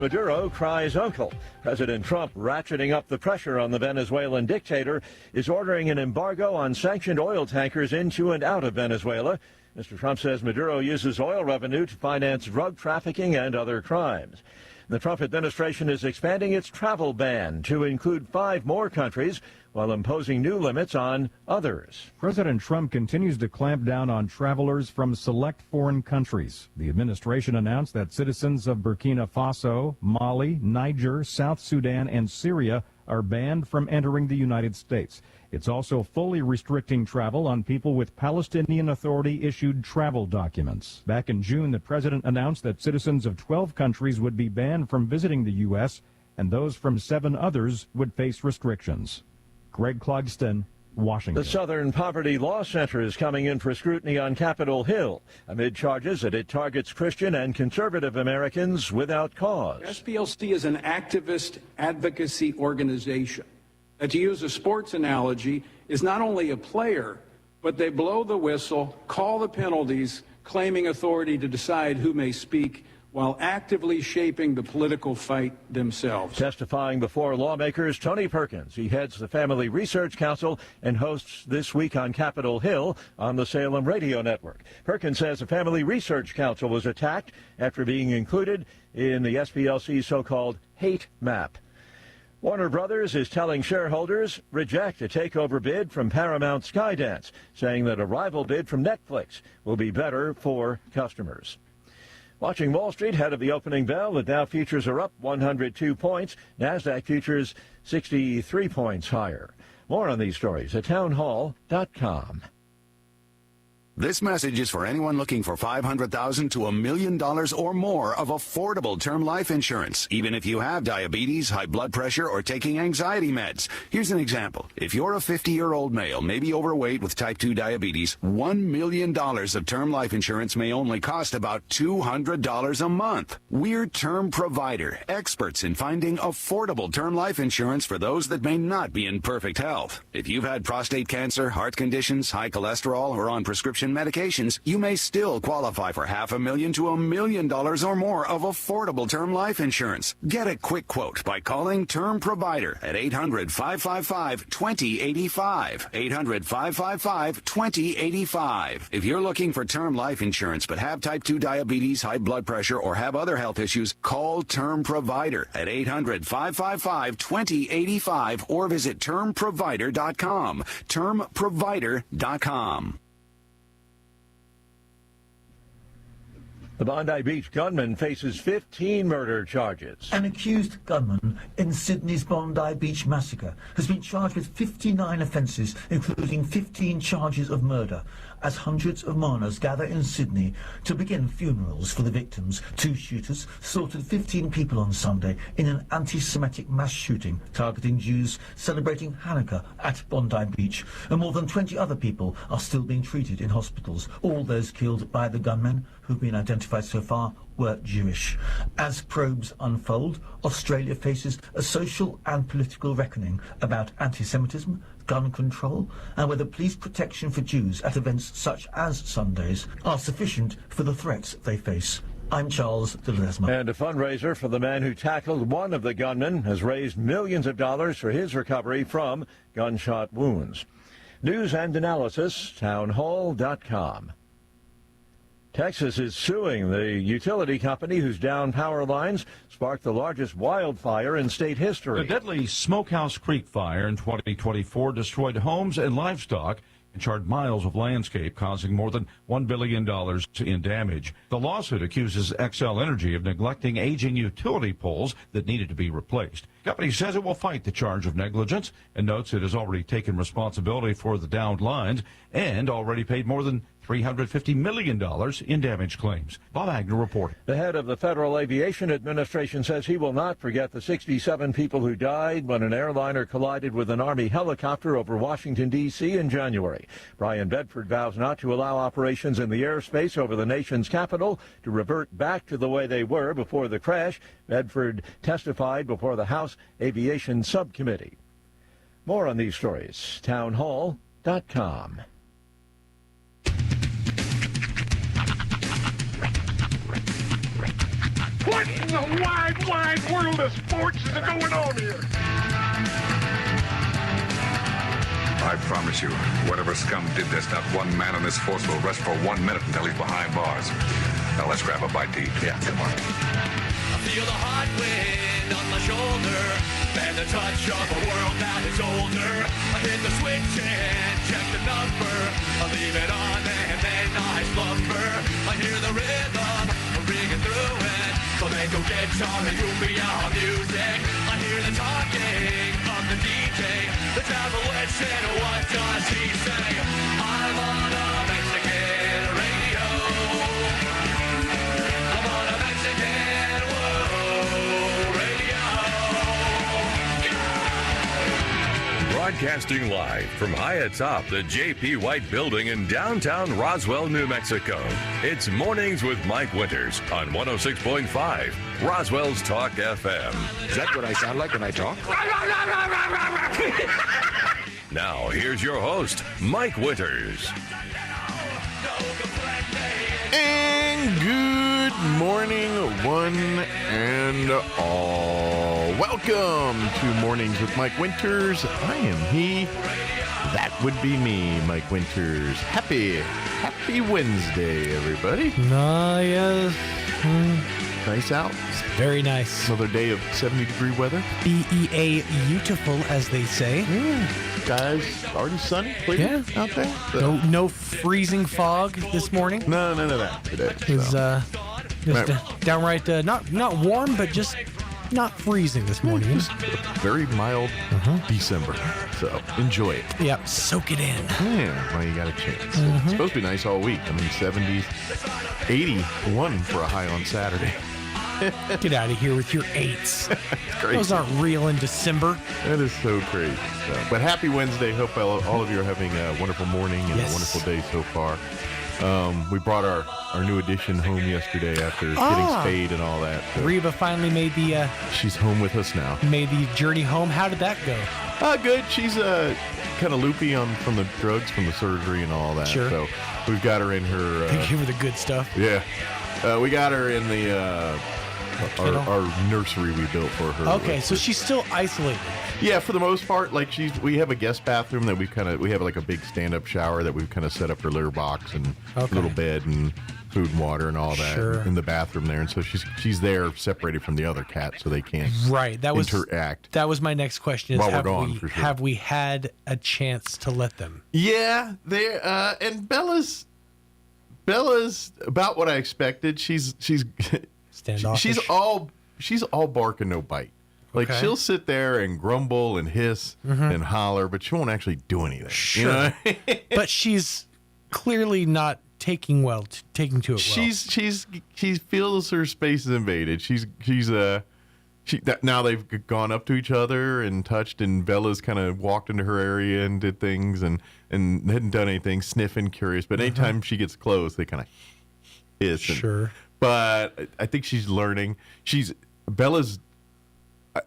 Maduro cries uncle. President Trump, ratcheting up the pressure on the Venezuelan dictator, is ordering an embargo on sanctioned oil tankers into and out of Venezuela. Mr. Trump says Maduro uses oil revenue to finance drug trafficking and other crimes. The Trump administration is expanding its travel ban to include 5 more countries while imposing new limits on others. President Trump continues to clamp down on travelers from select foreign countries. The administration announced that citizens of Burkina Faso, Mali, Niger, South Sudan, and Syria are banned from entering the United States. It's also fully restricting travel on people with Palestinian Authority-issued travel documents. Back in June, the president announced that citizens of 12 countries would be banned from visiting the U.S., and those from 7 others would face restrictions. Greg Clugston, Washington. The Southern Poverty Law Center is coming in for scrutiny on Capitol Hill amid charges that it targets Christian and conservative Americans without cause. SPLC is an activist advocacy organization that, to use a sports analogy, is not only a player, but they blow the whistle, call the penalties, claiming authority to decide who may speak, while actively shaping the political fight themselves. Testifying before lawmakers, Tony Perkins. He heads the Family Research Council and hosts This Week on Capitol Hill on the Salem Radio Network. Perkins says the Family Research Council was attacked after being included in the SPLC's so-called hate map. Warner Brothers is telling shareholders reject a takeover bid from Paramount Skydance, saying that a rival bid from Netflix will be better for customers. Watching Wall Street ahead of the opening bell, the Dow futures are up 102 points. NASDAQ futures 63 points higher. More on these stories at townhall.com. This message is for anyone looking for $500,000 to $1 million or more of affordable term life insurance, even if you have diabetes, high blood pressure, or taking anxiety meds. Here's an example. If you're a 50-year-old male, maybe overweight with type 2 diabetes, $1 million of term life insurance may only cost about $200 a month. We're Term Provider, experts in finding affordable term life insurance for those that may not be in perfect health. If you've had prostate cancer, heart conditions, high cholesterol, or on prescription medications, you may still qualify for $500,000 to $1 million or more of affordable term life insurance. Get a quick quote by calling Term Provider at 800-555-2085. 800-555-2085. If you're looking for term life insurance but have type 2 diabetes, high blood pressure, or have other health issues, call Term Provider at 800-555-2085 or visit termprovider.com. termprovider.com. The Bondi Beach gunman faces 15 murder charges. An accused gunman in Sydney's Bondi Beach massacre has been charged with 59 offences, including 15 charges of murder, as hundreds of mourners gather in Sydney to begin funerals for the victims. 2 shooters slaughtered 15 people on Sunday in an anti-Semitic mass shooting targeting Jews celebrating Hanukkah at Bondi Beach, and more than 20 other people are still being treated in hospitals. All those killed by the gunmen, who've been identified so far, were Jewish. As probes unfold, Australia faces a social and political reckoning about anti-Semitism, gun control, and whether police protection for Jews at events such as Sundays are sufficient for the threats they face. I'm Charles de Ledesma. And a fundraiser for the man who tackled one of the gunmen has raised millions of dollars for his recovery from gunshot wounds. News and analysis, townhall.com. Texas is suing the utility company whose downed power lines sparked the largest wildfire in state history. The deadly Smokehouse Creek fire in 2024 destroyed homes and livestock and charred miles of landscape, causing more than $1 billion in damage. The lawsuit accuses Xcel Energy of neglecting aging utility poles that needed to be replaced. The company says it will fight the charge of negligence and notes it has already taken responsibility for the downed lines and already paid more than $350 million in damage claims. Bob Agnew reporting. The head of the Federal Aviation Administration says he will not forget the 67 people who died when an airliner collided with an Army helicopter over Washington, D.C. in January. Brian Bedford vows not to allow operations in the airspace over the nation's capital to revert back to the way they were before the crash. Bedford testified before the House Aviation Subcommittee. More on these stories, townhall.com. What in the wide, wide world of sports is going on here? I promise you, whatever scum did this, not one man in this force will rest for 1 minute until he's behind bars. Now let's grab a bite to eat. Yeah, come on. I feel the hot wind on my shoulder and the touch of a world that is older. I hit the switch and check the number. I leave it on and then I slumber. I hear the rhythm ringing through it. Flamenco guitar and cumbia music. I hear the talking of the DJ. The Travelician, what does he say? I'm on a Mexican radio. I'm on a Mexican radio. Broadcasting live from high atop the J.P. White Building in downtown Roswell, New Mexico. It's Mornings with Mike Winters on 106.5 Roswell's Talk FM. Is that what I sound like when I talk? Now, here's your host, Mike Winters. And good morning, one and all. Welcome to Mornings with Mike Winters. I am he. That would be me, Mike Winters. Happy Wednesday, everybody. Yes. Nice out. Very nice. Another day of 70-degree weather. BEA beautiful, as they say. Guys, already sunny, clear out there. So. No freezing fog this morning. No, none of that today. It was downright not warm, but just not freezing this morning. Just very mild December. So enjoy it. Yep, soak it in. Yeah, well, you got a chance. It's supposed to be nice all week. I mean, 70s, 81 for a high on Saturday. Get out of here with your 8s. Crazy. Those aren't real in December. That is so crazy. So, but happy Wednesday. Hope all of you are having a wonderful morning and a wonderful day so far. We brought our new addition home yesterday after getting spayed and all that. So Reba finally made the... she's home with us now. Made the journey home. How did that go? Good. She's kind of loopy from the drugs from the surgery and all that. Sure. So we've got her in her... They give her the good stuff. Yeah. We got her in the... Our nursery we built for her. Okay, so she's still isolated. Yeah, for the most part. Like we have a guest bathroom that we have like a big stand-up shower that we've kind of set up her litter box and little bed and food and water and all that in the bathroom there. And so she's there separated from the other cat so they can't interact. That was my next question. While we're gone, for sure. Have we had a chance to let them? Yeah, they and Bella's about what I expected. She's standoffish. She's all bark and no bite. Like she'll sit there and grumble and hiss and holler, but she won't actually do anything. Sure. You know? But she's clearly not taking to it well. She feels her space is invaded. Now they've gone up to each other and touched, and Bella's kind of walked into her area and did things and hadn't done anything, sniffing, curious. But anytime she gets close, they kind of hiss. Sure. But I think she's learning. Bella's.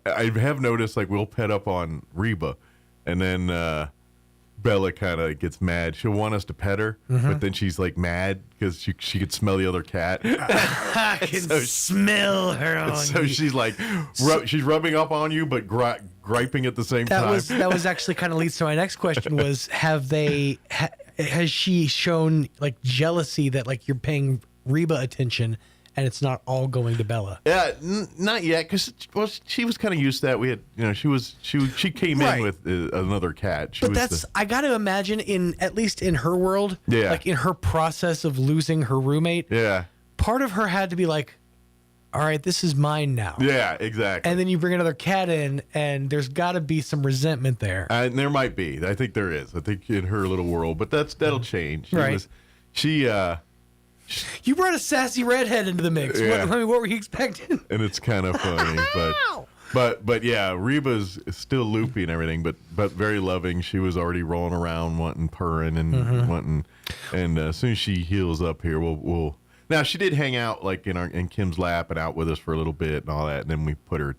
I have noticed, like, we'll pet up on Reba, and then Bella kind of gets mad. She'll want us to pet her, but then she's, like, mad because she could smell the other cat. I can smell her on so you. she's, like, she's rubbing up on you, but griping at the same time. That was actually kind of leads to my next question was, has she shown, like, jealousy that, like, you're paying Reba attention and it's not all going to Bella? Yeah, not yet, because she was kind of used to that. We had, she came in with another cat. I got to imagine at least in her world, like in her process of losing her roommate, part of her had to be like, all right, this is mine now. Yeah, exactly. And then you bring another cat in, and there's got to be some resentment there. And there might be. I think there is. I think in her little world, but that'll change. Right. You brought a sassy redhead into the mix. Yeah. What were you expecting? And it's kind of funny, but yeah, Reba's still loopy and everything, but very loving. She was already rolling around, wanting purring and wanting, and as soon as she heals up here, we'll. Now she did hang out like in Kim's lap and out with us for a little bit and all that, and then we put her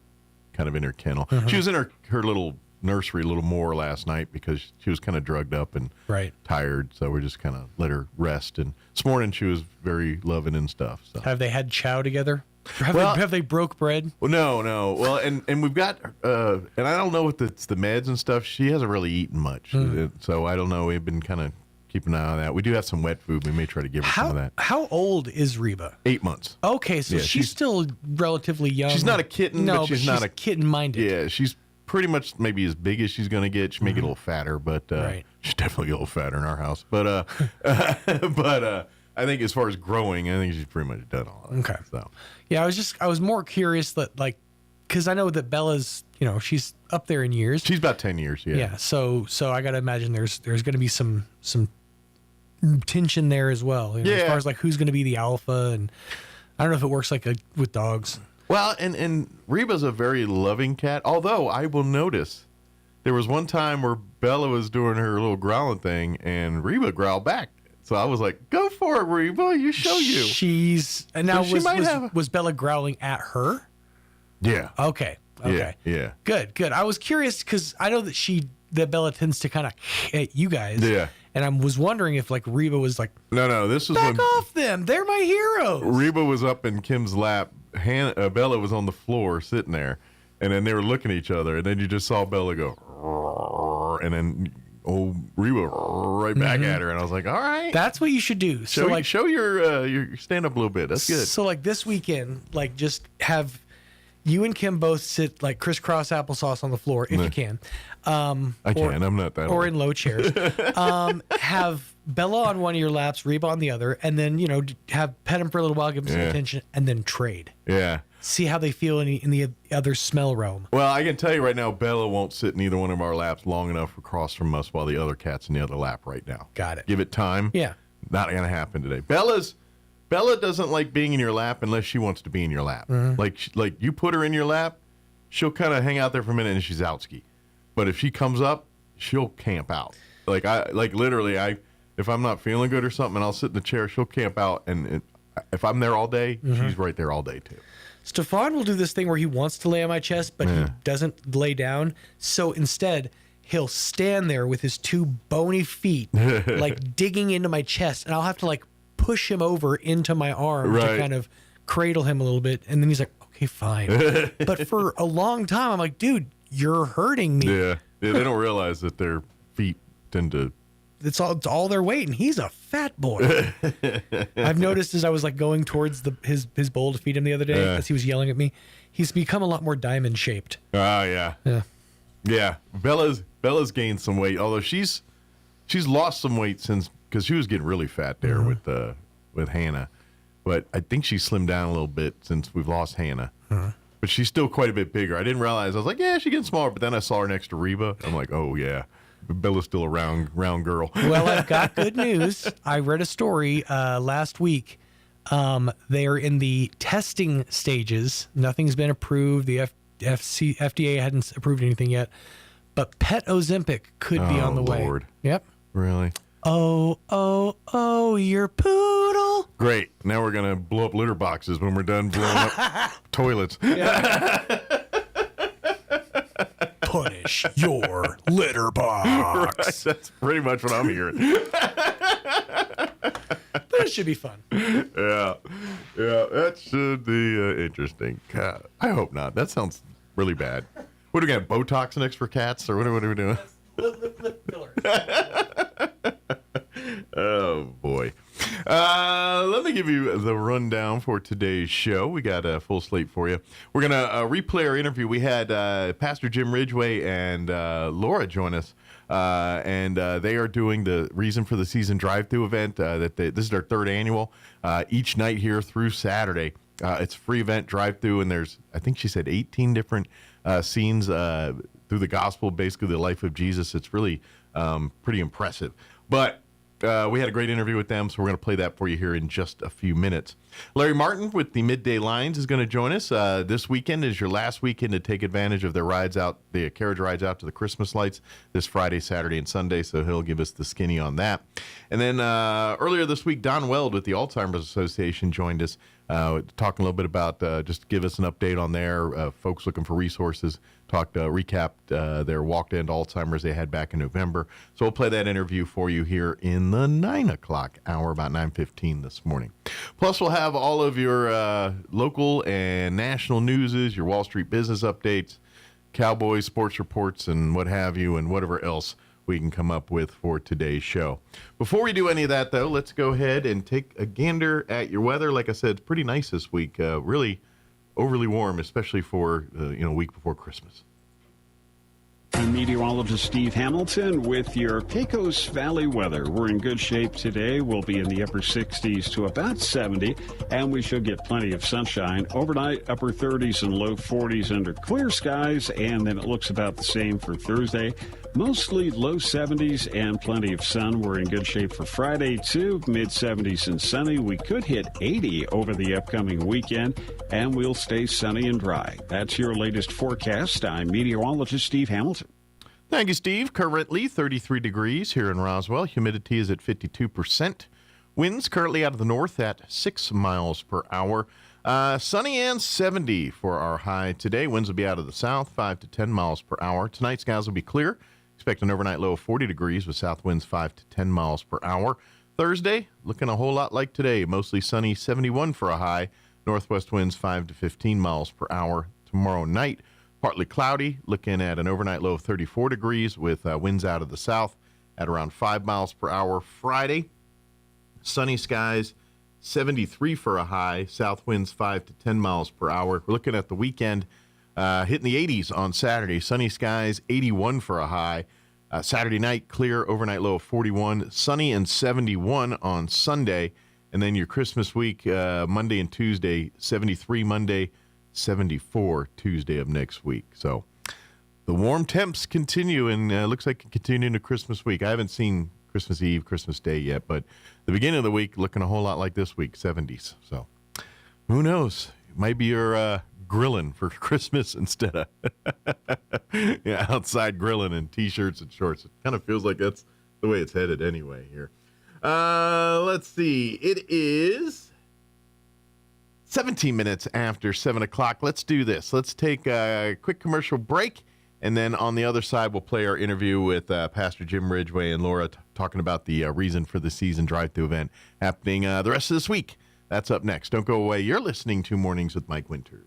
kind of in her kennel. She was in her little nursery a little more last night because she was kind of drugged up and tired, so we just kind of let her rest. And this morning she was very loving and stuff. So. Have they had chow together? Have they broke bread? Well, no. Well, and we've got, and I don't know if it's the meds and stuff. She hasn't really eaten much, so I don't know. We've been kind of keeping an eye on that. We do have some wet food. We may try to give her some of that. How old is Reba? 8 months. Okay, so she's still relatively young. She's not a kitten, but she's not a kitten-minded. Yeah, she's pretty much maybe as big as she's going to get. She may get a little fatter, but she's definitely a little fatter in our house. But I think as far as growing, I think she's pretty much done all that. Okay. So yeah, I was more curious that because I know that Bella's, she's up there in years. She's about 10 years. Yeah. Yeah. So I got to imagine there's going to be some tension there as well. As far as who's going to be the alpha, and I don't know if it works with dogs. Well, and Reba's a very loving cat. Although I will notice there was one time where Bella was doing her little growling thing, and Reba growled back. So I was like, "Go for it, Reba! You show you." Was Bella growling at her? Yeah. Okay. Yeah. Good. I was curious because I know that Bella tends to kind of hate you guys. Yeah. And I was wondering if Reba was like, no, this was back off them. They're my heroes. Reba was up in Kim's lap. Bella was on the floor sitting there, and then they were looking at each other, and then you just saw Bella go, and then Reba right back at her, and I was like, all right. That's what you should do. Show your stand up a little bit. That's good. So this weekend, just have you and Kim both sit crisscross applesauce on the floor if you can. I can. I'm not that. Or old. in low chairs. Have Bella on one of your laps, Reba on the other, and then have pet them for a little while, give them some attention, and then trade. Yeah. See how they feel in the other smell realm. Well, I can tell you right now, Bella won't sit in either one of our laps long enough across from us while the other cat's in the other lap right now. Got it. Give it time. Yeah. Not going to happen today. Bella doesn't like being in your lap unless she wants to be in your lap. Like you put her in your lap, she'll kind of hang out there for a minute and she's out ski. But if she comes up, she'll camp out. Literally, if I'm not feeling good or something, and I'll sit in the chair, she'll camp out. And if I'm there all day, she's right there all day too. Stefan will do this thing where he wants to lay on my chest, but he doesn't lay down. So instead, he'll stand there with his two bony feet, digging into my chest, and I'll have to push him over into my arm to kind of cradle him a little bit. And then he's like, okay, fine. But for a long time, I'm like, dude, you're hurting me. Yeah. They don't realize that their feet tend to. It's all their weight, and he's a fat boy. I've noticed as I was going towards his bowl to feed him the other day, as he was yelling at me, he's become a lot more diamond shaped. Oh yeah. Yeah. Bella's gained some weight, although she's lost some weight since, because she was getting really fat there with Hannah, but I think she slimmed down a little bit since we've lost Hannah. But she's still quite a bit bigger. I didn't realize. I was like, yeah, she's getting smaller, but then I saw her next to Reba. I'm like, oh yeah. Bella's still a round girl. Well, I've got good news. I read a story last week. They are in the testing stages. Nothing's been approved. The FDA hadn't approved anything yet. But Pet Ozempic could be on the way. Yep. Really? Oh, your poodle. Great. Now we're going to blow up litter boxes when we're done blowing up toilets. Punish your litter box. Right, that's pretty much what I'm hearing. But it should be fun. Yeah, that should be interesting. God, I hope not. That sounds really bad. What are we got? Botox next for cats, or what are we doing? Lip fillers. Oh boy. Let me give you the rundown for today's show. We got a full slate for you. We're going to replay our interview. We had Pastor Jim Ridgway and Laura join us, and they are doing the Reason for the Season drive-through event. This is their third annual, each night here through Saturday. It's a free event, drive-through, and there's, I think she said, 18 different scenes through the gospel, basically the life of Jesus. It's really pretty impressive. But we had a great interview with them, so we're going to play that for you here in just a few minutes. Larry Martin with the Midday Lines is going to join us. This weekend is your last weekend to take advantage of their rides out, the carriage rides out to the Christmas lights this Friday, Saturday, and Sunday, so he'll give us the skinny on that. And then earlier this week, Don Weld with the Alzheimer's Association joined us, talking a little bit about, just to give us an update on their folks looking for resources. Recapped their walk to end Alzheimer's they had back in November. So we'll play that interview for you here in the 9 o'clock hour, about 9:15 this morning. Plus, we'll have have all of your local and national newses, your Wall Street business updates, Cowboys sports reports, and what have you, and whatever else we can come up with for today's show. Before we do any of that, though, let's go ahead and take a gander at your weather. Like I said, it's pretty nice this week. Really overly warm, especially for a week before Christmas. I'm meteorologist Steve Hamilton with your Pecos Valley weather. We're in good shape today. We'll be in the upper 60s to about 70, and we should get plenty of sunshine. Overnight, upper 30s and low 40s under clear skies, and then it looks about the same for Thursday. Mostly low 70s and plenty of sun. We're in good shape for Friday, too. Mid 70s and sunny. We could hit 80 over the upcoming weekend, and we'll stay sunny and dry. That's your latest forecast. I'm meteorologist Steve Hamilton. Thank you, Steve. Currently 33 degrees here in Roswell. Humidity is at 52%. Winds currently out of the north at 6 miles per hour. Sunny and 70 for our high today. Winds will be out of the south, 5 to 10 miles per hour. Tonight, skies will be clear. Expect an overnight low of 40 degrees with south winds 5 to 10 miles per hour. Thursday, looking a whole lot like today. Mostly sunny, 71 for a high. Northwest winds 5 to 15 miles per hour. Tomorrow night, partly cloudy, looking at an overnight low of 34 degrees with winds out of the south at around 5 miles per hour. Friday, sunny skies, 73 for a high, south winds 5 to 10 miles per hour. We're looking at the weekend hitting the 80s on Saturday, sunny skies, 81 for a high. Saturday night, clear, overnight low of 41, sunny and 71 on Sunday. And then your Christmas week, Monday and Tuesday, 73 Monday, 74 Tuesday of next week. So the warm temps continue, and looks like it continue into Christmas week. I haven't seen Christmas Eve, Christmas Day yet, but the beginning of the week looking a whole lot like this week, 70s. So who knows? It might be your grilling for Christmas instead of outside grilling in T-shirts and shorts. It kind of feels like that's the way it's headed anyway here. Let's see. It is 17 minutes after 7 o'clock. Let's do this. Let's take a quick commercial break, and then on the other side, we'll play our interview with Pastor Jim Ridgway and Laura talking about the reason for the season drive-thru event happening the rest of this week. That's up next. Don't go away. You're listening to Mornings with Mike Winters.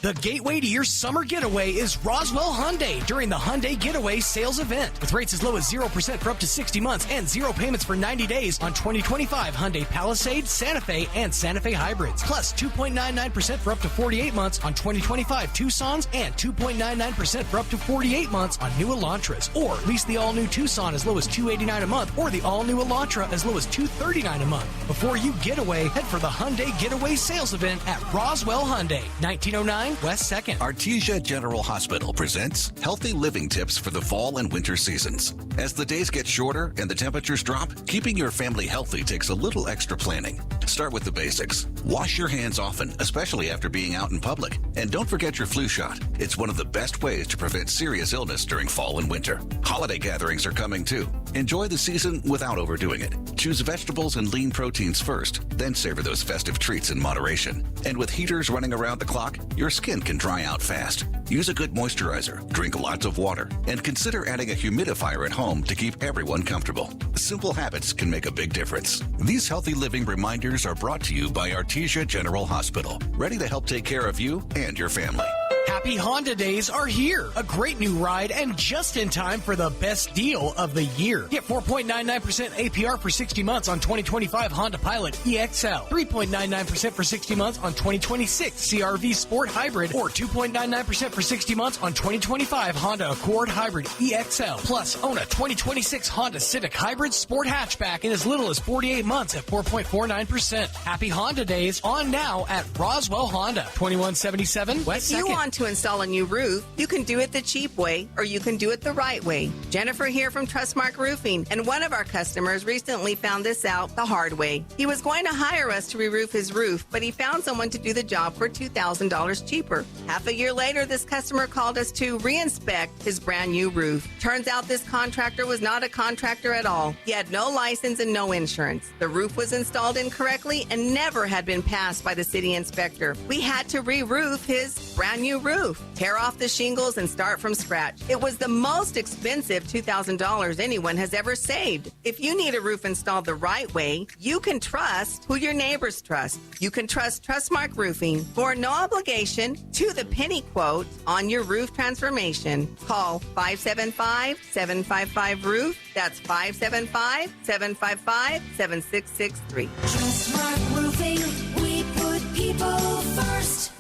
The gateway to your summer getaway is Roswell Hyundai during the Hyundai Getaway Sales Event. With rates as low as 0% for up to 60 months and 0 payments for 90 days on 2025 Hyundai Palisade, Santa Fe, and Santa Fe hybrids. Plus 2.99% for up to 48 months on 2025 Tucsons and 2.99% for up to 48 months on new Elantras. Or lease the all-new Tucson as low as $289 a month or the all-new Elantra as low as $239 a month. Before you get away, head for the Hyundai Getaway Sales Event at Roswell Hyundai, 1909 West 2nd. Artesia General Hospital presents Healthy Living Tips for the fall and winter seasons. As the days get shorter and the temperatures drop, keeping your family healthy takes a little extra planning. Start with the basics. Wash your hands often, especially after being out in public. And don't forget your flu shot. It's one of the best ways to prevent serious illness during fall and winter. Holiday gatherings are coming too. Enjoy the season without overdoing it. Choose vegetables and lean proteins first, then savor those festive treats in moderation. And with heaters running around the clock, your skin can dry out fast. Use a good moisturizer, drink lots of water, and consider adding a humidifier at home to keep everyone comfortable. Simple habits can make a big difference. These healthy living reminders are brought to you by Artesia General Hospital, ready to help take care of you and your family. Happy Honda Days are here. A great new ride and just in time for the best deal of the year. Get 4.99% APR for 60 months on 2025 Honda Pilot EXL, 3.99% for 60 months on 2026 CR-V Sport Hybrid, or 2.99% for 60 months on 2025 Honda Accord Hybrid EXL. Plus, own a 2026 Honda Civic Hybrid Sport Hatchback in as little as 48 months at 4.49%. Happy Honda Days on now at Roswell Honda, 2177 West 2nd. If you want to install a new roof, you can do it the cheap way or you can do it the right way. Jennifer here from Trustmark Roofing, and one of our customers recently found this out the hard way. He was going to hire us to re-roof his roof, but he found someone to do the job for $2,000 cheaper. Half a year later, this customer called us to re-inspect his brand new roof. Turns out this contractor was not a contractor at all. He had no license and no insurance. The roof was installed incorrectly and never had been passed by the city inspector. We had to re-roof his brand new roof. Tear off the shingles and start from scratch. It was the most expensive $2,000 anyone has ever saved. If you need a roof installed the right way, you can trust who your neighbors trust. You can trust Trustmark Roofing for no obligation to the penny quote on your roof transformation. Call 575-755-ROOF. That's 575-755-7663. Trustmark Roofing, we put people first.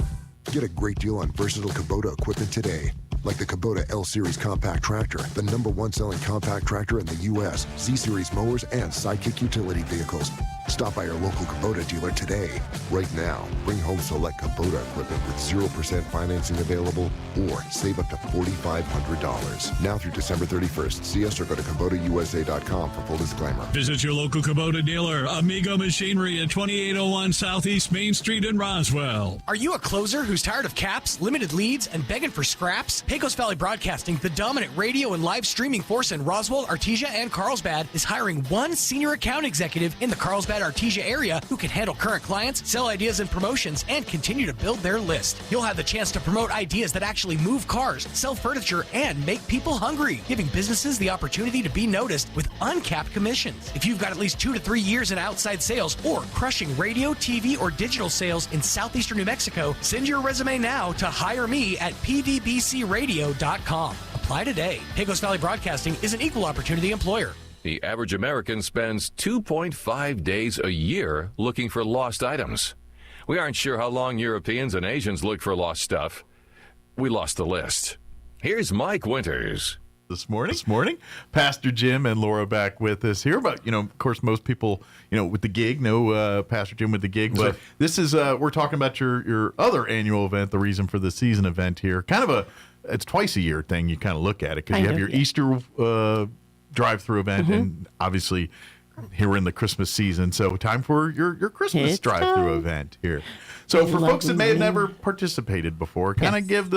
Get a great deal on versatile Kubota equipment today. Like the Kubota L-Series compact tractor, the #1 selling compact tractor in the U.S., Z-Series mowers, and Sidekick utility vehicles. Stop by your local Kubota dealer today. Right now, bring home select Kubota equipment with 0% financing available or save up to $4,500. Now through December 31st. See us or go to KubotaUSA.com for full disclaimer. Visit your local Kubota dealer, Amigo Machinery at 2801 Southeast Main Street in Roswell. Are you a closer who's tired of caps, limited leads, and begging for scraps? Pecos Valley Broadcasting, the dominant radio and live streaming force in Roswell, Artesia, and Carlsbad, is hiring one senior account executive in the Carlsbad Artesia area who can handle current clients, sell ideas and promotions, and continue to build their list. You'll have the chance to promote ideas that actually move cars, sell furniture, and make people hungry, giving businesses the opportunity to be noticed with uncapped commissions. If you've got at least 2 to 3 years in outside sales or crushing radio, TV, or digital sales in southeastern New Mexico, send your resume now to hireme@pvbcradio.com. Apply today. Pecos Valley Broadcasting is an equal opportunity employer. The average American spends 2.5 days a year looking for lost items. We aren't sure how long Europeans and Asians look for lost stuff. We lost the list. Here's Mike Winters. This morning, Pastor Jim and Laura back with us here. But, of course, most people, with the gig, know Pastor Jim with the gig. But this is, we're talking about your other annual event, the Reason for the Season event here. Kind of it's twice a year thing. You kind of look at it because you have your Easter drive-through event, and obviously here we're in the Christmas season, so time for your Christmas drive-through event here. So for folks that may have never participated before, kind of give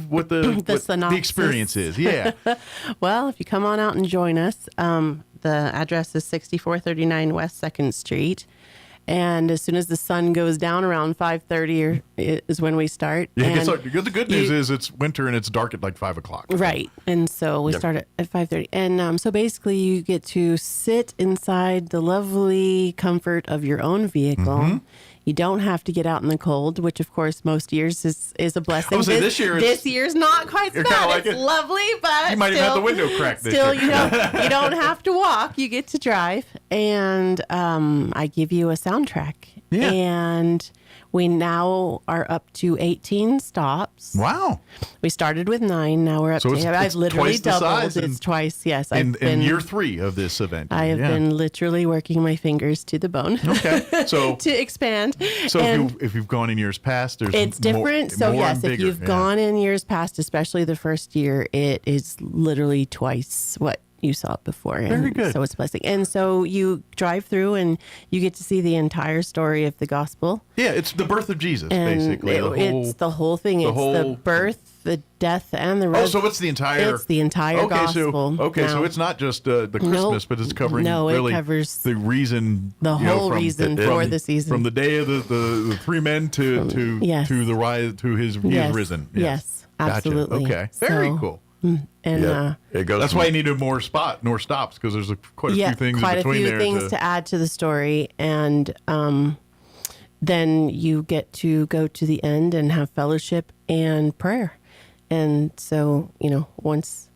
what the experience is. Yeah. Well, if you come on out and join us, the address is 6439 West 2nd Street. And as soon as the sun goes down around 5:30 is when we start. Yeah, the good news is it's winter and it's dark at like 5 o'clock. Right. And so we start at 5:30. And so basically you get to sit inside the lovely comfort of your own vehicle. Mm-hmm. You don't have to get out in the cold, which of course most years is a blessing. This year's not quite so bad. Like it's lovely, but you might even have the window cracked this year. You don't have to walk. You get to drive, and I give you a soundtrack. Yeah. And we now are up to 18 stops. Wow. We started with 9. Now we're up to. I've literally doubled. It's twice. Yes. In year 3 of this event. I have been literally working my fingers to the bone. Okay. So to expand. So if you've gone in years past, it's different. So yes, if you've gone in years past, especially the first year, it is literally twice what you saw it before. Very good. So it's a blessing. And so you drive through and you get to see the entire story of the gospel. Yeah, it's the birth of Jesus, and basically. It's the whole thing. It's the birth, the death, and the resurrection. Oh, so it's the entire... It's the entire gospel. So it's not just the Christmas, but it's covering it covers the reason... The whole reason for the season. From the day of the 3 men to the rise, to his risen. Yes, absolutely. Gotcha. Okay, very cool. And it goes. That's why you needed more stops because there's quite a few things in between there. Quite a few things to add to the story, and then you get to go to the end and have fellowship and prayer. And so, once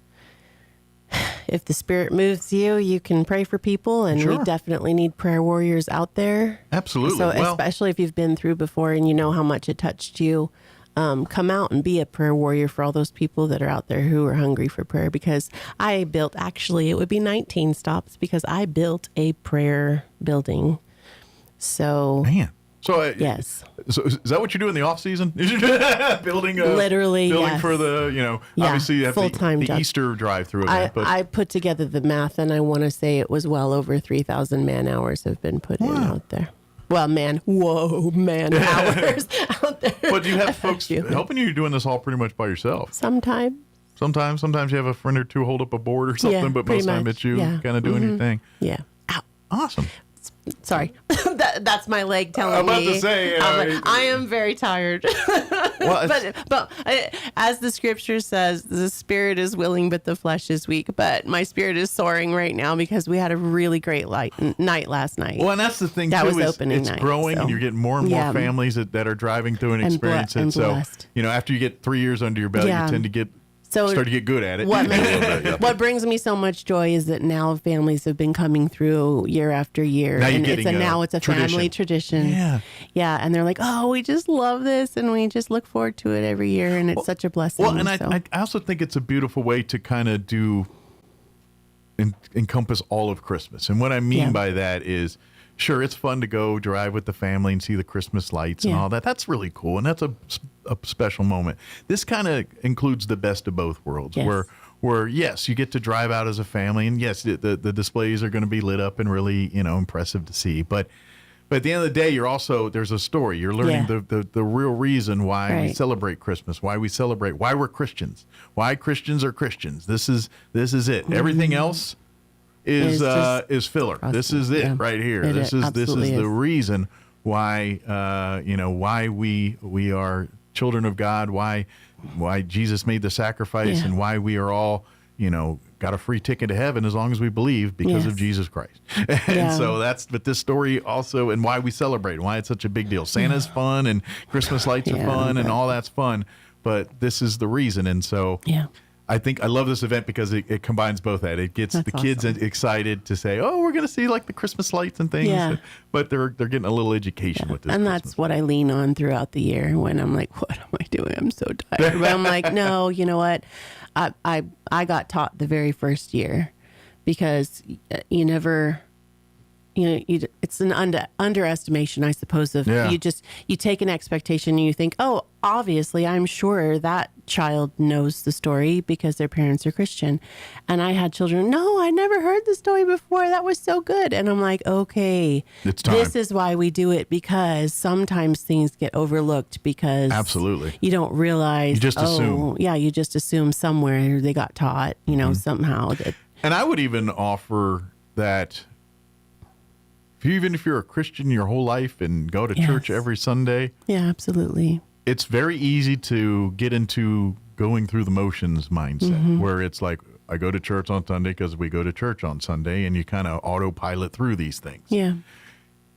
if the Spirit moves you, you can pray for people, and we definitely need prayer warriors out there. Absolutely. So especially if you've been through before and you know how much it touched you. Come out and be a prayer warrior for all those people that are out there who are hungry for prayer, because I built, actually, it would be 19 stops because I built a prayer building. So, man. So yes. So is that what you do in the off season? building literally for the obviously you have full-time the Easter drive-through event. I put together the math, and I want to say it was well over 3,000 man hours have been put in out there. Well, man hours out there. But do you have folks helping you? You're doing this all pretty much by yourself. Sometimes you have a friend or two hold up a board or something, but most of the time it's you kind of doing your thing. Yeah. Awesome. Sorry. That's my leg telling me. I'm about to say, I am very tired. but as the scripture says, the spirit is willing, but the flesh is weak. But my spirit is soaring right now because we had a really great night last night. Well, and that's the thing, that too, was is opening it's night, growing, so. and you're getting more and more families that are driving through and experiencing it. So, blessed. after you get 3 years under your belt, you tend to start to get good at it. What brings me so much joy is that now families have been coming through year after year, now and it's a family tradition. Yeah, and they're like, "Oh, we just love this, and we just look forward to it every year, and it's such a blessing." Well, and I also think it's a beautiful way to kind of encompass all of Christmas, and what I mean by that is, sure, it's fun to go drive with the family and see the Christmas lights and all that. That's really cool, and that's a special moment. This kind of includes the best of both worlds, where yes, you get to drive out as a family, and yes, the displays are going to be lit up and really impressive to see. But at the end of the day, there's a story. You're learning the real reason why we celebrate Christmas, why we celebrate, why we're Christians, why Christians are Christians. This is it. Mm-hmm. Everything else is filler. This is it right here. This is the reason why why we are children of God, why Jesus made the sacrifice, and why we are all got a free ticket to heaven as long as we believe because of Jesus Christ. And so but this story also, and why we celebrate, and why it's such a big deal. Santa's fun, and Christmas lights are fun, and all that's fun, but this is the reason. And so I think I love this event because it combines both that. It gets the kids excited to say, "Oh, we're going to see like the Christmas lights and things," but they're getting a little education with this. And Christmas. that's what I lean on throughout the year when I'm like, "What am I doing? I'm so tired." But I'm like, "No, you know what? I got taught the very first year because you never." It's an underestimation, I suppose, of you take an expectation and you think, oh, obviously, I'm sure that child knows the story because their parents are Christian. And I had children, no, I never heard the story before. That was so good. And I'm like, okay, it's time. This is why we do it, because sometimes things get overlooked because you don't realize. You just assume. Yeah, you just assume somewhere they got taught, somehow. And I would even offer that even if you're a Christian your whole life and go to church every Sunday. Yeah, absolutely. It's very easy to get into going through the motions mindset, where it's like, I go to church on Sunday because we go to church on Sunday, and you kind of autopilot through these things. Yeah.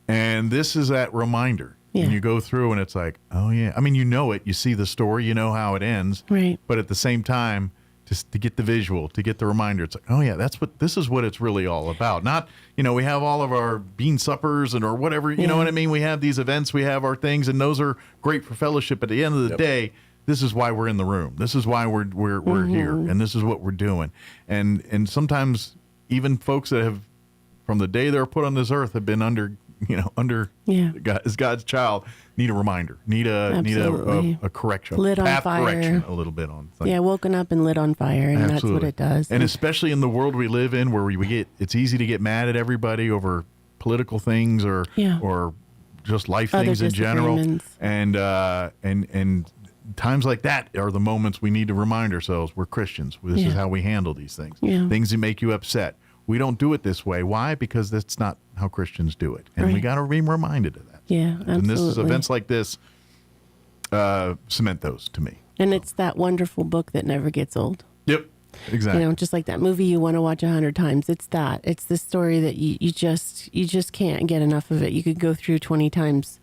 And this is that reminder. Yeah. And you go through and it's like, oh yeah. I mean, it, you see the story, you know how it ends. Right. But at the same time, just to get the visual, to get the reminder, it's like, oh yeah, this is what it's really all about. Not, we have all of our bean suppers or whatever, you know what I mean? We have these events, we have our things, and those are great for fellowship. At the end of the day, this is why we're in the room. This is why we're here, and this is what we're doing. And sometimes even folks that have, from the day they're put on this earth, have been under as God's child, need a reminder, need a correction, lit on path fire. Correction a little bit on things. Yeah, woken up and lit on fire, and that's what it does. And especially in the world we live in, where it's easy to get mad at everybody over political things or just life Other things in general. And times like that are the moments we need to remind ourselves we're Christians. This is how we handle these things. Yeah. Things that make you upset. We don't do it this way. Why? Because that's not how Christians do it. And we got to be reminded of that. Yeah, absolutely. And this is events like this cement those to me. And it's that wonderful book that never gets old. Yep, exactly. Just like that movie you want to watch 100 times. It's that. It's the story that you just can't get enough of it. You could go through 20 times.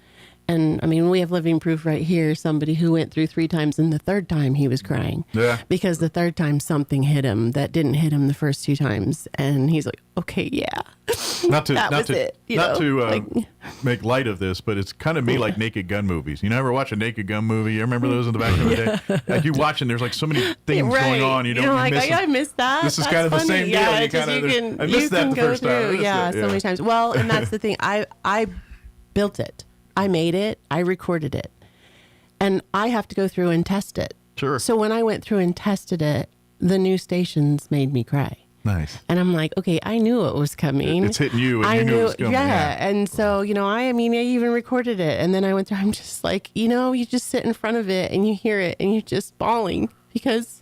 And I mean, we have living proof right here. Somebody who went through 3 times, and the third time he was crying. Yeah. Because the third time something hit him that didn't hit him the first 2 times, and he's like, "Okay, yeah." Not to make light of this, but it's kind of me like Naked Gun movies. You ever watch a Naked Gun movie? You remember those in the back of the day? Like you watch, and there's like so many things going on. You I missed that. This is kind of the same deal. I missed that the first time. So many times. Well, and that's the thing. I built it. I made it, I recorded it, and I have to go through and test it. Sure. So when I went through and tested it, the new stations made me cry. Nice. And I'm like, okay, I knew it was coming. It's hitting you, and you knew it was coming. Yeah. And so, I even recorded it, and then I went through, I'm just like, you just sit in front of it, and you hear it, and you're just bawling, because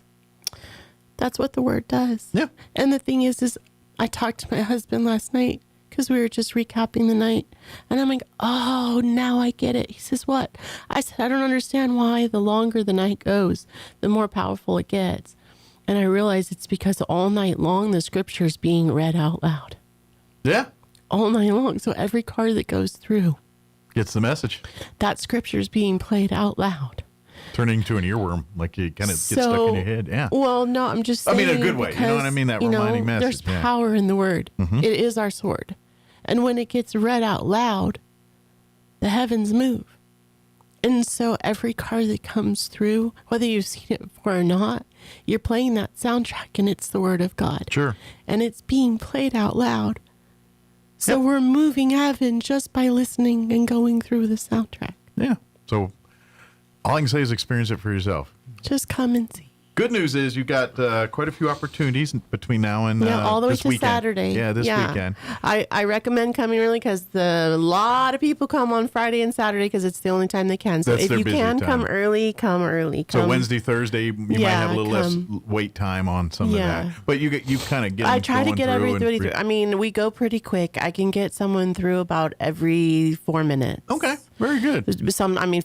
that's what the word does. Yeah. And the thing is I talked to my husband last night, because we were just recapping the night. And I'm like, oh, now I get it. He says, what? I said, I don't understand why the longer the night goes, the more powerful it gets. And I realized it's because all night long, the scripture is being read out loud. Yeah. All night long. So every car that goes through gets the message. That scripture is being played out loud. Turning into an earworm, like you kind of get stuck in your head. Yeah. Well, no, I'm just saying. I mean, a good way. You know what I mean? That reminding message. There's power in the word. Mm-hmm. It is our sword. And when it gets read out loud, the heavens move. And so every car that comes through, whether you've seen it before or not, you're playing that soundtrack and it's the word of God. Sure. And it's being played out loud. So we're moving heaven just by listening and going through the soundtrack. Yeah. So all I can say is experience it for yourself. Just come and see. Good news is you've got quite a few opportunities between now and all the way this to weekend. Saturday. Yeah, this weekend. I recommend coming early because a lot of people come on Friday and Saturday because it's the only time they can. So That's if their you busy can, time. come early, come early. So Wednesday, Thursday, you might have a little less wait time on some of that. But you kind of get I try to get everybody through. through. I mean, we go pretty quick. I can get someone through about every 4 minutes. Okay, very good.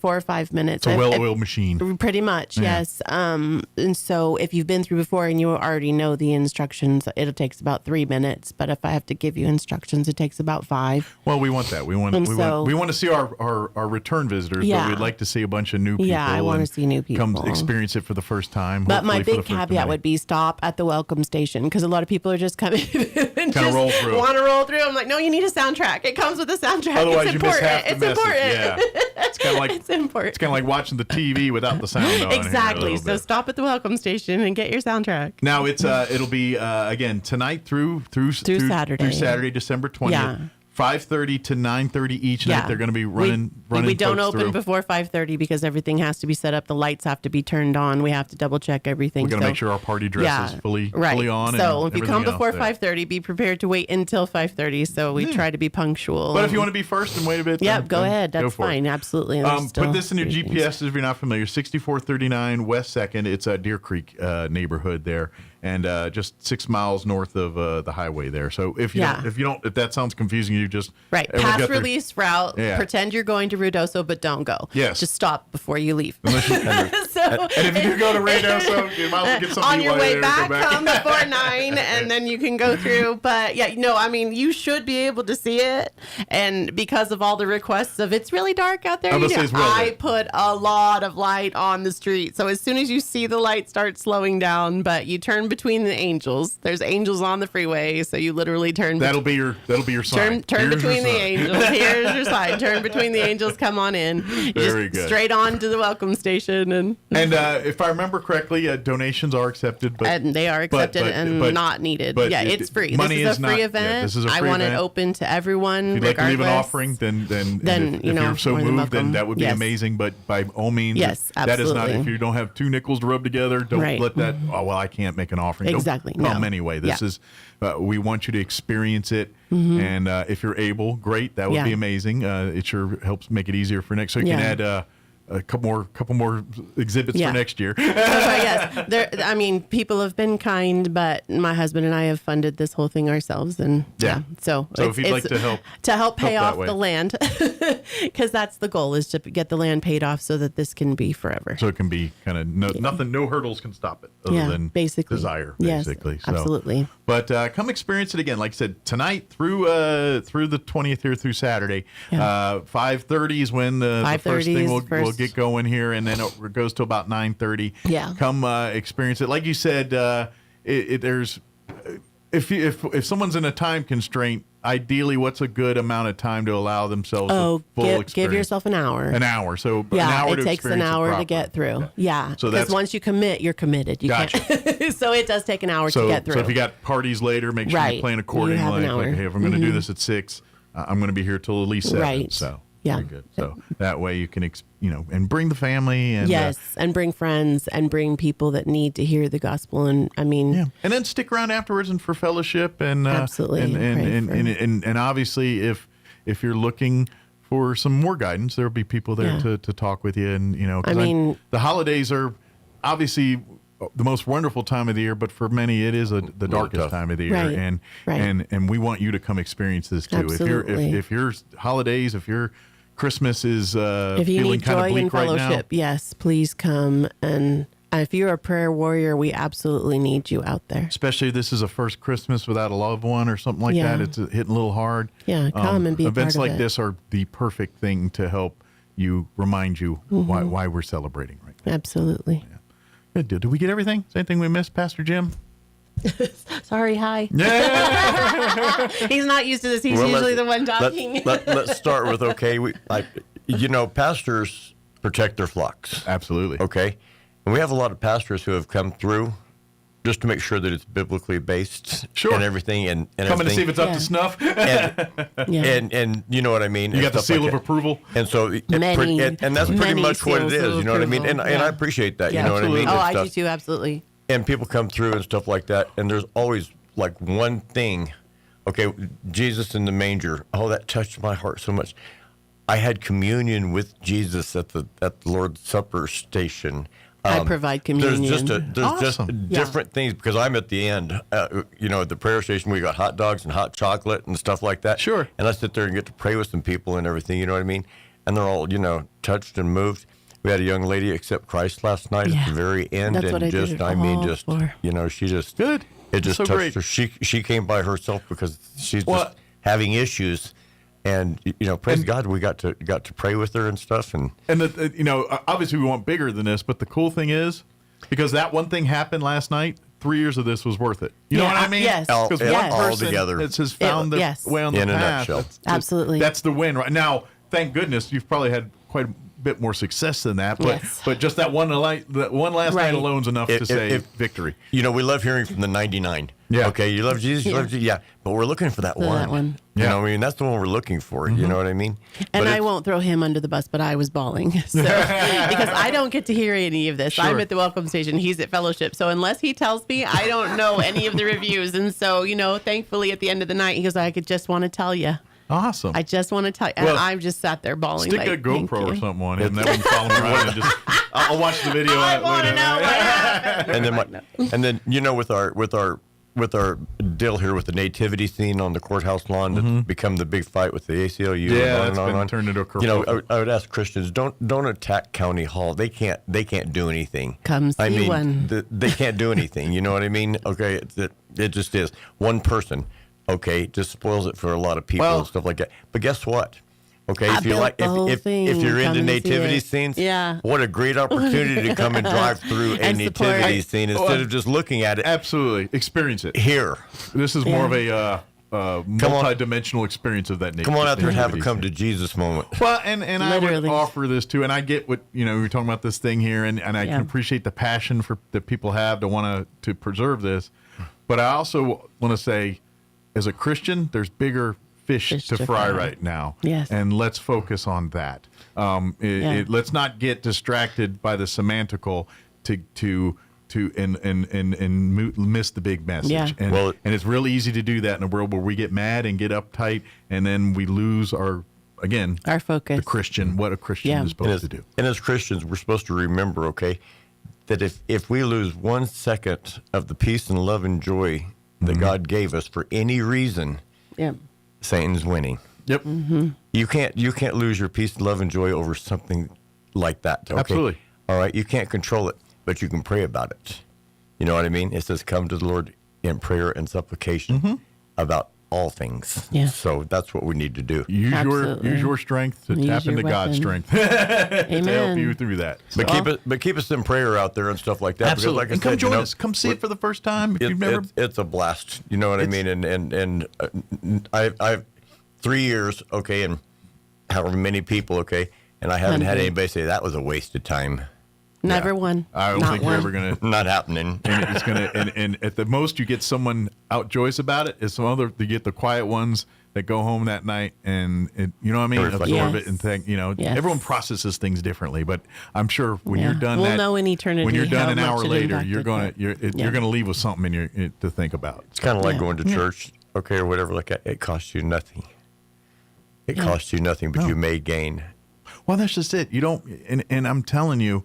4 or 5 minutes. It's a well-oiled machine. Pretty much, Yeah. yes. And so if you've been through before and you already know the instructions, it takes about 3 minutes. But if I have to give you instructions, it takes about 5. Well, we want that. We want to see our return visitors, but we'd like to see a bunch of new people. Yeah, I want to see new people. Come experience it for the first time. But my hopefully big for the first caveat night. would be stop at the welcome station because a lot of people are just coming and Kinda roll through. want to roll through. I'm like, no, you need a soundtrack. It comes with a soundtrack. Otherwise, it's you miss important. half the It's message. important. Yeah. It's kind of like it's important. It's kind of like watching the TV without the sound on. Exactly. So stop at the welcome station and get your soundtrack. Now it'll be again tonight through Saturday. Through Saturday, December 20th. Yeah. 5:30 to 9:30 each night. They're going to be running. We don't folks open through. before 5:30 because everything has to be set up. The lights have to be turned on. We have to double check everything. We're going to make sure our party dress is fully on. So and if you come everything before else there. 5:30, be prepared to wait until 5:30. So we try to be punctual. But if you want to be first and wait a bit, yeah, then go ahead. go That's for it. fine. Absolutely. Put this in your GPS if you're not familiar. 6439 West 2nd. It's a Deer Creek neighborhood there, and just 6 miles north of the highway there. So if that sounds confusing, you just pass release route. Yeah. Pretend you're going to Ruidoso, but don't go. Yes. Just stop before you leave. And if you do go to Ruidoso, you might as well get something on your way there, back, go back. come before 9, and then you can go through. But you should be able to see it. And because of all the requests of it's really dark out there, I put a lot of light on the street. So as soon as you see the light start slowing down, but you turn between the angels. There's angels on the freeway, so you literally turn. That'll be your sign. Turn Here's between your the sign. angels. Here's your sign. Turn between the angels. Come on in. Very good. Straight on to the welcome station, and if I remember correctly, donations are accepted, but they are accepted and not needed. but it's free. money This is a free not- event. yeah, this is a free I want event. it open to everyone. If you'd like to leave an regardless. offering, then if you know, you're so more than moved, then welcome. that would be Yes. amazing. But by all means, Yes, that is not. absolutely. If you don't have 2 nickels to rub together, don't Right. let that. Oh well, I can't make an offering. Exactly, Don't come no. anyway. This Yeah. is. We want you to experience it, Mhm. and if you're able, great. That would Yeah. be amazing. It sure helps make it easier for next. So you can Yeah. add. A couple more exhibits Yeah. for next year. Yes, people have been kind, but my husband and I have funded this whole thing ourselves, and so if you'd like to help pay that off way. the land, because that's the goal is to get the land paid off so that this can be forever. So it can be kind of nothing, no hurdles can stop it other than basically desire, Yes, basically. So, absolutely. But come experience it again. Like I said, tonight through the 20th here through Saturday. 5:30 is when the first 5:30 thing is we'll first. get going here, and then it goes to about 9:30. Yeah. Come experience it. Like you said, there's if someone's in a time constraint, ideally, what's a good amount of time to allow themselves a full experience? Give yourself an hour. An hour. So Yeah, an hour it to takes an experience it hour to properly. get through. Yeah, So because that's- once you commit, you're committed. You can't. So it does take an hour to get through. So if you got parties later, make sure Right. you plan You accordingly. have an Like, hour. hey, if I'm going to do Mhm. this at 6, I'm going to be here till at least 7. Right. So Yeah. very good. So that way you can, and bring the family and yes, and bring friends and bring people that need to hear the gospel. And I mean, and then stick around afterwards and for fellowship and Absolutely. and obviously if you're looking for some more guidance, there'll be people there Yeah. to talk with you and 'cause I mean- the holidays are obviously the most wonderful time of the year, but for many it is the darkest time of the year, and we want you to come experience this too. Absolutely. If your holidays, if your Christmas is if you feeling need kind of joy bleak and right now, fellowship, yes, please come. And if you're a prayer warrior, we absolutely need you out there. especially if this is a first Christmas without a loved one or something like Yeah. that, it's hitting a little hard. Yeah, come and be a events part of like it. this are the perfect thing to help you remind you why we're celebrating right now. Absolutely. Good deal. Did we get everything? Is anything we missed, Pastor Jim? Sorry, hi. Yeah. He's not used to this. He's usually the one talking. Let's start with, pastors protect their flocks. Absolutely. Okay. And we have a lot of pastors who have come through just to make sure that it's biblically based and everything. And Coming to see if it's up to snuff. And you know what I mean? You got the stuff seal like of that. approval. And so, and that's pretty many much what it seals is. of You know what I mean? And approval. I appreciate that. Yeah. You know what I mean? Oh, And I stuff. do too. Absolutely. And people come through and stuff like that, and there's always like one thing. Okay, Jesus in the manger. Oh, that touched my heart so much. I had communion with Jesus at the Lord's Supper station. I provide communion. There's just different things because I'm at the end. At the prayer station, we got hot dogs and hot chocolate and stuff like that. Sure. And I sit there and get to pray with some people and everything. You know what I mean? And they're all touched and moved. We had a young lady accept Christ last night at the very end, That's and what I did it all for. she just good. It just So touched great. her. She came by herself because she's just having issues, and praise God, we got to pray with her and stuff, and obviously we want bigger than this, but the cool thing is because that one thing happened last night. 3 years of this was worth it. You know what I mean? Yes. Because one all person together. has found the way on the In a path. nutshell. Absolutely. That's the win right now. Thank goodness you've probably had quite a bit more success than that, but just that one last night alone is enough to say victory. We love hearing from the 99. Yeah. Okay, you love Jesus, you love Jesus. Yeah, but we're looking for that one. You know what I mean? That's the one we're looking for. You know what I mean? And But I won't throw him under the bus, but I was bawling. So, because I don't get to hear any of this. Sure. I'm at the welcome station. He's at fellowship. So unless he tells me, I don't know any of the reviews. And so, thankfully at the end of the night, he goes, I could just want to tell you. Awesome. I just want to tell you. And Well, I just sat there bawling. Stick a GoPro or something on him. That one follow me around and just. I'll watch the video out later. and then with our deal here with the nativity scene on the courthouse lawn that's become the big fight with the ACLU. Yeah, and that's been turned into a kerfuffle. I would ask Christians, don't attack County Hall. They can't do anything. Come see one. They can't do anything. You know what I mean? Okay, it just is one person. Okay, just spoils it for a lot of people and stuff like that. But guess what? Okay, if you like, if you're into nativity scenes, what a great opportunity to come and drive through a nativity scene instead of just looking at it. Absolutely, experience it here. This is more of a multi-dimensional experience of that nativity. Come on out there and have a come to Jesus moment. Well, and I would offer this too, and I get what we were talking about this thing here, and I can appreciate the passion that people have to want to preserve this, but I also want to say, as a Christian, there's bigger fish to fry right now. Yes. And let's focus on that. Let's not get distracted by the semantical to miss the big message. Yeah. And it's real easy to do that in a world where we get mad and get uptight, and then we lose our focus. The Christian, what a Christian is supposed to do. And as Christians, we're supposed to remember, that if we lose 1 second of the peace and love and joy that God gave us for any reason, Satan's winning. Yep. Mm-hmm. You can't lose your peace, love, and joy over something like that. Okay? Absolutely. All right. You can't control it, but you can pray about it. You know what I mean? It says, "Come to the Lord in prayer and supplication about all things." Yeah. So that's what we need to do. Use your strength to tap into God's strength to help you through that. But keep us in prayer out there and stuff like that. Absolutely. Because, like I and said, come join us. Come see it for the first time if you've never. It's a blast. You know what I mean? And I've 3 years, and however many people, and I haven't had anybody say that was a waste of time. Never one. I don't think we're ever gonna. Not happening. And it's gonna. And at the most, you get someone outjoyous about it. Is you get the quiet ones that go home that night and you know what I mean, absorb it and think. Everyone processes things differently. But I'm sure when you're done, we'll know in eternity. When you're done how an hour much it later, you're impacted gonna leave with something to think about. It's kind of like going to church, or whatever like that. It costs you nothing. It costs you nothing, but you may gain. Well, that's just it. You don't. And I'm telling you.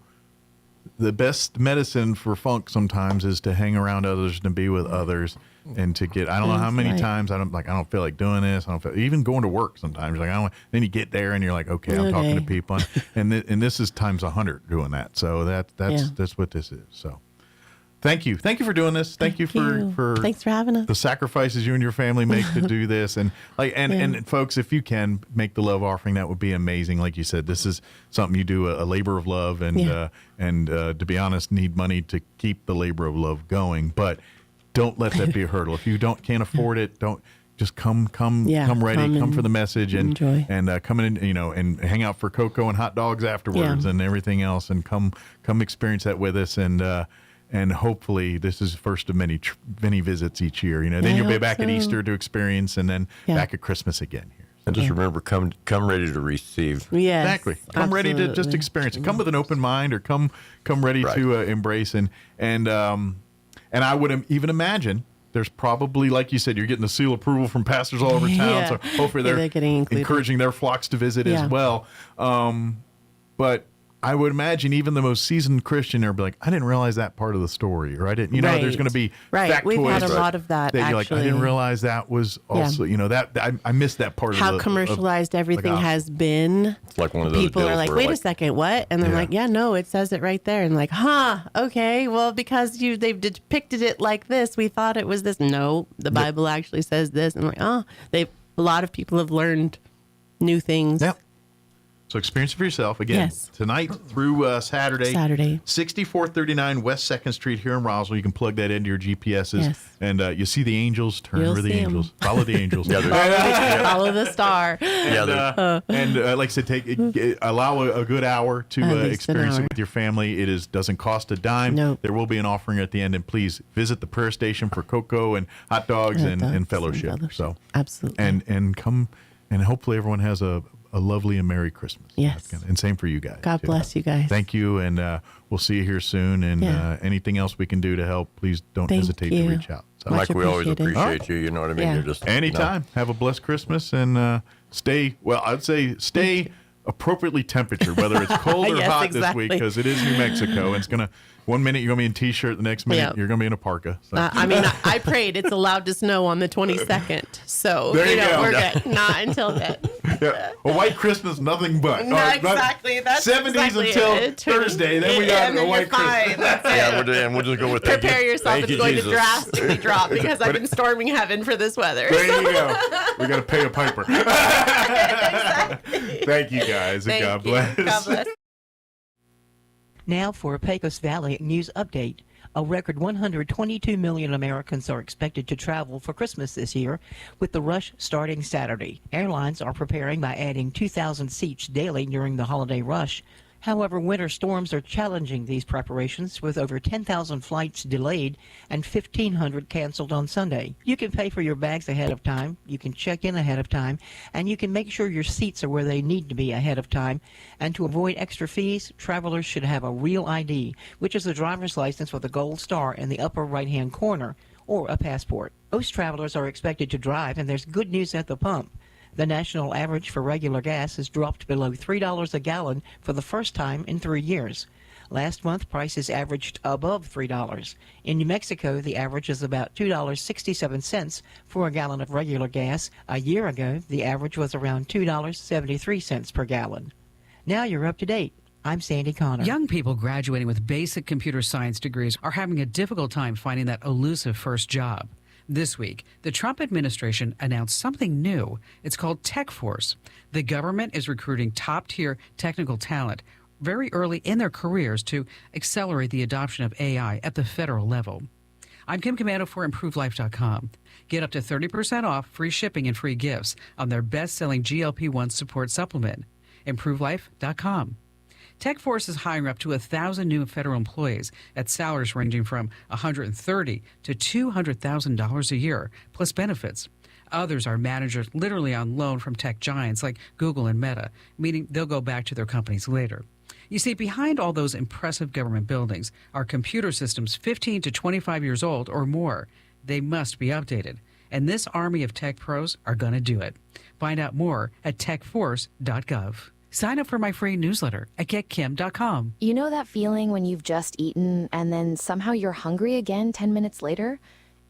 the best medicine for funk sometimes is to hang around others and to be with others and to get, I don't know how many times I don't feel like doing this. Even going to work sometimes, like, then you get there and you're like, okay, I'm talking to people. And this is times 100 doing that. So that's what this is. So thank you. Thank you for doing this. Thank you for thanks for having us. The sacrifices you and your family make to do this. And and folks, if you can make the love offering, that would be amazing. Like you said, this is something you do, a labor of love, and to be honest, need money to keep the labor of love going. But don't let that be a hurdle. If you can't afford it, don't just come ready, come for the message, and come in, and hang out for cocoa and hot dogs afterwards and everything else, and come experience that with us. And hopefully this is first of many visits each year. Then you'll be back at Easter to experience, and then back at Christmas again here. And just remember, come ready to receive. Yes, exactly. Come ready to just experience it. Come with an open mind, or come ready to embrace and I would even imagine there's probably, like you said, you're getting the seal approval from pastors all over town. So hopefully they're encouraging their flocks to visit as well. But I would imagine even the most seasoned Christian are like, I didn't realize that part of the story, or I didn't, there's going to be factoids. We've had a lot of that, you're like, I didn't realize that was also, that I missed that part how of commercialized everything has been. It's like one of those people are like, wait a second, what? And they're like, no, it says it right there. And like, okay, well, because they've depicted it like this, we thought it was this. No, the Bible actually says this. And like, a lot of people have learned new things. Yep. So experience it for yourself. Again, tonight through Saturday, 6439 West 2nd Street here in Roswell. You can plug that into your GPSs, and you see the angels, turn where the angels. Follow the angels. Follow the star. And like I said, allow a good hour to experience it with your family. It doesn't cost a dime. Nope. There will be an offering at the end, and please visit the prayer station for cocoa and hot dogs and fellowship. So absolutely. And come, and hopefully everyone has a lovely and Merry Christmas. Yes. And same for you guys. God bless you guys. Thank you, and we'll see you here soon. And anything else we can do to help, please don't hesitate to reach out. So, Mike, we always appreciate you. You know what I mean? You're just anytime. Have a blessed Christmas, and stay appropriately temperature, whether it's cold or hot this week, because it is New Mexico, and it's gonna. One minute you're going to be in t-shirt, the next minute you're going to be in a parka. So. I prayed it's allowed to snow on the 22nd. So, we're good. Not until then. A white Christmas, nothing but. Exactly. That's 70s until Thursday. Then we got a white Christmas. We'll just go with prepare yourself. It's going to drastically drop because I've been storming heaven for this weather. There you go. We got to pay a piper. Thank you, guys. And God bless. God bless. Now for a Pecos Valley news update. A record 122 million Americans are expected to travel for Christmas this year, with the rush starting Saturday. Airlines are preparing by adding 2,000 seats daily during the holiday rush. However, winter storms are challenging these preparations, with over 10,000 flights delayed and 1,500 canceled on Sunday. You can pay for your bags ahead of time, you can check in ahead of time, and you can make sure your seats are where they need to be ahead of time. And to avoid extra fees, travelers should have a real ID, which is a driver's license with a gold star in the upper right-hand corner, or a passport. Most travelers are expected to drive, and there's good news at the pump. The national average for regular gas has dropped below $3 a gallon for the first time in 3 years. Last month, prices averaged above $3. In New Mexico, the average is about $2.67 for a gallon of regular gas. A year ago, the average was around $2.73 per gallon. Now you're up to date. I'm Sandy Connor. Young people graduating with basic computer science degrees are having a difficult time finding that elusive first job. This week, the Trump administration announced something new. It's called Tech Force. The government is recruiting top-tier technical talent very early in their careers to accelerate the adoption of AI at the federal level. I'm Kim Commando for ImproveLife.com. Get up to 30% off, free shipping, and free gifts on their best-selling GLP-1 support supplement. ImproveLife.com. TechForce is hiring up to 1,000 new federal employees at salaries ranging from $130,000 to $200,000 a year, plus benefits. Others are managers literally on loan from tech giants like Google and Meta, meaning they'll go back to their companies later. You see, behind all those impressive government buildings are computer systems 15 to 25 years old or more. They must be updated. And this army of tech pros are going to do it. Find out more at techforce.gov. Sign up for my free newsletter at getkim.com. You know that feeling when you've just eaten and then somehow you're hungry again 10 minutes later?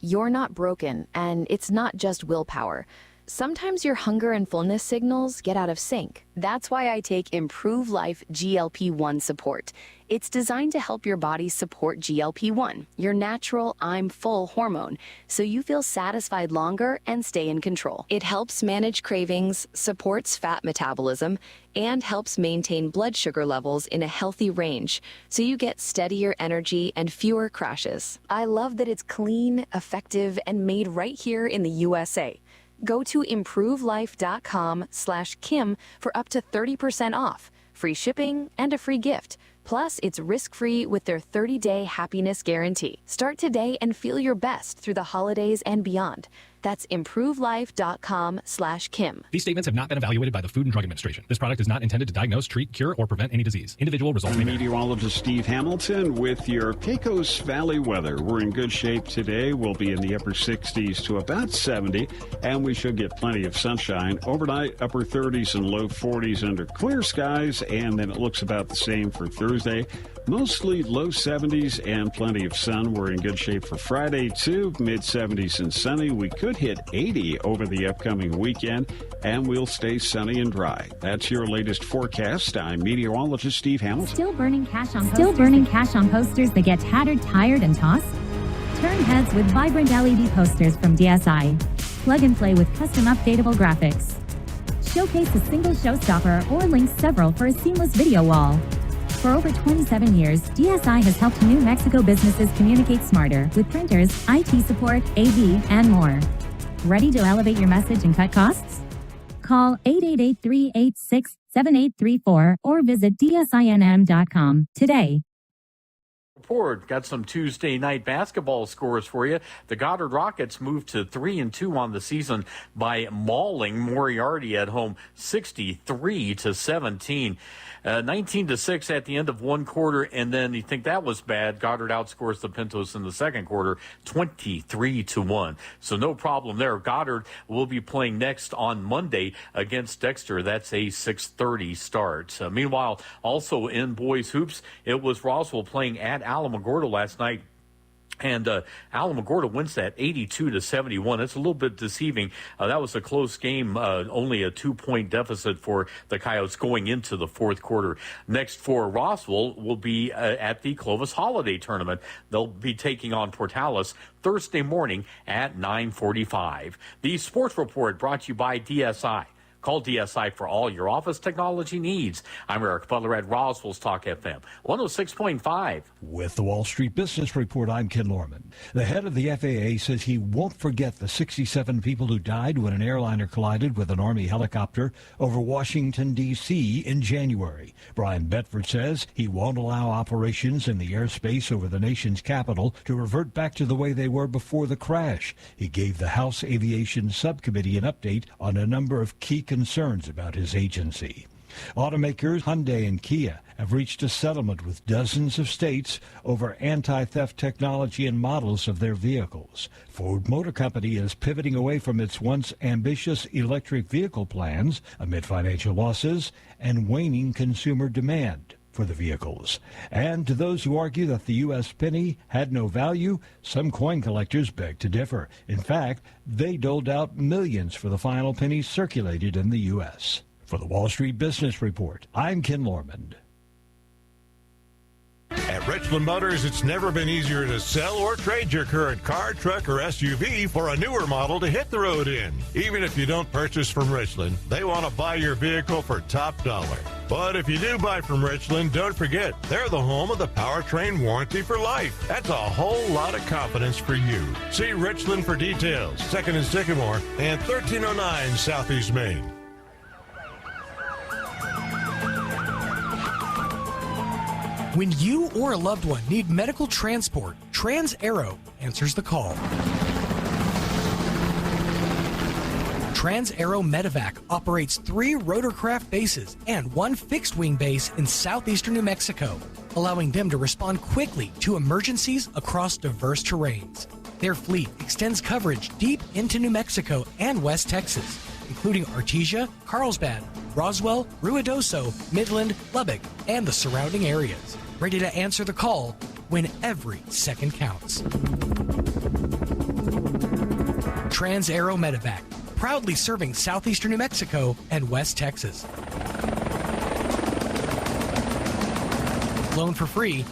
You're not broken, and it's not just willpower. Sometimes your hunger and fullness signals get out of sync. That's why I take Improve Life GLP-1 support. It's designed to help your body support GLP-1, your natural I'm full hormone, so you feel satisfied longer and stay in control. It helps manage cravings, supports fat metabolism, and helps maintain blood sugar levels in a healthy range, so you get steadier energy and fewer crashes. I love that it's clean, effective, and made right here in the USA. Go to improvelife.com/Kim for up to 30% off, free shipping, and a free gift. Plus, it's risk-free with their 30-day happiness guarantee. Start today and feel your best through the holidays and beyond. That's improvelife.com/Kim. These statements have not been evaluated by the Food and Drug Administration. This product is not intended to diagnose, treat, cure, or prevent any disease. Individual results may vary. Meteorologist Steve Hamilton with your Pecos Valley weather. We're in good shape today. We'll be in the upper 60s to about 70, and we should get plenty of sunshine. Overnight, upper 30s and low 40s under clear skies, and then it looks about the same for Thursday. Mostly low 70s and plenty of sun. We're in good shape for Friday, too. Mid-70s and sunny. We could hit 80 over the upcoming weekend, and we'll stay sunny and dry. That's your latest forecast. I'm meteorologist Steve Hamilton. Still burning cash on posters that get tattered, tired, and tossed? Turn heads with vibrant LED posters from DSI. Plug and play with custom updatable graphics. Showcase a single showstopper or link several for a seamless video wall. For over 27 years, DSI has helped New Mexico businesses communicate smarter with printers, IT support, AV, and more. Ready to elevate your message and cut costs? Call 888-386-7834 or visit dsinm.com today. Report. Got some Tuesday night basketball scores for you. The Goddard Rockets moved to 3-2 on the season by mauling Moriarty at home 63-17. 19-6 at the end of one quarter, and then you think that was bad. Goddard outscores the Pintos in the second quarter 23-1. So no problem there. Goddard will be playing next on Monday against Dexter. That's a 6:30 start. Meanwhile, also in boys hoops, it was Roswell playing at Alamogordo last night. And Alamogordo wins that 82-71. It's a little bit deceiving. That was a close game, only a 2-point deficit for the Coyotes going into the fourth quarter. Next for Roswell will be at the Clovis Holiday Tournament. They'll be taking on Portales Thursday morning at 9:45. The Sports Report brought to you by DSI. Call DSI for all your office technology needs. I'm Eric Butler at Roswell's Talk FM 106.5. With the Wall Street Business Report, I'm Ken Lorman. The head of the FAA says he won't forget the 67 people who died when an airliner collided with an Army helicopter over Washington, D.C. in January. Brian Bedford says he won't allow operations in the airspace over the nation's capital to revert back to the way they were before the crash. He gave the House Aviation Subcommittee an update on a number of key concerns about his agency. Automakers Hyundai and Kia have reached a settlement with dozens of states over anti-theft technology and models of their vehicles. Ford Motor Company is pivoting away from its once ambitious electric vehicle plans amid financial losses and waning consumer demand for the vehicles. And to those who argue that the U.S. penny had no value, some coin collectors beg to differ. In fact, they doled out millions for the final pennies circulated in the U.S. For the Wall Street Business Report, I'm Ken Lorman. At Richland Motors, it's never been easier to sell or trade your current car, truck, or SUV for a newer model to hit the road in. Even if you don't purchase from Richland, they want to buy your vehicle for top dollar. But if you do buy from Richland, don't forget, they're the home of the powertrain warranty for life. That's a whole lot of confidence for you. See Richland for details. 2nd and Sycamore and 1309 Southeast Main. When you or a loved one need medical transport, Trans-Aero answers the call. Trans-Aero Medevac operates 3 rotorcraft bases and 1 fixed-wing base in southeastern New Mexico, allowing them to respond quickly to emergencies across diverse terrains. Their fleet extends coverage deep into New Mexico and West Texas, including Artesia, Carlsbad, Roswell, Ruidoso, Midland, Lubbock, and the surrounding areas. Ready to answer the call when every second counts. Trans-Aero Medevac, proudly serving southeastern New Mexico and West Texas. Flown for free,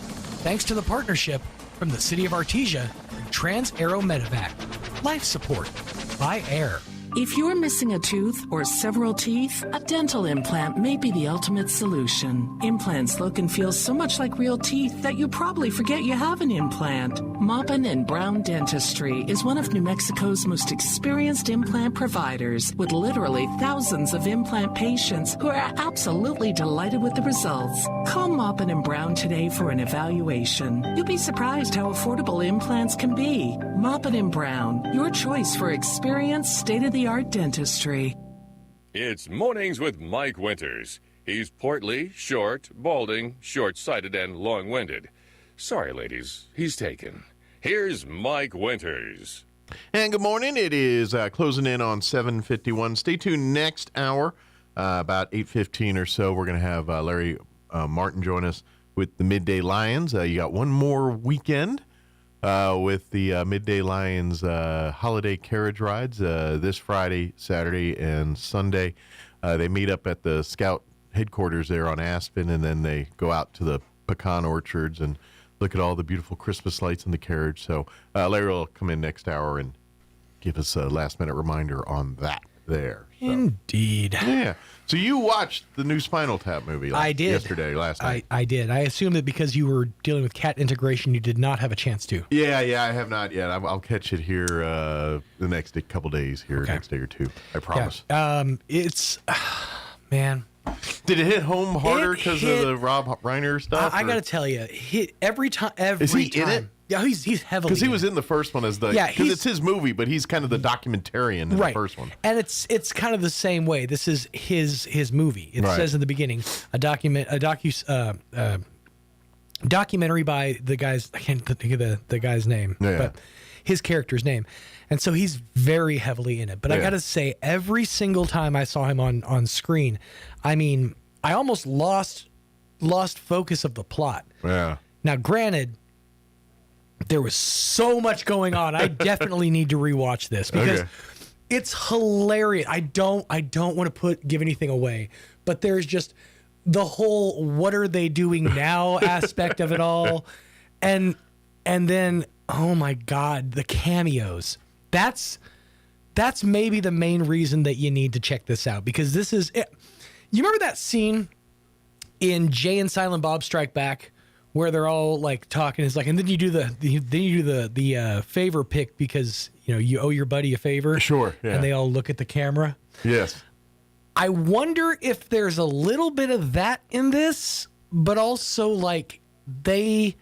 thanks to the partnership from the City of Artesia and Trans-Aero Medevac. Life support by air. If you're missing a tooth or several teeth, a dental implant may be the ultimate solution. Implants look and feel so much like real teeth that you probably forget you have an implant. Maupin and Brown Dentistry is one of New Mexico's most experienced implant providers, with literally thousands of implant patients who are absolutely delighted with the results. Call Maupin and Brown today for an evaluation. You'll be surprised how affordable implants can be. Maupin and Brown, your choice for experienced, state-of-the-art dentistry. It's Mornings with Mike Winters. He's portly, short, balding, short-sighted, and long-winded. Sorry, ladies, he's taken. Here's Mike Winters. And good morning. It is closing in on 7:51. Stay tuned next hour, about 8:15 or so. We're going to have Larry Martin join us with the Midday Lions. You got one more weekend with the Midday Lions holiday carriage rides this Friday, Saturday, and Sunday. They meet up at the Scout headquarters there on Aspen, and then they go out to the pecan orchards and look at all the beautiful Christmas lights in the carriage. So Larry will come in next hour and give us a last-minute reminder on that there. So, indeed. Yeah. So you watched the new Spinal Tap movie last night. I did. I assume that because you were dealing with cat integration, you did not have a chance to. Yeah, I have not yet. I'll catch it here the next couple days here, next day or two. I promise. Yeah. It's, man. Did it hit home harder because of the Rob Reiner stuff? I got to tell you, every time. Is he in it? Yeah, he's heavily. Because he was in the first one as because it's his movie, but he's kind of the documentarian in the first one. And it's kind of the same way. This is his movie. It says in the beginning documentary by the guys. I can't think of the guy's name, but his character's name. And so he's very heavily in it. But I got to say, every single time I saw him on screen, I mean, I almost lost focus of the plot. Yeah. Now, granted, there was so much going on. I definitely need to rewatch this because it's hilarious. I don't want to give anything away, but there's just the whole "what are they doing now" aspect of it all, and then oh my God, the cameos. That's maybe the main reason that you need to check this out, because this is it. You remember that scene in Jay and Silent Bob Strike Back where they're all like talking? It's like, and then you do the favor pick because you owe your buddy a favor. Sure. Yeah. And they all look at the camera. Yes. I wonder if there's a little bit of that in this, but also like they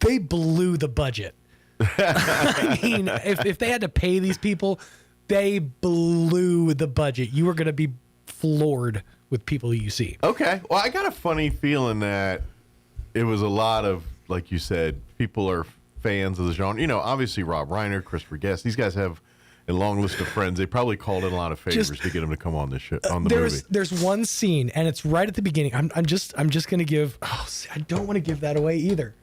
blew the budget. I mean, if they had to pay these people, they blew the budget. You were going to be floored with people you see. Okay. Well, I got a funny feeling that it was a lot of, like you said, people are fans of the genre. Obviously Rob Reiner, Christopher Guest, these guys have a long list of friends. They probably called in a lot of favors to get them to come on this show, on the movie. There's one scene, and it's right at the beginning. I'm just going to give. Oh, I don't want to give that away either.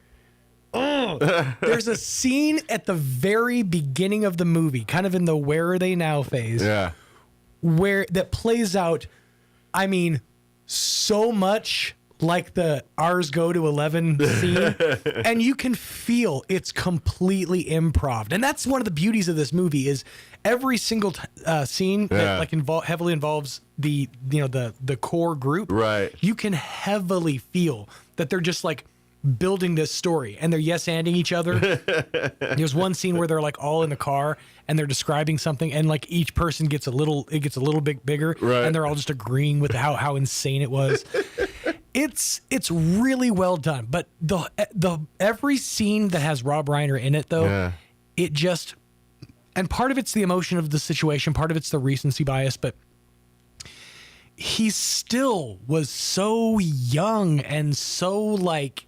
There's a scene at the very beginning of the movie, kind of in the "where are they now" phase, where that plays out. I mean, so much like the "ours go to 11" scene, and you can feel it's completely improv. And that's one of the beauties of this movie is every single scene that like heavily involves the core group. Right, you can heavily feel that they're just like building this story, and they're yes-anding each other. There's one scene where they're like all in the car and they're describing something, and like each person gets a little bit bigger, and they're all just agreeing with how insane it was. It's really well done, but the every scene that has Rob Reiner in it though, it just, and part of it's the emotion of the situation, part of it's the recency bias, but he still was so young and so like,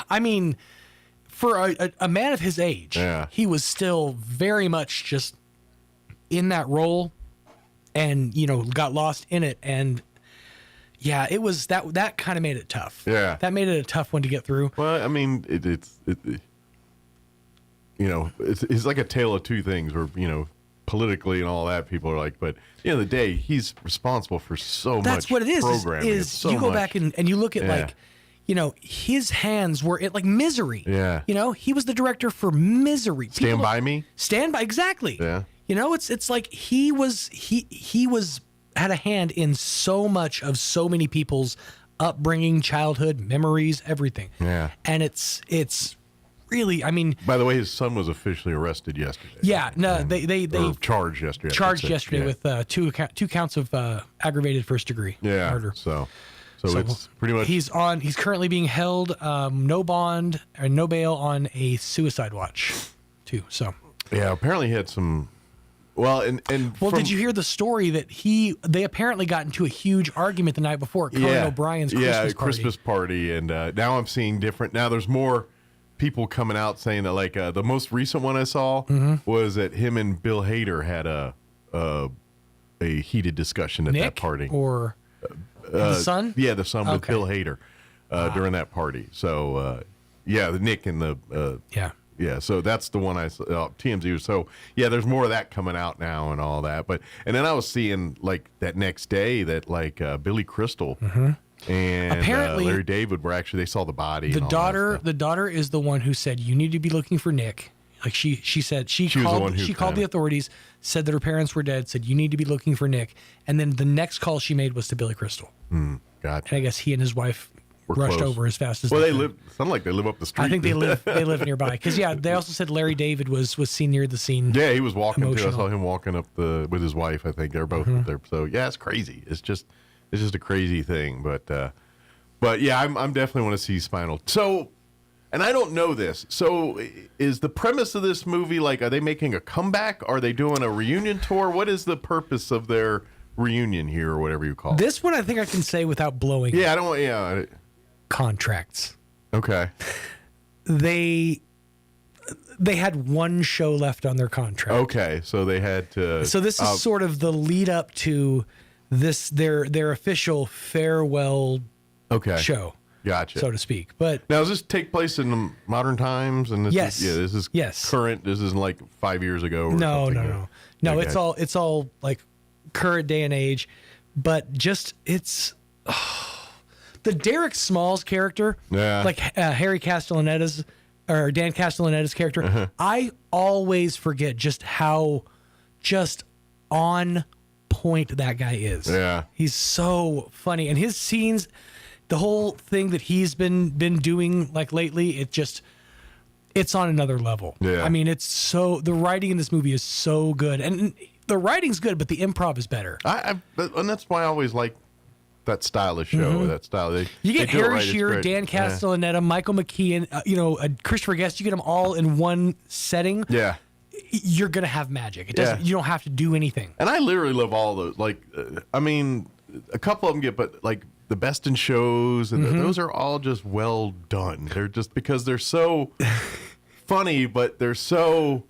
I mean, for a man of his age, he was still very much just in that role. and got lost in it. And yeah, it was that kind of made it tough. Yeah, that made it a tough one to get through. Well, I mean, it's like a tale of two things where politically and all that, people are like, but at the end of the day, he's responsible for so much. That's what it is. Programming. Is so you go much. back and you look at his hands were at like Misery. Yeah. He was the director for Misery. Stand By Me. Stand By, exactly. Yeah. It's like he had a hand in so much of so many people's upbringing, childhood, memories, everything. Yeah. And it's really, I mean. By the way, his son was officially arrested yesterday. Yeah, no, they charged yesterday. Charged yesterday with two counts of aggravated first degree murder. So it's pretty much. He's currently being held, no bond or no bail on a suicide watch, too. So. Yeah, apparently he had some. Well, did you hear the story that they apparently got into a huge argument the night before at Conan O'Brien's Christmas party, and now I'm seeing different. Now there's more people coming out saying that, like the most recent one I saw was that him and Bill Hader had a heated discussion at that party. Or the son? Yeah, the son with Bill Hader during that party. So the Nick and the Yeah, so that's the one I saw, TMZ. So, yeah, there's more of that coming out now and all that. And then I was seeing, like, that next day that, like, Billy Crystal and apparently, Larry David they saw the body. The daughter is the one who said, you need to be looking for Nick. Like, she said, she called the authorities, said that her parents were dead, said, you need to be looking for Nick. And then the next call she made was to Billy Crystal. Gotcha. And I guess he and his wife We're rushed close. over as fast as they could. live. Sound like they live up the street. I think they live nearby. Because they also said Larry David was seen near the scene. Yeah, he was walking too. I emotional. saw him walking up with his wife. I think they're both there. So yeah, it's crazy. It's just a crazy thing. But yeah, I'm definitely want to see Spinal. So, and I don't know this. So is the premise of this movie like? Are they making a comeback? Are they doing a reunion tour? What is the purpose of their reunion here, or whatever you call it? This one I think I can say without blowing. Yeah, I don't. Yeah. Contracts. Okay. They had one show left on their contract. Okay, so they had to. So this is sort of the lead up to this their official farewell show. Gotcha. So to speak. But now, does this take place in the modern times? And this is current. This isn't like 5 years ago. Or no. Okay. It's all like current day and age, but just the Derek Smalls character, like Harry Castellaneta's or Dan Castellaneta's character. I always forget just how on point that guy is. Yeah, he's so funny, and his scenes, the whole thing that he's been doing like lately, it's on another level. Yeah, I mean, the writing in this movie is so good, and the writing's good, but the improv is better. And that's why I always like that style of show. That style. You get Harry Shearer, Dan Castellaneta, Michael McKean, Christopher Guest. You get them all in one setting. Yeah, you're gonna have magic. It doesn't. You don't have to do anything. And I literally love all those. Like, I mean, a couple of them but like the Best in Shows, and those are all just well done. They're just because they're so funny, but they're so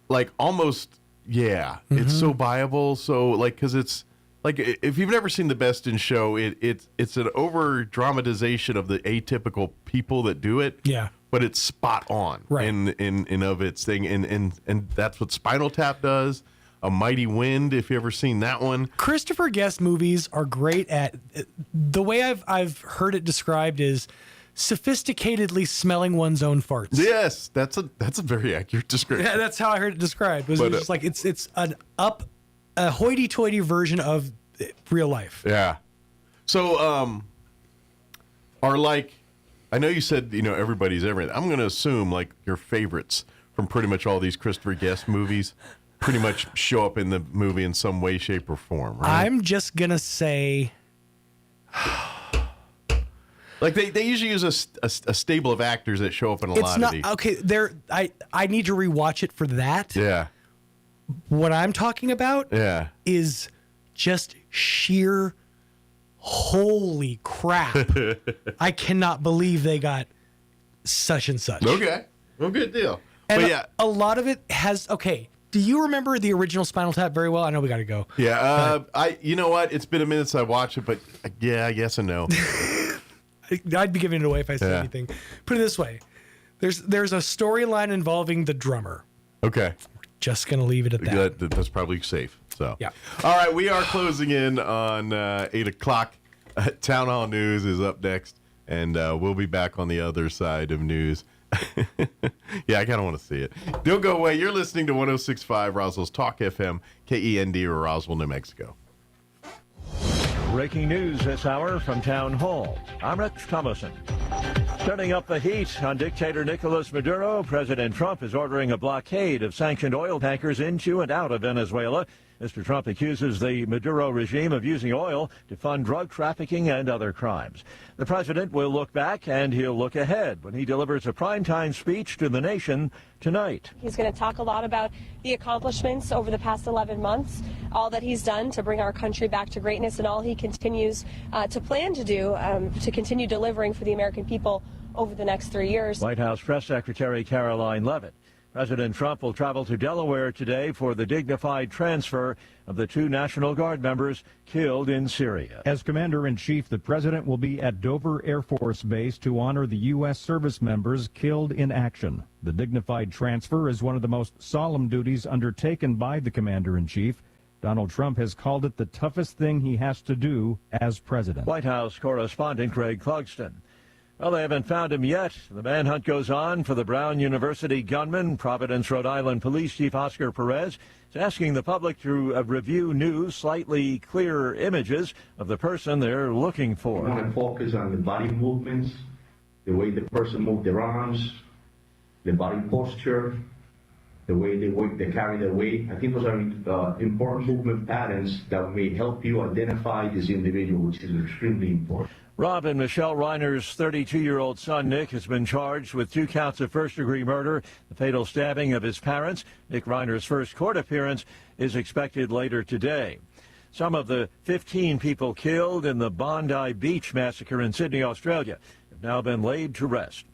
like almost it's so viable. So like because it's. Like, if you've never seen The Best in Show, it's an over-dramatization of the atypical people that do it. Yeah. But it's spot on in of its thing. And that's what Spinal Tap does. A Mighty Wind, if you've ever seen that one. Christopher Guest movies are great at... The way I've heard it described is sophisticatedly smelling one's own farts. Yes, that's a very accurate description. Yeah, that's how I heard it described. It's just like it's a hoity-toity version of real life. Yeah. So, I know you said, everybody's everything. I'm going to assume, like, your favorites from pretty much all these Christopher Guest movies pretty much show up in the movie in some way, shape, or form, right? I'm just going to say... Like, they usually use a stable of actors that show up in a lot of these. Okay, I need to rewatch it for that. Yeah. What I'm talking about is just sheer holy crap. I cannot believe they got such and such. Okay. Well, good deal. And but a lot of it has, Do you remember the original Spinal Tap very well? I know we got to go. Yeah, you know what? It's been a minute since I watched it, but yeah, yes and no. I'd be giving it away if I said anything. Put it this way. There's a storyline involving the drummer. Okay. Just going to leave it at that. That's probably safe. So. Yeah. All right, we are closing in on 8 o'clock. Town Hall News is up next, and we'll be back on the other side of news. Yeah, I kind of want to see it. Don't go away. You're listening to 106.5 Roswell's Talk FM, KEND, Roswell, New Mexico. Breaking news this hour from Town Hall. I'm Rex Thomason. Turning up the heat on dictator Nicolas Maduro, President Trump is ordering a blockade of sanctioned oil tankers into and out of Venezuela. Mr. Trump accuses the Maduro regime of using oil to fund drug trafficking and other crimes. The president will look back and he'll look ahead when he delivers a primetime speech to the nation tonight. He's going to talk a lot about the accomplishments over the past 11 months, all that he's done to bring our country back to greatness, and all he continues to plan to do to continue delivering for the American people over the next 3 years. White House Press Secretary Caroline Leavitt. President Trump will travel to Delaware today for the dignified transfer of the 2 National Guard members killed in Syria. As Commander-in-Chief, the President will be at Dover Air Force Base to honor the U.S. service members killed in action. The dignified transfer is one of the most solemn duties undertaken by the Commander-in-Chief. Donald Trump has called it the toughest thing he has to do as President. White House correspondent Craig Clugston. Well, they haven't found him yet. The manhunt goes on for the Brown University gunman. Providence, Rhode Island Police Chief Oscar Perez is asking the public to review new, slightly clearer images of the person they're looking for. We want to focus on the body movements, the way the person moved their arms, the body posture, the way they carry their weight. I think those are important movement patterns that may help you identify this individual, which is extremely important. Rob and Michelle Reiner's 32-year-old son, Nick, has been charged with 2 counts of first-degree murder, the fatal stabbing of his parents. Nick Reiner's first court appearance is expected later today. Some of the 15 people killed in the Bondi Beach massacre in Sydney, Australia, have now been laid to rest.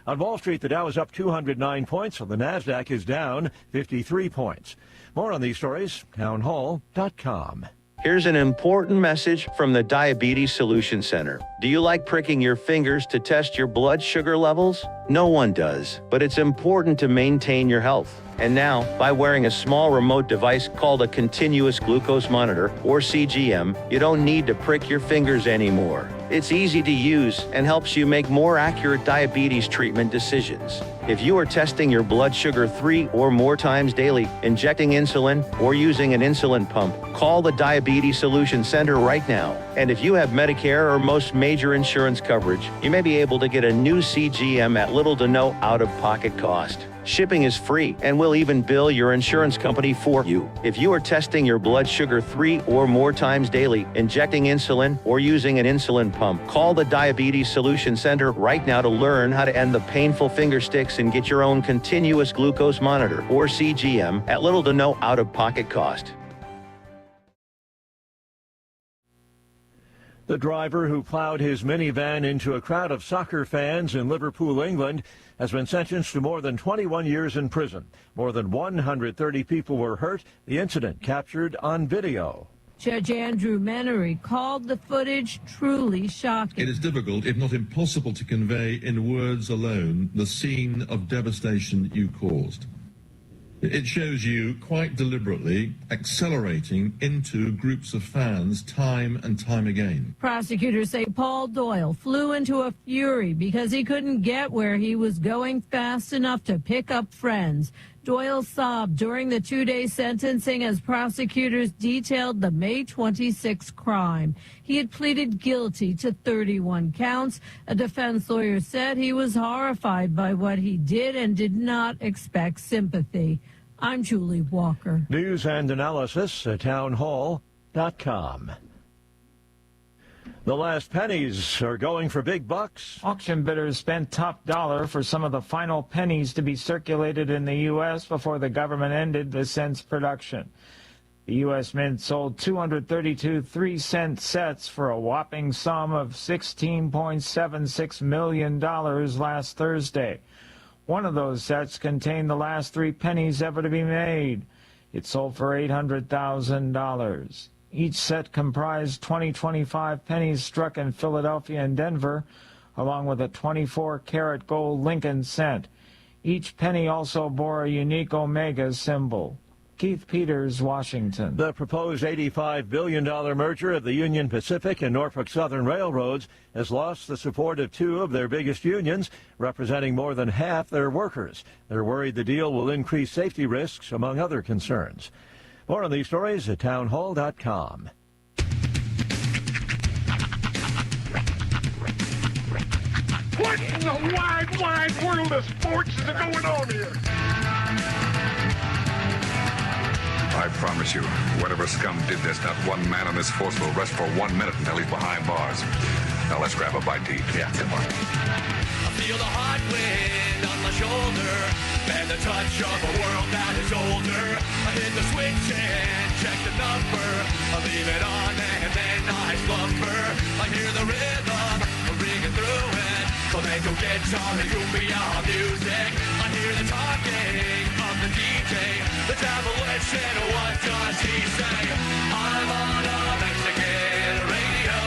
On Wall Street, the Dow is up 209 points, while the Nasdaq is down 53 points. More on these stories, townhall.com. Here's an important message from the Diabetes Solution Center. Do you like pricking your fingers to test your blood sugar levels? No one does, but it's important to maintain your health. And now, by wearing a small remote device called a continuous glucose monitor, or CGM, you don't need to prick your fingers anymore. It's easy to use and helps you make more accurate diabetes treatment decisions. If you are testing your blood sugar 3 or more times daily, injecting insulin, or using an insulin pump, call the Diabetes Solution Center right now. And if you have Medicare or most major insurance coverage, you may be able to get a new CGM at little to no out-of-pocket cost. Shipping is free, and we'll even bill your insurance company for you. If you are testing your blood sugar 3 or more times daily, injecting insulin, or using an insulin pump, call the Diabetes Solution Center right now to learn how to end the painful finger sticks and get your own continuous glucose monitor, or CGM, at little to no out-of-pocket cost. The driver who plowed his minivan into a crowd of soccer fans in Liverpool, England, has been sentenced to more than 21 years in prison. More than 130 people were hurt. The incident captured on video. Judge Andrew Menery called the footage truly shocking. It is difficult, if not impossible, to convey in words alone the scene of devastation you caused. It shows you quite deliberately accelerating into groups of fans time and time again. Prosecutors say Paul Doyle flew into a fury because he couldn't get where he was going fast enough to pick up friends. Doyle sobbed during the 2-day sentencing as prosecutors detailed the May 26 crime. He had pleaded guilty to 31 counts. A defense lawyer said he was horrified by what he did and did not expect sympathy. I'm Julie Walker. News and analysis at townhall.com. The last pennies are going for big bucks. Auction bidders spent top dollar for some of the final pennies to be circulated in the U.S. before the government ended the cents production. The U.S. Mint sold 232 3-cent sets for a whopping sum of $16.76 million last Thursday. One of those sets contained the last 3 pennies ever to be made. It sold for $800,000. Each set comprised 2025 pennies struck in Philadelphia and Denver, along with a 24-karat gold Lincoln cent. Each penny also bore a unique Omega symbol. Keith Peters, Washington. The proposed $85 billion merger of the Union Pacific and Norfolk Southern Railroads has lost the support of two of their biggest unions, representing more than half their workers. They're worried the deal will increase safety risks, among other concerns. More on these stories at townhall.com. What in the wide world of sports is going on here? I promise you, whatever scum did this, not one man on this force will rest for 1 minute until he's behind bars. Now let's grab a bite to eat. Yeah, come on. I feel the hot wind on my shoulder and the touch of a world that is older. I hit the switch and check the number. I leave it on and then I slumber. I hear the rhythm ringing through it. Flamenco guitar and cumbia music. I hear the talking of the DJ. The demolition, what does he say? I'm on a Mexican radio.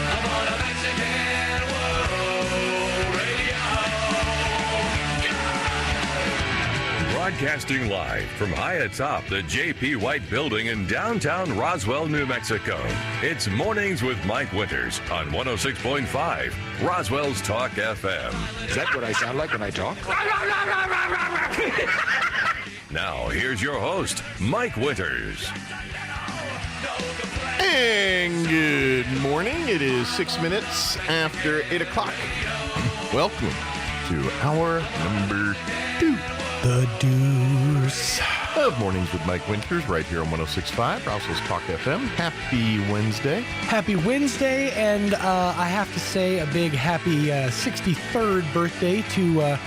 I'm on a Mexican world radio. Broadcasting live from high atop the J.P. White Building in downtown Roswell, New Mexico. It's Mornings with Mike Winters on 106.5 Roswell's Talk FM. Is that what I sound like when I talk? Now, here's your host, Mike Winters. And good morning. It is 6 minutes after 8 o'clock. Welcome to hour number 2. The Deuce. Of Mornings with Mike Winters right here on 106.5 Roswell's Talk FM. Happy Wednesday. Happy Wednesday, and I have to say a big happy 63rd birthday to a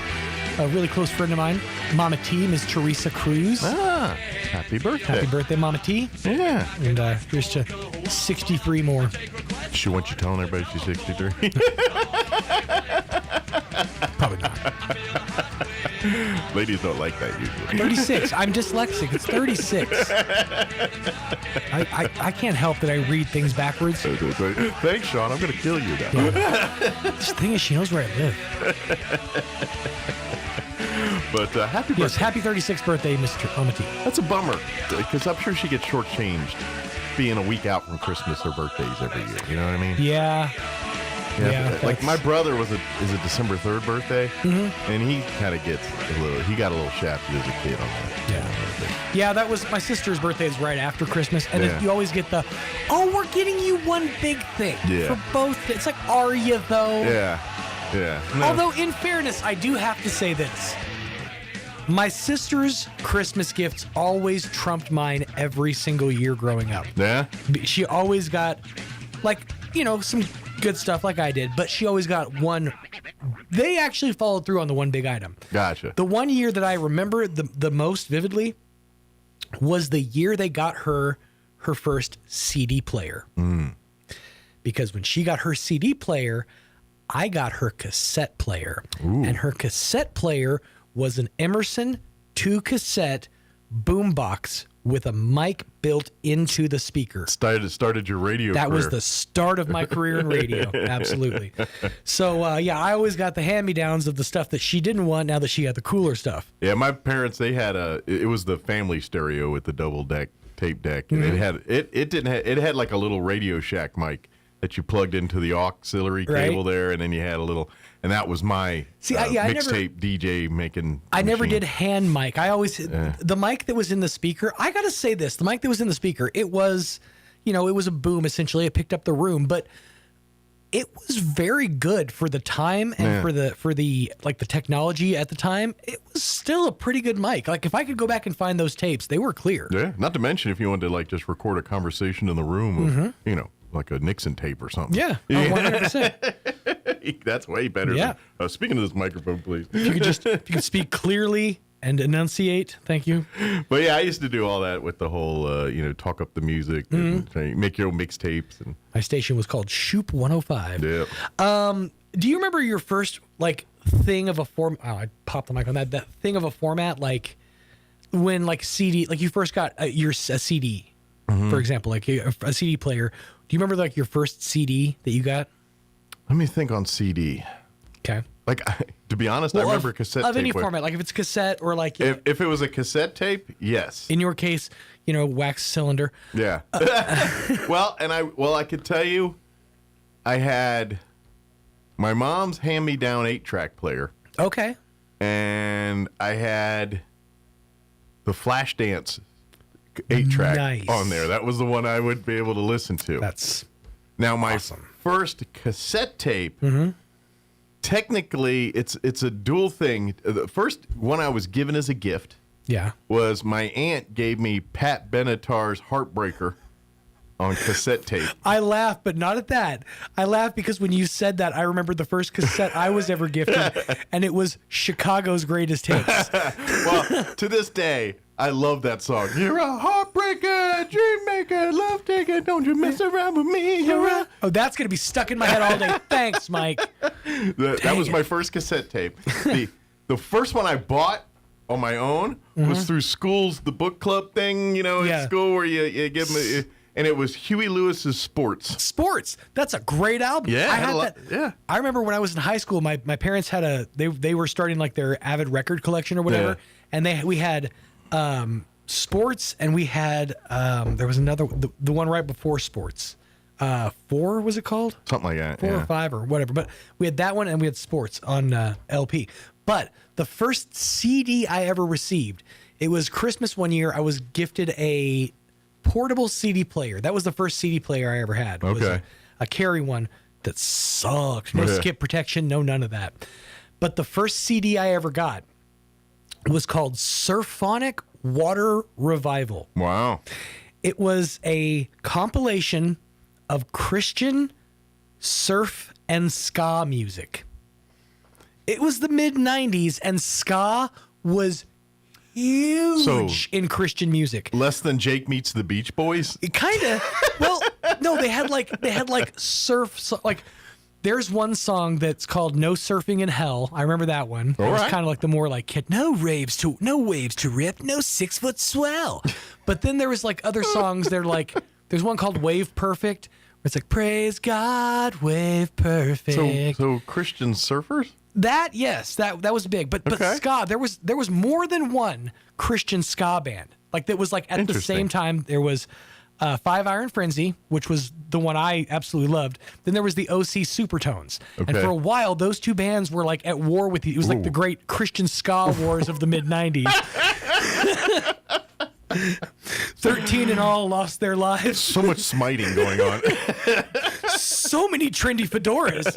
really close friend of mine, Mama T, Miss Teresa Cruz. Ah, happy birthday. Happy birthday, Mama T. Yeah. And here's to 63 more. She wants you telling everybody she's 63? Probably not. Ladies don't like that usually. 36. I'm dyslexic. It's 36. I can't help that I read things backwards. Thanks, Sean. I'm going to kill you now. The thing is, she knows where I live. But happy birthday. Yes, happy 36th birthday, Mr. Omati. That's a bummer, because I'm sure she gets shortchanged being a week out from Christmas or birthdays every year. You know what I mean? Yeah. Yeah, like my brother is a December 3rd birthday, and he kind of he got a little shafted as a kid on that. Yeah, that was my sister's birthday is right after Christmas, and then you always get the, we're getting you one big thing for both. It's like, are you though? Yeah. No. Although, in fairness, I do have to say this. My sister's Christmas gifts always trumped mine every single year growing up. Yeah? She always got, some good stuff like I did, but she always got one. They actually followed through on the one big item. Gotcha. The one year that I remember the most vividly was the year they got her first CD player. Because when she got her CD player, I got her cassette player. Ooh. And her cassette player was an Emerson 2-cassette boombox with a mic built into the speaker. Started your radio That career. was the start of my career in radio. Absolutely. So, I always got the hand-me-downs of the stuff that she didn't want now that she had the cooler stuff. Yeah, my parents, they had it was the family stereo with the double tape deck. And it had like a little Radio Shack mic that you plugged into the auxiliary cable there, and then you had a little, and that was my mixtape DJ making. I never did hand mic. I always the mic that was in the speaker. I gotta say this: the mic that was in the speaker, it was, it was a boom essentially. It picked up the room, but it was very good for the time and for the like the technology at the time. It was still a pretty good mic. Like if I could go back and find those tapes, they were clear. Yeah, not to mention if you wanted to just record a conversation in the room, of, like a Nixon tape or something. Yeah, 100%. That's way better. Yeah. Than, speaking of this microphone, please. If you could speak clearly and enunciate, thank you. But yeah, I used to do all that with the whole, talk up the music and make your own mixtapes. And my station was called Shoop 105. Yeah. Do you remember your first thing of a form? Oh, I popped the mic on that. That thing of a format, when like CD, like you first got a CD, for example, like a CD player. Do you remember like your first CD that you got? Let me think on CD. Okay. Like, to be honest, I remember cassette tape. Of any format, like if it's cassette or like... If it was a cassette tape, yes. In your case, wax cylinder. Yeah. Well, I could tell you, I had my mom's hand-me-down 8-track player. Okay. And I had the Flashdance 8-track on there. That was the one I would be able to listen to. That's now my awesome. First cassette tape. Technically, it's a dual thing. The first one I was given as a gift. Yeah. Was my aunt gave me Pat Benatar's Heartbreaker on cassette tape. I laugh, but not at that. I laugh because when you said that, I remember the first cassette I was ever gifted, and it was Chicago's Greatest Hits. Well, to this day, I love that song. You're a heartbreaker, dream maker, love taker. Don't you mess around with me. Oh, that's going to be stuck in my head all day. Thanks, Mike. That was my first cassette tape. The first one I bought on my own was through school's the book club thing, at school where you give them and it was Huey Lewis's Sports. That's a great album. Yeah, I had that. Yeah. I remember when I was in high school, my parents had they were starting like their avid record collection or whatever, and we had Sports, and we had there was another the one right before Sports. 4 was it called? Something like that. 4 or 5 or whatever. But we had that one and we had Sports on LP. But the first CD I ever received, it was Christmas one year. I was gifted a portable CD player. That was the first CD player I ever had. It was a carry one that sucked. No skip protection, no none of that. But the first CD I ever got was called Surfonic Water Revival. Wow. It was a compilation of Christian surf and ska music. It was the mid-90s, and ska was huge in Christian music. Less than Jake Meets the Beach Boys? Kind of. Well, no, they had like surf, like there's one song that's called No Surfing in Hell. I remember that one. It was kind of like the more like no waves to rip, no 6-foot swell. But then there was like other songs. They're like there's one called Wave Perfect. Where it's like praise God, Wave Perfect. So Christian surfers? That was big. But ska, there was more than one Christian ska band. Like that was like at the same time there was 5 Iron Frenzy, which was the one I absolutely loved. Then there was the OC Supertones. And for a while, those two bands were like at war with it. It was like the great Christian ska wars of the mid-90s. 13 in all lost their lives. So much smiting going on. So many trendy fedoras.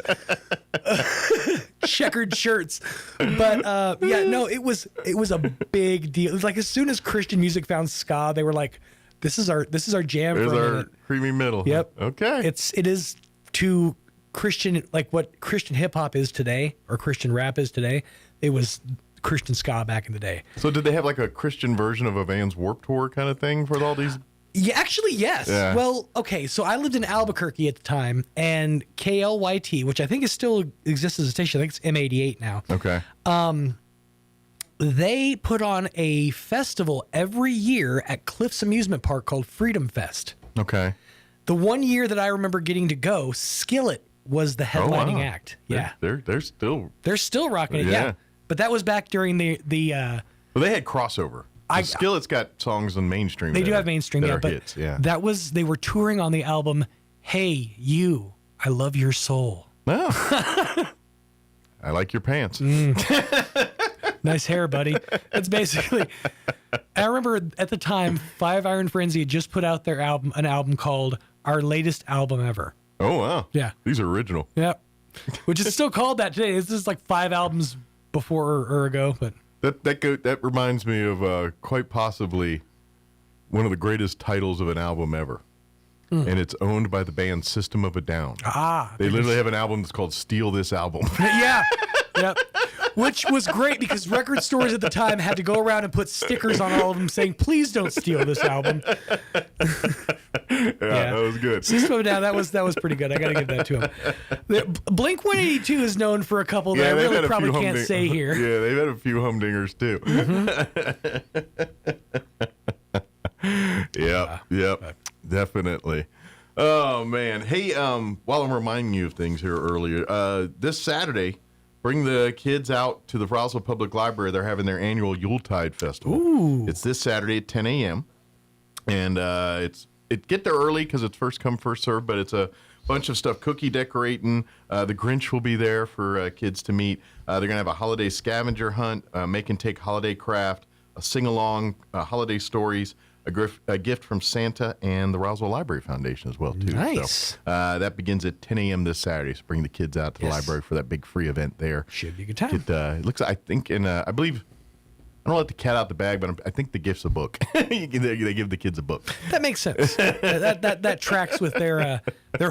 Checkered shirts. But it was a big deal. It was like as soon as Christian music found ska, they were like, This is our jam. There's our creamy middle. Yep. Okay. It is to Christian, like what Christian hip hop is today or Christian rap is today. It was Christian ska back in the day. So did they have like a Christian version of a Vans Warped Tour kind of thing for all these? Yeah, actually, yes. Yeah. Well, okay. So I lived in Albuquerque at the time, and KLYT, which I think is still exists as a station. I think it's M88 now. Okay. They put on a festival every year at Cliffs Amusement Park called Freedom Fest. Okay. The one year that I remember getting to go, Skillet was the headlining act. Yeah. They're still rocking it. Yeah. But that was back during the well, they had crossover. Skillet's got songs on mainstream. They do have mainstream, that are but hits. Yeah. They were touring on the album Hey You, I Love Your Soul. Oh. I like your pants. Nice hair, buddy. That's basically. I remember at the time, 5 Iron Frenzy had just put out an album called Our Latest Album Ever. Oh wow! Yeah, these are original. Yeah, which is still called that today. This is like 5 albums before or ago, but that reminds me of quite possibly one of the greatest titles of an album ever. And it's owned by the band System of a Down. They literally have an album that's called Steal This Album. Yeah. Yep. Which was great because record stores at the time had to go around and put stickers on all of them saying, please don't steal this album. That was good. System of a Down, that was pretty good. I got to give that to him. Blink 182 is known for a couple that I really probably can't say here. Yeah, they've had a few humdingers too. Yep, definitely. Oh man, hey, while I'm reminding you of things here earlier, this Saturday, bring the kids out to the Roswell Public Library. They're having their annual Yuletide Festival. Ooh. It's this Saturday at 10 a.m. and get there early because it's first come first serve. But it's a bunch of stuff, cookie decorating. The Grinch will be there for kids to meet. They're gonna have a holiday scavenger hunt, make and take holiday craft, a sing along, holiday stories. A gift from Santa and the Roswell Library Foundation as well, too. Nice. So, that begins at 10 a.m. this Saturday. So bring the kids out to the library for that big free event there. Should be a good time. It looks, I think, I believe, I don't let the cat out the bag, but I think the gift's a book. They give the kids a book. That makes sense. that tracks with their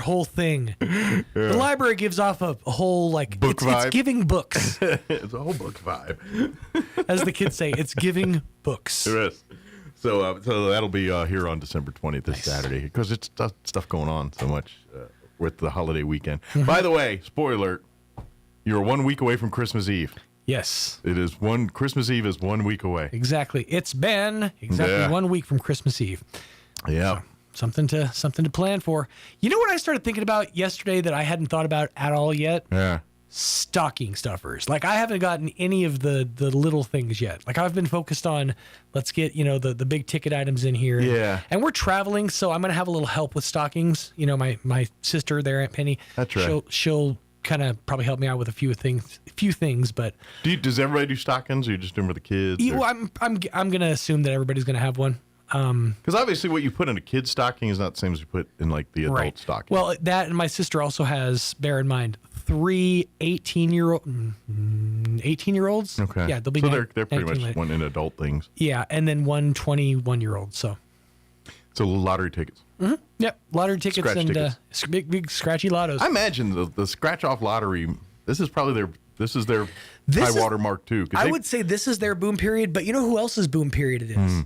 whole thing. Yeah. The library gives off a whole book vibe. It's giving books. It's a whole book vibe. As the kids say, it's giving books. It is. So that'll be here on December 20th this Saturday because it's stuff going on so much with the holiday weekend. Mm-hmm. By the way, spoiler, you're 1 week away from Christmas Eve. Yes. It is Christmas Eve is 1 week away. Exactly. It's been exactly 1 week from Christmas Eve. Yeah. So, something to plan for. You know what I started thinking about yesterday that I hadn't thought about at all yet? Yeah. Stocking stuffers. Like I haven't gotten any of the little things yet. Like I've been focused on let's get, the big ticket items in here. Yeah. And we're traveling, so I'm gonna have a little help with stockings. My sister there, Aunt Penny. That's right. She'll kind of probably help me out with a few things, but does everybody do stockings or you just doing for the kids? Yeah, well, I'm gonna assume that everybody's gonna have one. Because obviously what you put in a kid's stocking is not the same as you put in like the adult stocking. Well, that and my sister also has, bear in mind, 3 18-year-olds. Okay. Yeah, they'll be. So they're pretty much later. one in adult things. Yeah, and then one 21-year-old. So lottery tickets. Mm-hmm. Yep, lottery tickets Scratch and tickets. Big scratchy lottos. I imagine the scratch off lottery. This is probably their high water mark too. I would say this is their boom period, but you know who else's boom period it is?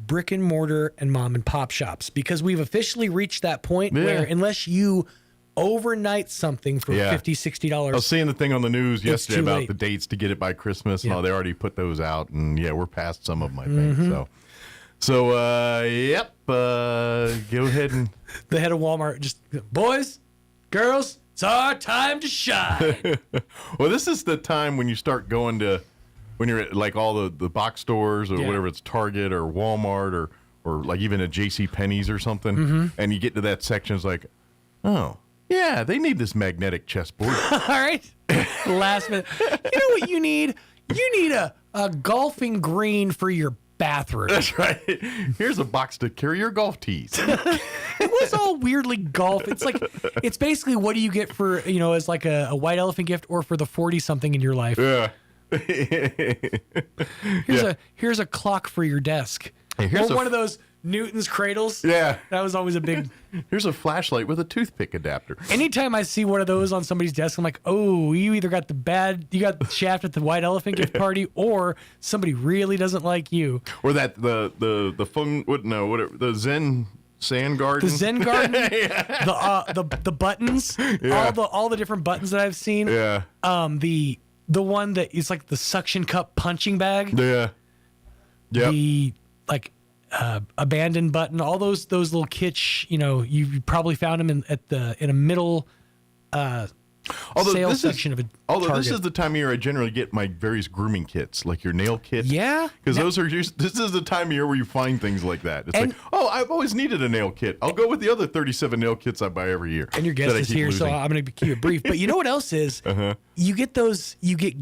Brick and mortar and mom and pop shops, because we've officially reached that point where unless you overnight something for $50, $60. I was seeing the thing on the news yesterday about late. the dates to get it by Christmas. Yeah. They already put those out, and we're past some of them, I think. So go ahead and the head of Walmart just, boys, girls, it's our time to shine. Well, this is the time when you start going to, when you're at like all the box stores or whatever, it's Target or Walmart or like even a JCPenney's or something, and you get to that section, it's like, oh, yeah, they need this magnetic chessboard. All right. Last minute. You know what you need? You need a golfing green for your bathroom. That's right. Here's a box to carry your golf tees. It was all weirdly golf. It's basically what do you get for, as like a white elephant gift or for the 40-something in your life. Yeah. Here's a clock for your desk. Hey, or one of those Newton's cradles. Yeah. That was always a big... Here's a flashlight with a toothpick adapter. Anytime I see one of those on somebody's desk, I'm like, oh, you either got the shaft at the white elephant gift party, or somebody really doesn't like you. Or that the Zen sand garden. The Zen garden. The buttons. Yeah. All the different buttons that I've seen. Yeah. The one that is like the suction cup punching bag. Yeah. Yeah. The abandoned button. All those little kitsch. You probably found them in a middle sales section of a Target. This is the time of year I generally get my various grooming kits, like your nail kit. Yeah. Because this is the time of year where you find things like that. It's like, oh, I've always needed a nail kit. I'll go with the other 37 nail kits I buy every year. And your guest is here, so I'm going to keep it brief. But you know what else is? You get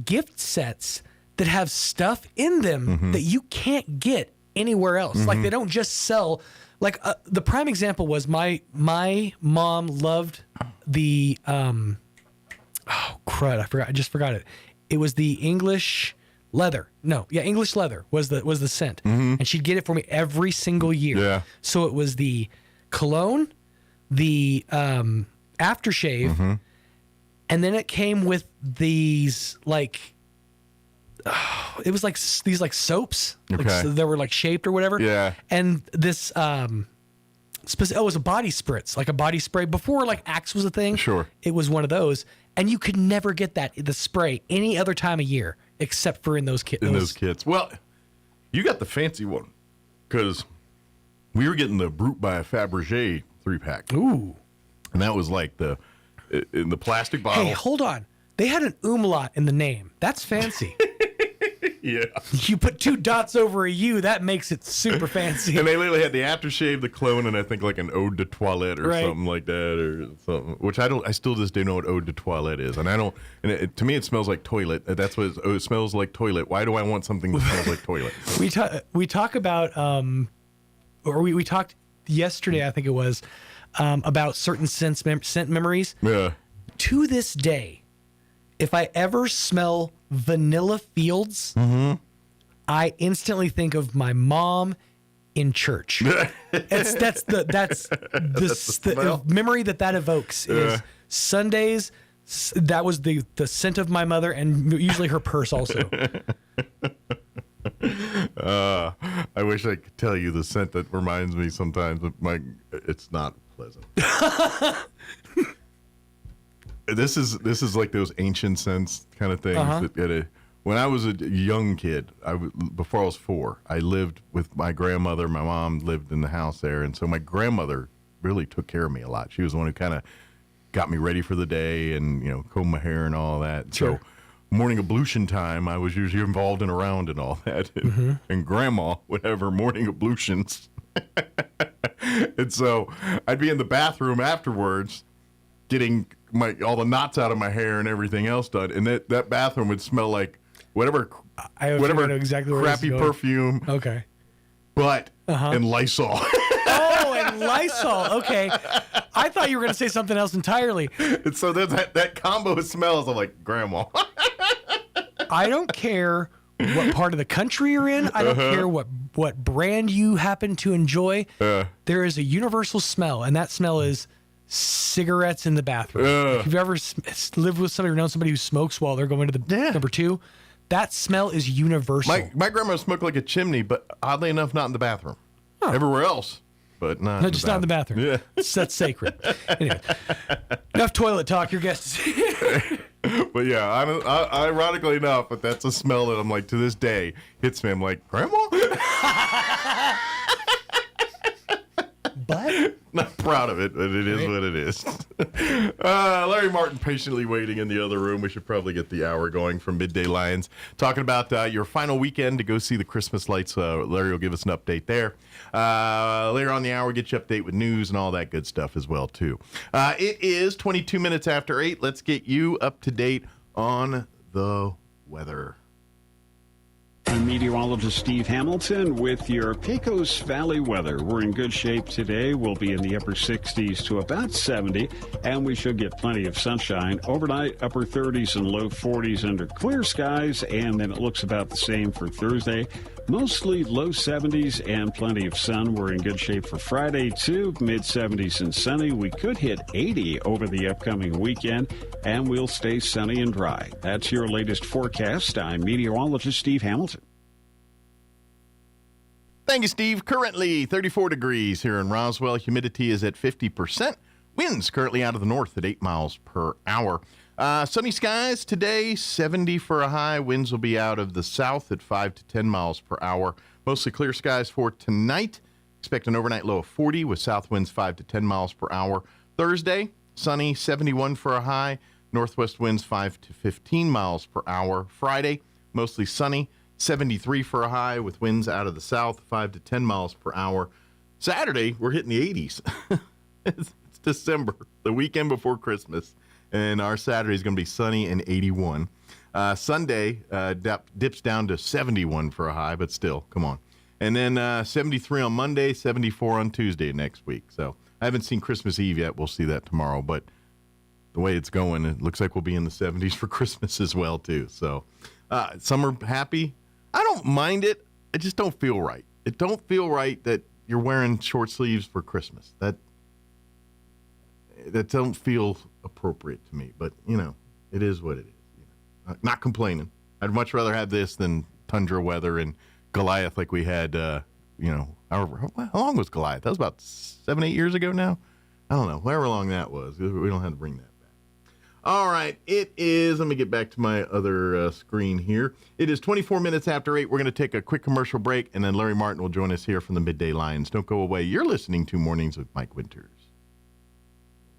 gift sets that have stuff in them that you can't get anywhere else. Like they don't just sell. Like the prime example was my mom loved the oh crud, I just forgot it. It was the English leather. English leather was the scent, and she'd get it for me every single year. Yeah. So it was the cologne, the aftershave, and then it came with these like. It was like these like soaps, okay. That were like shaped or whatever. Yeah. And this it was a body spritz, like a body spray. Before like Axe was a thing, Sure. it was one of those. And you could never get the spray any other time of year except for in those kits. In those kits. Well, you got the fancy one because we were getting the Brute by Fabergé 3-pack. Ooh. And that was like in the plastic bottle. Hey, hold on. They had an umlaut in the name. That's fancy. Yeah. You put 2 dots over a U, that makes it super fancy. And they literally had the aftershave, the cologne, and I think like an eau de toilette or Right. something like that, or something. Which I still just don't know what eau de toilette is, and I don't. And to me, it smells like toilet. That's what it smells like. Toilet. Why do I want something that smells like toilet? We talk about, or we talked yesterday, I think it was, about certain scent memories. Yeah. To this day, if I ever smell Vanilla Fields, I instantly think of my mom in church. That's the memory that evokes is Sundays. That was the scent of my mother, and usually her purse also. I wish I could tell you the scent that reminds me sometimes, but it's not pleasant. This is like those ancient scents kind of things. When I was a young kid, before I was 4, I lived with my grandmother. My mom lived in the house there, and so my grandmother really took care of me a lot. She was the one who kind of got me ready for the day and combed my hair and all that. Sure. So morning ablution time, I was usually involved and around and all that. And Grandma would have her morning ablutions. And so I'd be in the bathroom afterwards getting all the knots out of my hair and everything else done. And that bathroom would smell like whatever know exactly where crappy perfume. Okay. But and Lysol. Oh, and Lysol. Okay. I thought you were going to say something else entirely. And so there's that combo of smells. I'm like, Grandma. I don't care what part of the country you're in. I don't care what brand you happen to enjoy. There is a universal smell, and that smell is cigarettes in the bathroom. If you've ever lived with somebody or known somebody who smokes while they're going to the number 2, that smell is universal. My grandma smoked like a chimney, but oddly enough, not in the bathroom. Everywhere else, but not. No, just not in the bathroom. Yeah, that's sacred. Anyway, enough toilet talk. Your guest is But yeah, ironically enough, but that's a smell that I'm like to this day hits me. I'm like, Grandma. But not proud of it, but it is what it is. Larry Martin patiently waiting in the other room. We should probably get the hour going from Midday Lions. Talking about your final weekend to go see the Christmas lights. Larry will give us an update there. Later on the hour, we'll get you update with news and all that good stuff as well, too. It is 22 minutes after 8. Let's get you up to date on the weather. I'm meteorologist Steve Hamilton with your Pecos Valley weather. We're in good shape today. We'll be in the upper 60s to about 70, and we should get plenty of sunshine. Overnight, upper 30s and low 40s under clear skies, and then it looks about the same for Thursday. Mostly low 70s and plenty of sun. We're in good shape for Friday, too. Mid 70s and sunny. We could hit 80 over the upcoming weekend, and we'll stay sunny and dry. That's your latest forecast. I'm meteorologist Steve Hamilton. Thank you, Steve. Currently 34 degrees here in Roswell. Humidity is at 50%. Winds currently out of the north at 8 miles per hour. Sunny skies today, 70 for a high. Winds will be out of the south at 5 to 10 miles per hour. Mostly clear skies for tonight. Expect an overnight low of 40 with south winds 5 to 10 miles per hour. Thursday, sunny, 71 for a high. Northwest winds 5 to 15 miles per hour. Friday, mostly sunny, 73 for a high with winds out of the south 5 to 10 miles per hour. Saturday, we're hitting the 80s. It's December, the weekend before Christmas. And our Saturday is going to be sunny and 81. Sunday dips down to 71 for a high, but still, come on. And then 73 on Monday, 74 on Tuesday next week. So I haven't seen Christmas Eve yet. We'll see that tomorrow. But the way it's going, it looks like we'll be in the 70s for Christmas as well, too. So some are happy. I don't mind it. I just don't feel right. It don't feel right that you're wearing short sleeves for Christmas. That don't feel appropriate to me, but it is what it is. Not complaining. I'd much rather have this than tundra weather and Goliath like we had how long was Goliath? That was about 7-8 years ago now. I don't know, however long that was. We don't have to bring that back. All right, it is, let me get back to my other screen here. It is 24 minutes after 8. We're going to take a quick commercial break, and then Larry Martin will join us here from the Midday Lions. Don't go away. You're listening to Mornings with Mike Winters.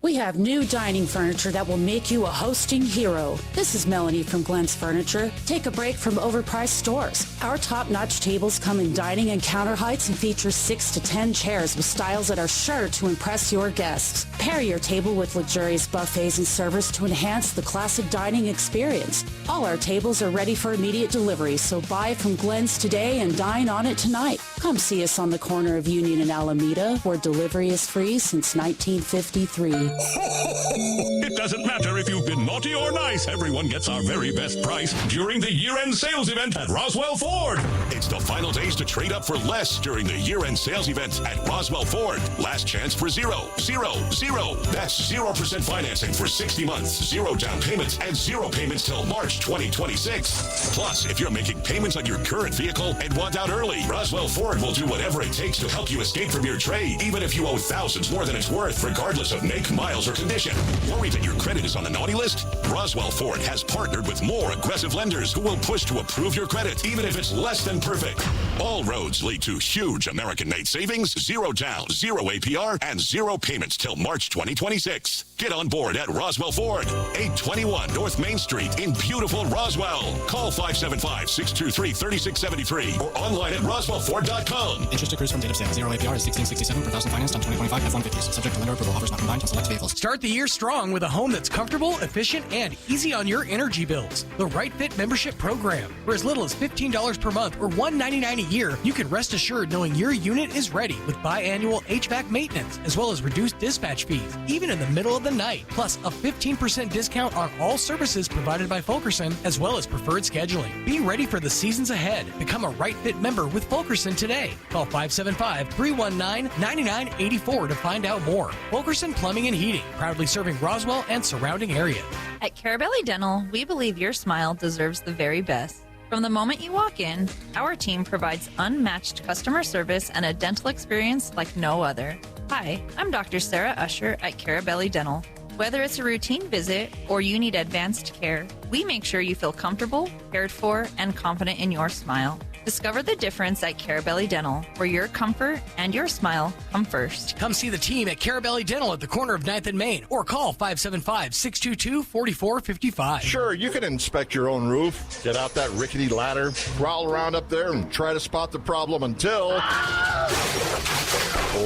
We have new dining furniture that will make you a hosting hero. This is Melanie from Glenn's Furniture. Take a break from overpriced stores. Our top-notch tables come in dining and counter heights and feature 6 to 10 chairs with styles that are sure to impress your guests. Pair your table with luxurious buffets and servers to enhance the classic dining experience. All our tables are ready for immediate delivery, so buy from Glenn's today and dine on it tonight. Come see us on the corner of Union and Alameda, where delivery is free since 1953. It doesn't matter if you've been naughty or nice. Everyone gets our very best price during the year-end sales event at Roswell Ford. It's the final days to trade up for less during the year-end sales event at Roswell Ford. Last chance for 0, 0, 0. That's 0% financing for 60 months, 0 down payments, and 0 payments till March 2026. Plus, if you're making payments on your current vehicle and want out early, Roswell Ford will do whatever it takes to help you escape from your trade, even if you owe thousands more than it's worth, regardless of make, miles, or condition. Worried that your credit is on the naughty list? Roswell Ford has partnered with more aggressive lenders who will push to approve your credit, even if it's less than perfect. All roads lead to huge American-made savings, 0 down, 0 APR, and 0 payments till March 2026. Get on board at Roswell Ford, 821 North Main Street in beautiful Roswell. Call 575-623-3673 or online at roswellford.com. Interest accrues from date of sale. 0 APR is 1667 per thousand financed on 2025 F-150s. Subject to lender approval. Offers not combined on select vehicles. Start the year strong with a home that's comfortable, efficient, and easy on your energy bills. The Right Fit membership program. For as little as $15 per month or $199 a year, you can rest assured knowing your unit is ready with biannual HVAC maintenance, as well as reduced dispatch fees, even in the middle of the night. Plus, a 15% discount on all services provided by Fulkerson, as well as preferred scheduling. Be ready for the seasons ahead. Become a Right Fit member with Fulkerson today. Call 575-319-9984 to find out more. Fulkerson Plumbing and Heating, proudly serving Roswell and surrounding areas. At Carabelli Dental, we believe your smile deserves the very best. From the moment you walk in, our team provides unmatched customer service and a dental experience like no other. Hi, I'm Dr. Sarah Usher at Carabelli Dental. Whether it's a routine visit or you need advanced care, we make sure you feel comfortable, cared for, and confident in your smile. Discover the difference at Carabelli Dental, where your comfort and your smile come first. Come see the team at Carabelli Dental at the corner of 9th and Main, or call 575-622-4455. Sure, you can inspect your own roof, get out that rickety ladder, prowl around up there and try to spot the problem until...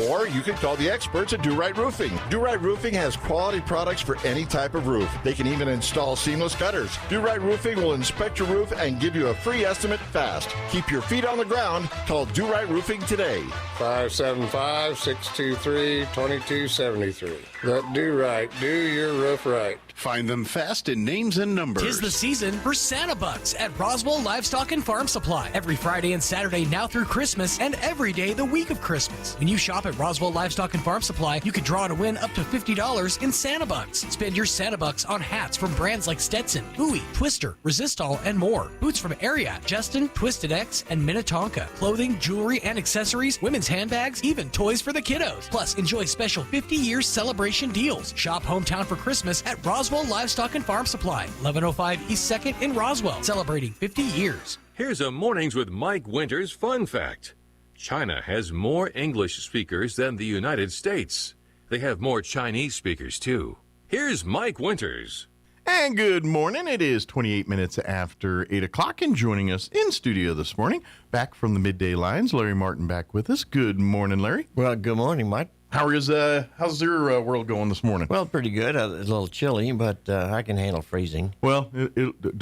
Or you can call the experts at Do Right Roofing. Do Right Roofing has quality products for any type of roof. They can even install seamless gutters. Do Right Roofing will inspect your roof and give you a free estimate fast. Keep your feet on the ground. Call Do Right Roofing today. 575-623-2273. Let Do Right do your roof right. Find them fast in names and numbers. 'Tis the season for Santa Bucks at Roswell Livestock and Farm Supply. Every Friday and Saturday now through Christmas, and every day the week of Christmas. When you shop at Roswell Livestock and Farm Supply, you can draw to win up to $50 in Santa Bucks. Spend your Santa Bucks on hats from brands like Stetson, Bowie, Twister, Resistol, and more. Boots from Ariat, Justin, Twisted X, and Minnetonka. Clothing, jewelry, and accessories, women's handbags, even toys for the kiddos. Plus, enjoy special 50-year celebration deals. Shop hometown for Christmas at Roswell Livestock and Farm Supply, 1105 East 2nd in Roswell, celebrating 50 years. Here's a Mornings with Mike Winters fun fact. China has more English speakers than the United States. They have more Chinese speakers, too. Here's Mike Winters. And good morning. It is 28 minutes after 8 o'clock, and joining us in studio this morning, back from the Midday Lines, Larry Martin back with us. Good morning, Larry. Well, good morning, Mike. How's your world going this morning? Well, pretty good. It's a little chilly, but I can handle freezing. Well,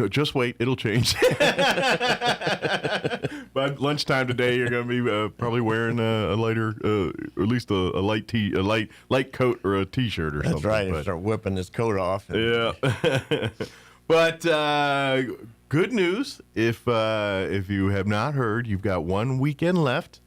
just wait. It'll change. By lunchtime today, you're going to be probably wearing a lighter, or at least a light coat or a T-shirt or something. That's right. And start whipping this coat off. Yeah. But good news. If you have not heard, you've got one weekend left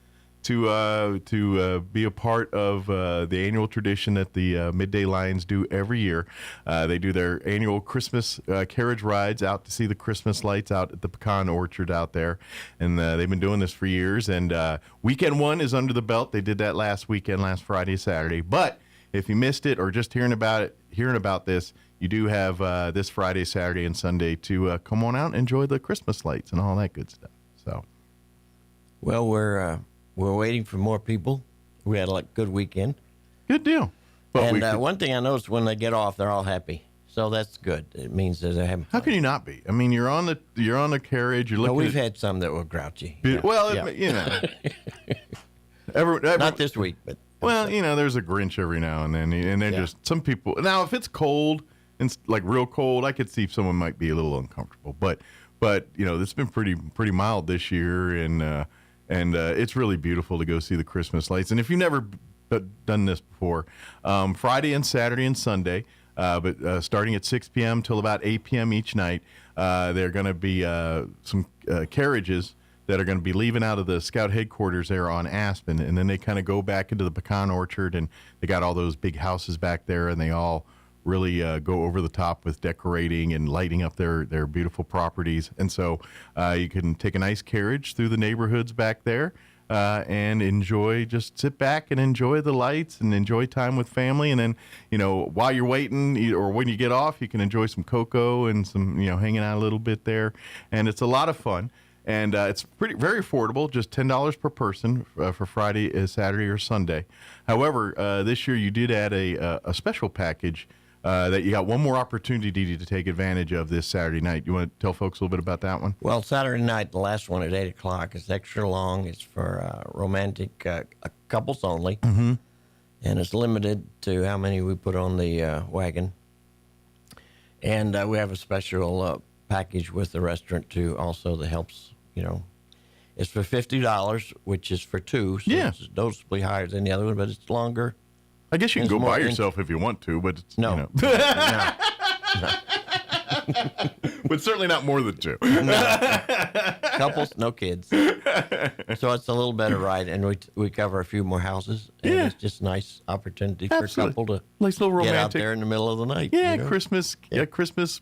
to be a part of the annual tradition that the Midday Lions do every year. They do their annual Christmas carriage rides out to see the Christmas lights out at the pecan orchard out there, and they've been doing this for years. And weekend one is under the belt. They did that last weekend, last Friday, Saturday. But if you missed it or just hearing about this, you do have this Friday, Saturday, and Sunday to come on out and enjoy the Christmas lights and all that good stuff. So, well, we're waiting for more people. We had a good weekend. Good deal. But one thing I noticed, when they get off, they're all happy. So that's good. It means that they're having fun. How can you not be? I mean, you're on the carriage. You're looking. We've had some that were grouchy. Well, you know, not this week, but well, you know, there's a Grinch every now and then, and they're just some people. Now, if it's cold and like real cold, I could see someone might be a little uncomfortable. But you know, it's been pretty mild this year, and it's really beautiful to go see the Christmas lights. And if you've never done this before, Friday and Saturday and Sunday, but starting at 6 p.m. till about 8 p.m. each night, there are going to be some carriages that are going to be leaving out of the Scout headquarters there on Aspen, and then they kind of go back into the pecan orchard, and they got all those big houses back there, and they all really go over the top with decorating and lighting up their beautiful properties. And so you can take a nice carriage through the neighborhoods back there and just sit back and enjoy the lights and enjoy time with family. And then, you know, while you're waiting or when you get off, you can enjoy some cocoa and some, you know, hanging out a little bit there. And it's a lot of fun. And it's very affordable, just $10 per person for Friday, Saturday, or Sunday. However, this year you did add a special package that you got one more opportunity to take advantage of this Saturday night. You want to tell folks a little bit about that one? Well, Saturday night, the last one at 8 o'clock, is extra long. It's for romantic couples only. Mm-hmm. And it's limited to how many we put on the wagon. And we have a special package with the restaurant, too, also that helps, you know. It's for $50, which is for two. So it's noticeably higher than the other one, but it's longer. I guess you can go by yourself if you want to, but it's, no. You know. No. But certainly not more than two. No. Couples, no kids. So it's a little better ride, and we cover a few more houses. And it's just a nice opportunity for a couple to nice little romantic, get out there in the middle of the night. Yeah, you know? Christmas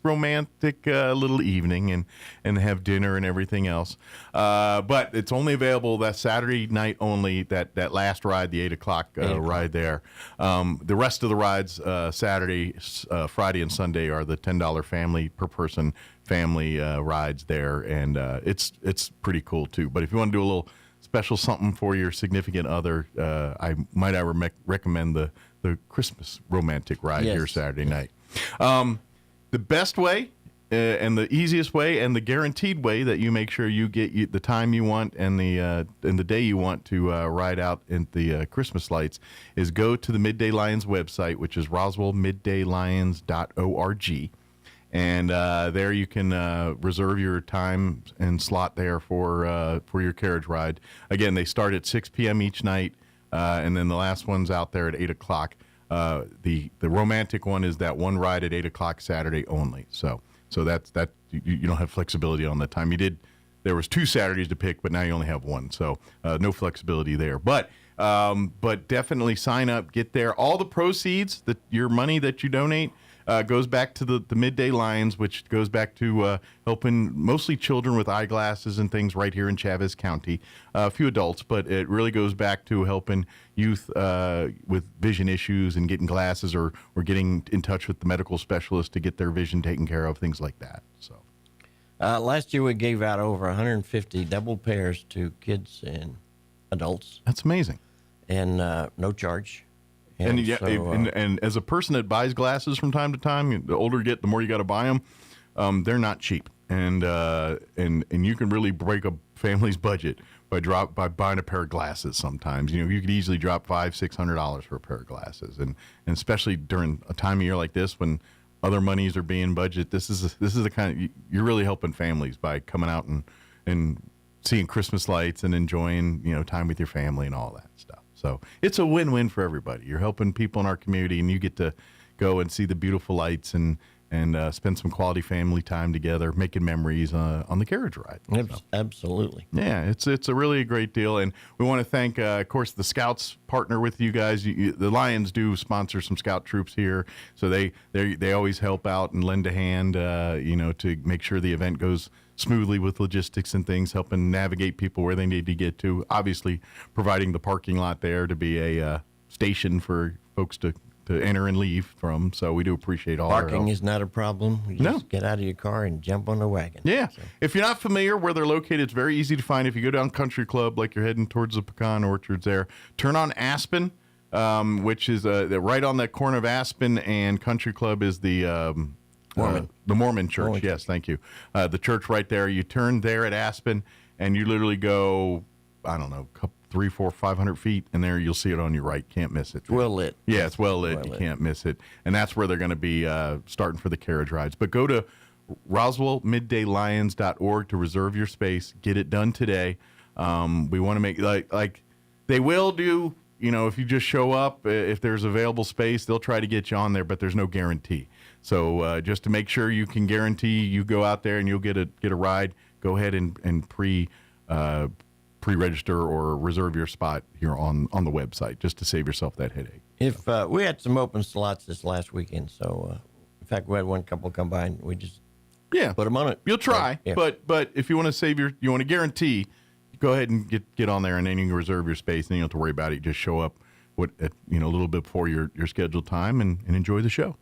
romantic little evening and have dinner and everything else. But it's only available that Saturday night only, that last ride, the 8 o'clock ride there. The rest of the rides, Saturday, Friday, and Sunday, are the $10 family per person family rides there, and it's pretty cool too. But if you want to do a little special something for your significant other, I recommend the Christmas romantic ride here Saturday night. The best way and the easiest way and the guaranteed way that you make sure you get the time you want and the day you want to ride out in the Christmas lights is go to the Midday Lions website, which is roswellmiddaylions.org. And there you can reserve your time and slot there for your carriage ride. Again, they start at 6 p.m. each night, and then the last one's out there at 8 o'clock. The romantic one is that one ride at 8 o'clock Saturday only. So that's you don't have flexibility on the time. There was 2 Saturdays to pick, but now you only have one. So no flexibility there. But definitely sign up, get there. All the proceeds, your money that you donate, goes back to the Midday Lions, which goes back to helping mostly children with eyeglasses and things right here in Chavez County. A few adults, but it really goes back to helping youth with vision issues and getting glasses or getting in touch with the medical specialist to get their vision taken care of, things like that. So, last year we gave out over 150 double pairs to kids and adults. That's amazing. And no charge. And as a person that buys glasses from time to time, the older you get, the more you got to buy them. They're not cheap, and you can really break a family's budget by buying a pair of glasses. Sometimes, you know, you could easily drop $500-600 for a pair of glasses, and especially during a time of year like this when other monies are being budgeted. This is the kind of, you're really helping families by coming out and seeing Christmas lights and enjoying, you know, time with your family and all that stuff. So it's a win-win for everybody. You're helping people in our community, and you get to go and see the beautiful lights and spend some quality family time together, making memories on the carriage ride. Absolutely. Yeah, it's a really great deal, and we want to thank, of course, the Scouts partner with you guys. The Lions do sponsor some Scout troops here, so they always help out and lend a hand, to make sure the event goes smoothly with logistics and things, helping navigate people where they need to get to. Obviously, providing the parking lot there to be a station for folks to enter and leave from. So we do appreciate all Parking is not a problem. You just get out of your car and jump on the wagon. Yeah. So. If you're not familiar where they're located, it's very easy to find. If you go down Country Club, like you're heading towards the pecan orchards there, turn on Aspen, which is right on that corner of Aspen and Country Club is the Mormon Church. Mormon Yes, thank you. The church right there. You turn there at Aspen, and you literally go, I don't know, 300, 400, 500 feet, and there you'll see it on your right. Can't miss it. It's well lit. Yeah, it's well lit. You can't miss it. And that's where they're going to be starting for the carriage rides. But go to RoswellMiddayLions.org to reserve your space. Get it done today. We want to make, like they will do, if you just show up, if there's available space, they'll try to get you on there, but there's no guarantee. So just to make sure you can guarantee you go out there and you'll get a ride, go ahead and pre-register or reserve your spot here on the website just to save yourself that headache. If we had some open slots this last weekend, so in fact we had one couple come by and we just put them on it. You'll try, but if you want to save you want to guarantee, go ahead and get on there, and then you can reserve your space, and you don't have to worry about it. You just show up a little bit before your scheduled time and enjoy the show.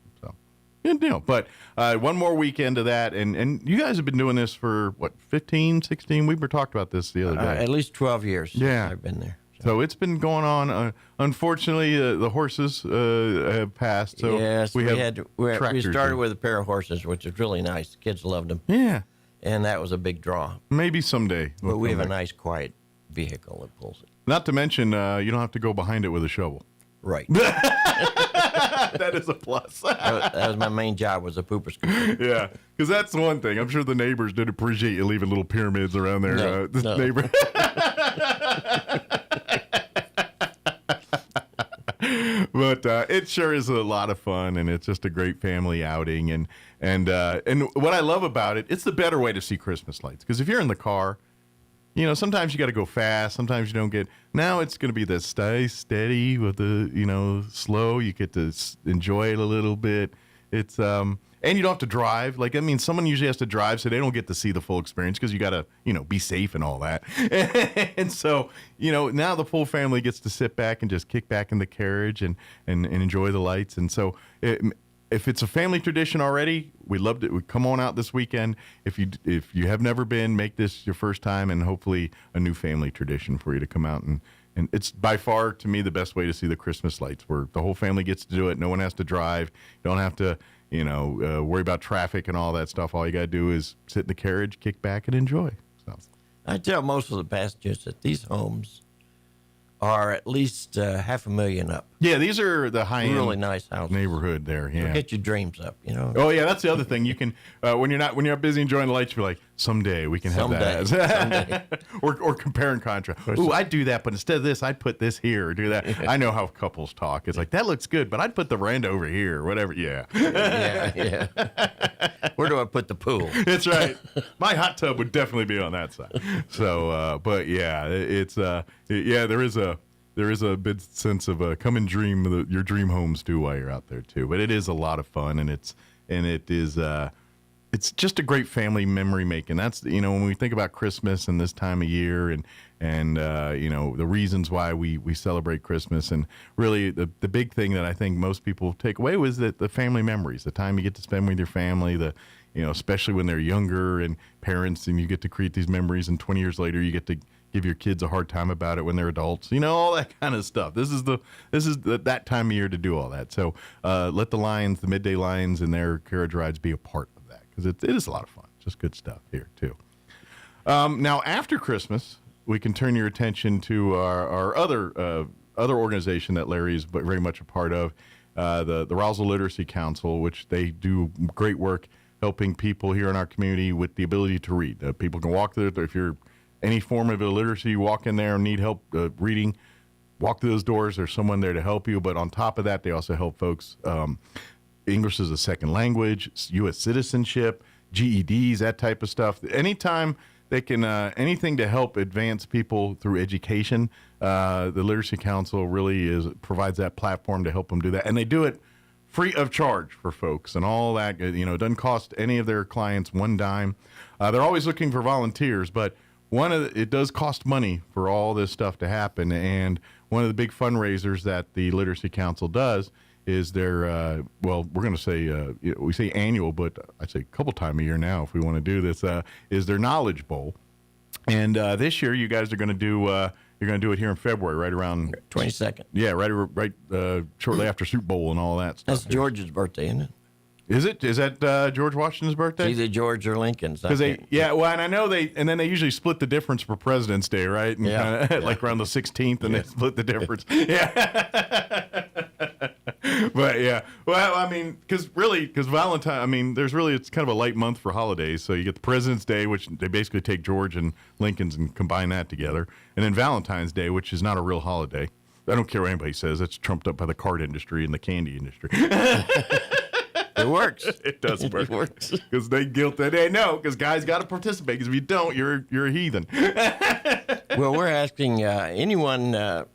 Good deal. But one more weekend of that, and you guys have been doing this for, 15, 16? We were talking about this the other day. At least 12 years since I've been there. So it's been going on. Unfortunately, the horses have passed. So yes, we started here. with a pair of horses, which was really nice. The kids loved them. Yeah. And that was a big draw. Maybe someday. But we have a nice, quiet vehicle that pulls it. Not to mention, you don't have to go behind it with a shovel. Right. That is a plus. that was my main job, was a pooper scooter. Yeah, because that's one thing. I'm sure the neighbors did appreciate you leaving little pyramids around there. No. Neighbor. But it sure is a lot of fun, and it's just a great family outing. And what I love about it, it's the better way to see Christmas lights. Because if you're in the car, sometimes you got to go fast. Sometimes you don't get. Now it's going to be the stay steady with the, slow. You get to enjoy it a little bit. It's and you don't have to drive. Someone usually has to drive, so they don't get to see the full experience because you got to, be safe and all that. And so, now the full family gets to sit back and just kick back in the carriage and enjoy the lights. And so, if it's a family tradition already, we loved it. We come on out this weekend. If you have never been, make this your first time, and hopefully a new family tradition for you to come out and it's by far, to me, the best way to see the Christmas lights, where the whole family gets to do it. No one has to drive. You don't have to, worry about traffic and all that stuff. All you got to do is sit in the carriage, kick back, and enjoy. So I tell most of the passengers that these homes are at least $500,000 up. Yeah, these are the high-end, really nice houses. Neighborhood there. Yeah, get your dreams up. Oh yeah, that's the other thing. You can when you're busy enjoying the lights, you're like, someday we can have that. Someday. or compare and contrast. Ooh, I'd do that, but instead of this, I'd put this here or do that. I know how couples talk. It's like, that looks good, but I'd put the veranda over here or whatever. Yeah. yeah. Where do I put the pool? That's right. My hot tub would definitely be on that side. So, but yeah, it's there is a bit sense of come and dream your dream homes too while you're out there too. But it is a lot of fun, and it's just a great family memory making. That's when we think about Christmas and this time of year and the reasons why we celebrate Christmas, and really the big thing that I think most people take away was that the family memories, the time you get to spend with your family, especially when they're younger and parents, and you get to create these memories, and 20 years later you get to give your kids a hard time about it when they're adults, all that kind of stuff. This is that time of year to do all that. So let the Midday Lions and their carriage rides be a part of that, because it is a lot of fun. Just good stuff here too. Now after Christmas, we can turn your attention to our other organization that Larry is very much a part of, the Roswell Literacy Council, which they do great work helping people here in our community with the ability to read. People can walk there if you're any form of illiteracy, you walk in there and need help reading, walk through those doors. There's someone there to help you. But on top of that, they also help folks English as a second language, U.S. citizenship, GEDs, that type of stuff. Anytime they can, anything to help advance people through education, the Literacy Council really provides that platform to help them do that. And they do it free of charge for folks and all that. You know, it doesn't cost any of their clients one dime. They're always looking for volunteers, but it does cost money for all this stuff to happen. And one of the big fundraisers that the Literacy Council does is their, we're going to say, we say annual, but I'd say a couple times a year now if we want to do this, is their Knowledge Bowl. And this year you guys are going to do, you're going to do it here in February, right around 22nd. Yeah, right, shortly after Super Bowl and all that stuff. That's George's birthday, isn't it? Is it? Is that George Washington's birthday? It's either George or Lincoln's. Because and I know and then they usually split the difference for President's Day, right? And kinda, like around the 16th, and they split the difference. Yeah. But yeah, well, I mean, because Valentine, I mean, it's kind of a light month for holidays. So you get the President's Day, which they basically take George and Lincoln's and combine that together, and then Valentine's Day, which is not a real holiday. I don't care what anybody says. That's trumped up by the card industry and the candy industry. It works. It does work. It works because they know because guys got to participate. Because if you don't, you're a heathen. Well, we're asking anyone.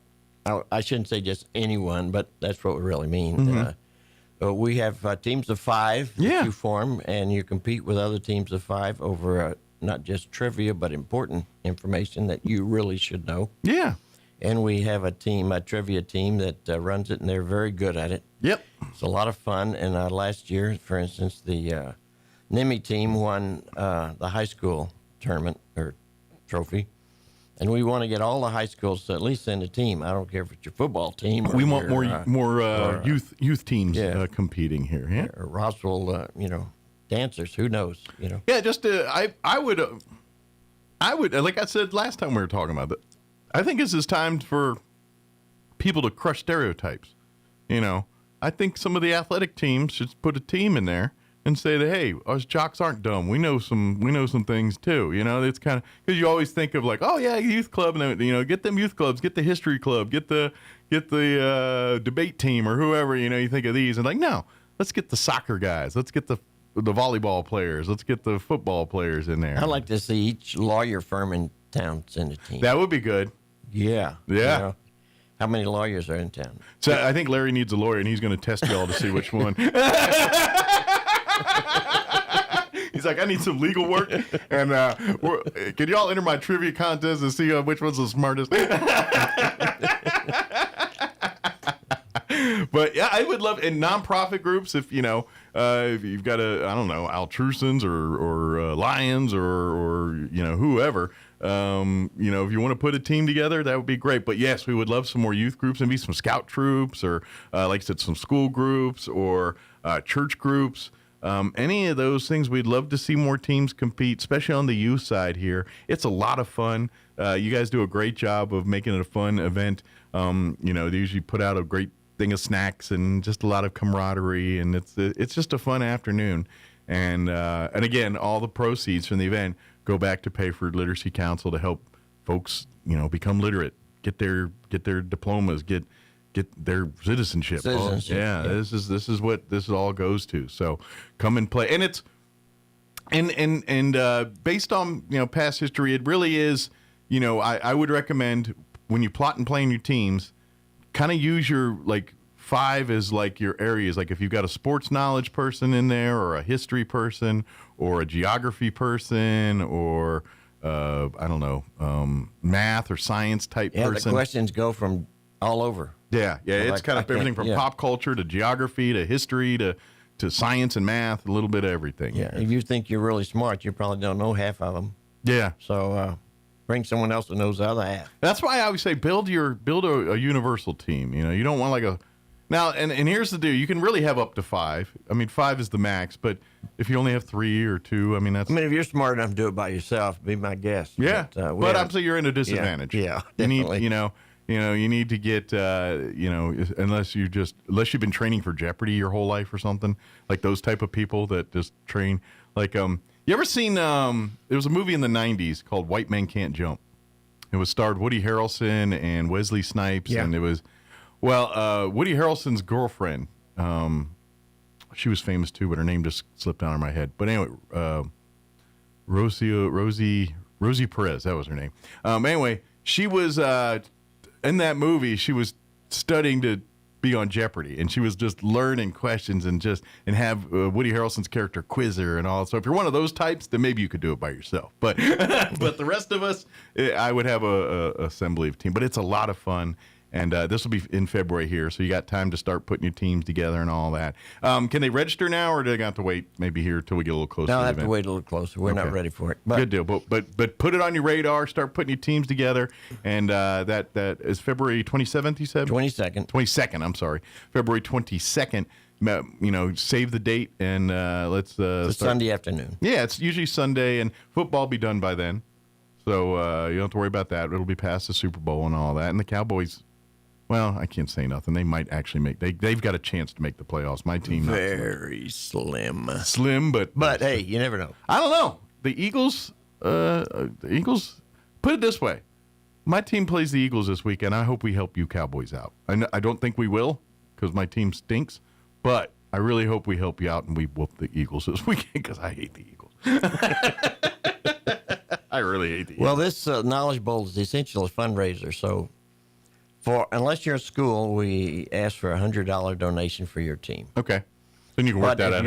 I shouldn't say just anyone, but that's what we really mean. Mm-hmm. We have teams of 5 that you form, and you compete with other teams of 5 over not just trivia, but important information that you really should know. Yeah. And we have a trivia team that runs it, and they're very good at it. Yep. It's a lot of fun. And last year, for instance, the NIMI team won the high school tournament or trophy. And we want to get all the high schools to at least send a team. I don't care if it's your football team. We want more youth teams competing here. Yeah. Or Roswell, dancers. Who knows? Yeah, just I would like I said last time we were talking about it. I think this is time for people to crush stereotypes. I think some of the athletic teams should put a team in there and say that, hey, us jocks aren't dumb. We know some things too. It's kind of because you always think of like, oh yeah, youth club, and then, get them youth clubs, get the history club, get the debate team or whoever. You think of these and like, no, let's get the soccer guys, let's get the volleyball players, let's get the football players in there. I'd like to see each lawyer firm in town send a team. That would be good. Yeah. Yeah. How many lawyers are in town? So I think Larry needs a lawyer, and he's going to test y'all to see which one. He's like, I need some legal work, and can y'all enter my trivia contest and see which one's the smartest? But yeah, I would love in nonprofit groups if you've got Altruisans or Lions or whoever. If you want to put a team together, that would be great. But yes, we would love some more youth groups and maybe some scout troops or, like I said, some school groups or church groups. Any of those things, we'd love to see more teams compete, especially on the youth side here. It's a lot of fun. You guys do a great job of making it a fun event. They usually put out a great thing of snacks and just a lot of camaraderie, and it's just a fun afternoon. And again, all the proceeds from the event go back to pay for Literacy Council to help folks, become literate, get their diplomas, get their citizenship. This is what this all goes to. So come and play, and it's based on past history, it really is. I would recommend when you plot and plan your teams, kind of use your 5 as your areas. Like if you've got a sports knowledge person in there, or a history person, or a geography person, or math or science type person. Yeah, the questions go from all over. Yeah, it's kind of everything from pop culture to geography to history to science and math, a little bit of everything. Yeah, if you think you're really smart, you probably don't know half of them. Yeah. So bring someone else that knows the other half. That's why I always say build a universal team. You don't want now, and here's the deal. You can really have up to 5. I mean, 5 is the max, but if you only have 3 or 2, that's... if you're smart enough to do it by yourself, be my guest. Yeah, but I'm saying you're in a disadvantage. Yeah, you need, you need to get, unless you've been training for Jeopardy your whole life or something, like those type of people that just train. You ever seen, there was a movie in the 90s called White Men Can't Jump. It was starred Woody Harrelson and Wesley Snipes, and it was... Well, Woody Harrelson's girlfriend, she was famous too, but her name just slipped out of my head. But anyway, Rosie Perez, that was her name. Anyway, she was in that movie. She was studying to be on Jeopardy, and she was just learning questions and have Woody Harrelson's character quiz her and all. So if you're one of those types, then maybe you could do it by yourself. But but the rest of us, I would have a assembly of team. But it's a lot of fun. And this will be in February here, so you got time to start putting your teams together and all that. Can they register now, or do they have to wait maybe here till we get a little closer? No, to I the have to event? wait a little closer. We're not ready for it. But Good deal. But put it on your radar. Start putting your teams together. And that is February 27th, you said? 22nd. 22nd, I'm sorry. February 22nd. Save the date, and let's it's start. Sunday afternoon. Yeah, it's usually Sunday, and football will be done by then. So you don't have to worry about that. It'll be past the Super Bowl and all that. And the Cowboys... Well, I can't say nothing. They might actually make. They've got a chance to make the playoffs. My team, very slim. Slim, but hey, you never know. I don't know. The Eagles. Put it this way: my team plays the Eagles this weekend. I hope we help you Cowboys out. I don't think we will because my team stinks, but I really hope we help you out and we whoop the Eagles this weekend because I hate the Eagles. I really hate the Eagles. Well, this Knowledge Bowl is essentially a fundraiser, so. Unless you're a school, we ask for a $100 donation for your team. Okay, then you can work that out. If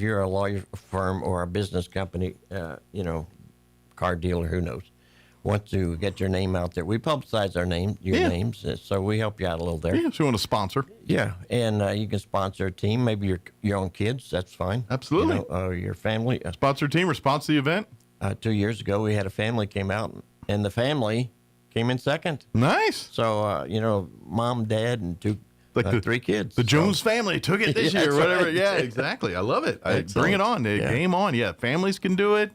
you're a lawyer firm or a business company, car dealer, who knows, want to get your name out there, we publicize your names, so we help you out a little there. Yeah, if you want to sponsor. Yeah, and you can sponsor a team, maybe your own kids, that's fine. Absolutely. Your family. Sponsor a team or sponsor the event. 2 years ago, we had a family came out, and the family came in second. Nice. So, mom, dad, and three kids. The Jones family took it this year, whatever. Right. Yeah, exactly. I love it. Excellent. Bring it on. Game on. Yeah, families can do it.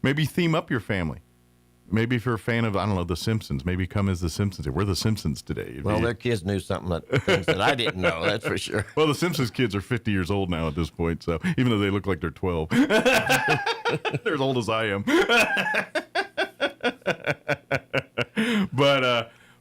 Maybe theme up your family. Maybe if you're a fan of, I don't know, The Simpsons, maybe come as The Simpsons. We're The Simpsons today. Their kids knew things that I didn't know, that's for sure. Well, The Simpsons kids are 50 years old now at this point, so even though they look like they're 12. They're as old as I am.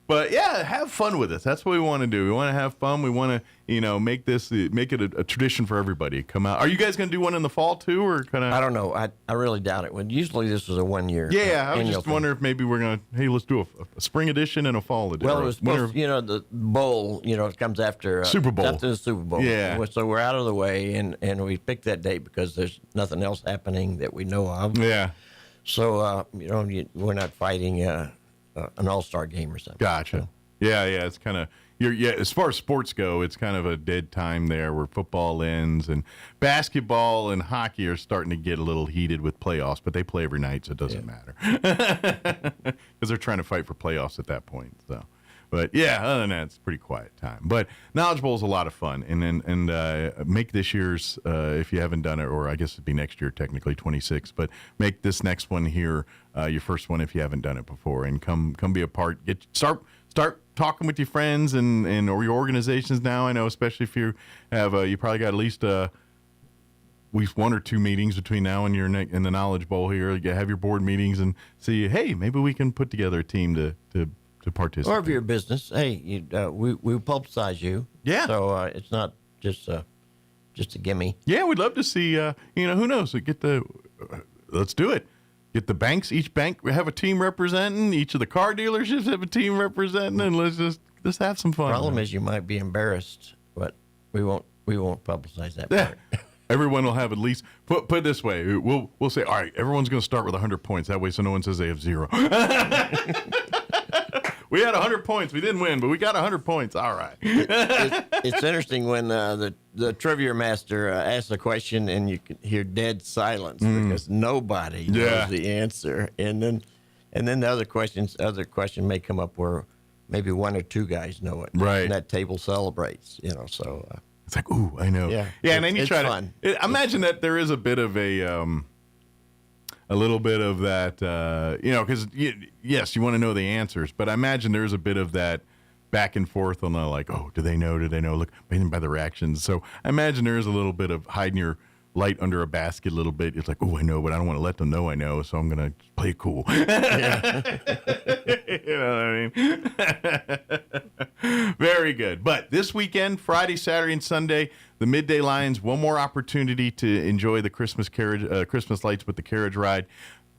But yeah, have fun with this. That's what we want to do. We want to have fun. We want to, make it a tradition for everybody. Come out. Are you guys going to do one in the fall too, or kind of? I don't know. I really doubt it. Usually this is a 1 year. Yeah, I was just wondering if maybe we're going to. Hey, let's do a spring edition and a fall edition. Well, it was supposed, the bowl. It comes after Super Bowl. After the Super Bowl. Yeah. So we're out of the way, and we picked that date because there's nothing else happening that we know of. Yeah. So we're not fighting an all-star game or something. Gotcha. So. Yeah. It's kind of as far as sports go, it's kind of a dead time there where football ends, and basketball and hockey are starting to get a little heated with playoffs, but they play every night, so it doesn't matter because they're trying to fight for playoffs at that point. So. But yeah, other than that, it's a pretty quiet time. But Knowledge Bowl is a lot of fun, and make this year's if you haven't done it, or I guess it'd be next year technically 26. But make this next one here your first one if you haven't done it before, and come be a part. Start talking with your friends and or your organizations now. I know, especially if you have you probably got at least 1 or 2 meetings between now and in the Knowledge Bowl here. You have your board meetings and see, hey, maybe we can put together a team to participate. Or if you're a business, hey, we publicize you. Yeah. So it's not just a gimme. Yeah, we'd love to see. Who knows? Let's do it. Get the banks. Each bank have a team representing. Each of the car dealerships have a team representing, and let's just have some fun. Problem is, you might be embarrassed, but we won't publicize that part. Everyone will have at least put it this way. We'll say, all right, everyone's going to start with 100 points. That way, so no one says they have 0. We had 100 points. We didn't win, but we got 100 points. All right. It's interesting when the trivia master asks a question and you can hear dead silence because nobody knows the answer, and then the other question may come up where maybe 1 or 2 guys know it. Right. And that table celebrates. So. It's like, ooh, I know. Yeah. And then you try fun. Imagine that there is a bit of a little bit of that, because yes, you want to know the answers, but I imagine there's a bit of that back and forth on like, oh, do they know? Look, by the reactions. So I imagine there is a little bit of hiding your light under a basket a little bit. It's like, oh, I know, but I don't want to let them know I know, so I'm going to play it cool. You know what I mean? Very good. But this weekend, Friday, Saturday, and Sunday, the Midday Lions, one more opportunity to enjoy the Christmas lights with the carriage ride.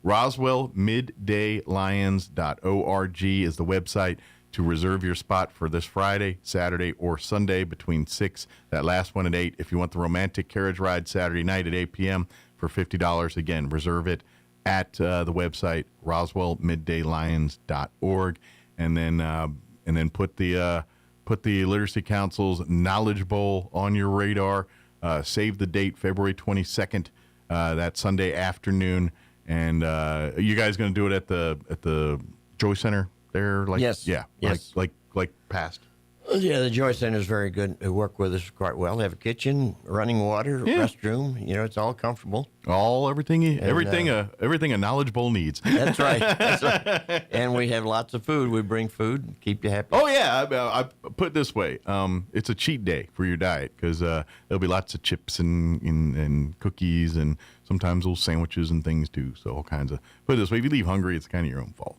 RoswellMiddayLions.org is the website to reserve your spot for this Friday, Saturday, or Sunday between 6, that last one at 8. If you want the romantic carriage ride Saturday night at 8 p.m. for $50, again, reserve it at the website, RoswellMiddayLions.org, and then put the Literacy Council's Knowledge Bowl on your radar. Save the date, February 22nd, that Sunday afternoon. And you guys going to do it at the Joy Center there? Yes. Yeah. Yes. Like past. Yeah, the Joy Center is very good. They work with us quite well. They have a kitchen, running water, restroom. It's all comfortable. Everything a Knowledge Bowl needs. That's right. That's right. And we have lots of food. We bring food, keep you happy. Oh yeah, I put it this way: it's a cheat day for your diet because there'll be lots of chips and cookies and sometimes little sandwiches and things too. So all kinds of. Put it this way: if you leave hungry, it's kind of your own fault.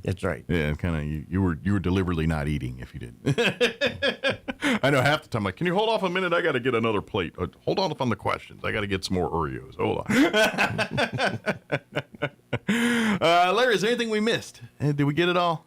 That's right. Yeah, kind of. You were deliberately not eating if you didn't. I know half the time. Like, can you hold off a minute? I got to get another plate. Hold on on the questions. I got to get some more Oreos. Hold on. Larry, is there anything we missed? Did we get it all?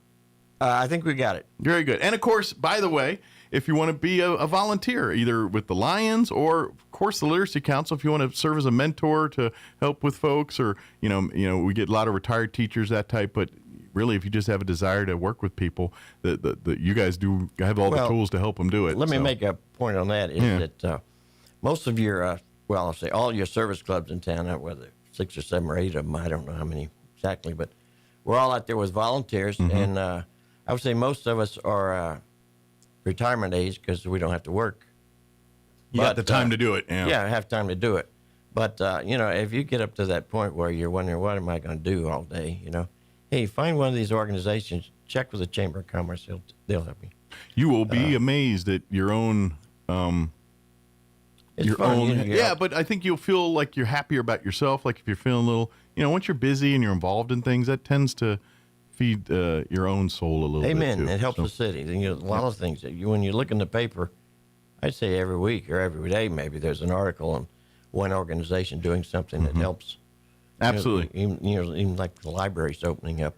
I think we got it. Very good. And of course, by the way, if you want to be a volunteer, either with the Lions or, of course, the Literacy Council, if you want to serve as a mentor to help with folks, or we get a lot of retired teachers, that type, but. Really, if you just have a desire to work with people, that you guys do have all the tools to help them do it. Let me make a point on that. That most of your, I'll say all your service clubs in town, whether 6 or 7 or 8 of them, I don't know how many exactly, but we're all out there with volunteers, and I would say most of us are retirement age because we don't have to work. You got the time to do it. Yeah, I have time to do it. But if you get up to that point where you're wondering, what am I going to do all day? Hey, find one of these organizations, check with the Chamber of Commerce, they'll help you. You will be amazed at your own but I think you'll feel like you're happier about yourself. Like if you're feeling a little, once you're busy and you're involved in things, that tends to feed your own soul a little bit. Amen. Too. It helps the city. A lot of things when you look in the paper, I'd say every week or every day maybe there's an article on one organization doing something that helps. Absolutely. Even like the library's opening up,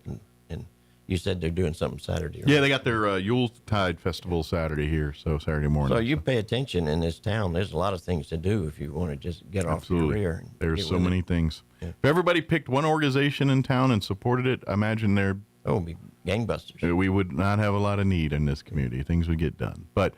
and you said they're doing something Saturday. Right? Yeah, they got their Yuletide Festival Saturday here, so Saturday morning. So you pay attention in this town. There's a lot of things to do if you want to just get off your rear. There's so many things. Yeah. If everybody picked one organization in town and supported it, I imagine it'd be gangbusters. We would not have a lot of need in this community. Things would get done. But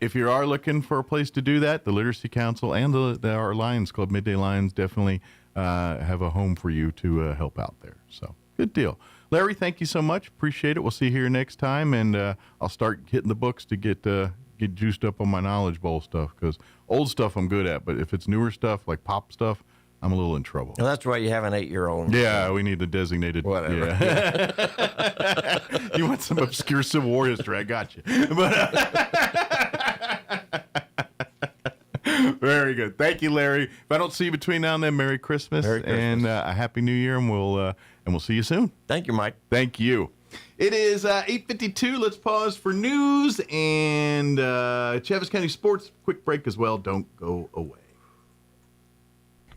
if you are looking for a place to do that, the Literacy Council and our Lions Club, Midday Lions, definitely have a home for you to help out there. So good deal. Larry, thank you so much. Appreciate it. We'll see you here next time, and I'll start hitting the books to get juiced up on my Knowledge Bowl stuff, because old stuff I'm good at, but if it's newer stuff like pop stuff, I'm a little in trouble. Well, that's why you have an 8-year-old. Yeah, we need the designated. Whatever. Yeah. You want some obscure Civil War history? I got you. Very good. Thank you, Larry. If I don't see you between now and then, Merry Christmas, and a Happy New Year, and we'll see you soon. Thank you, Mike. Thank you. It is 8:52. Let's pause for news and Chavis County sports. Quick break as well. Don't go away.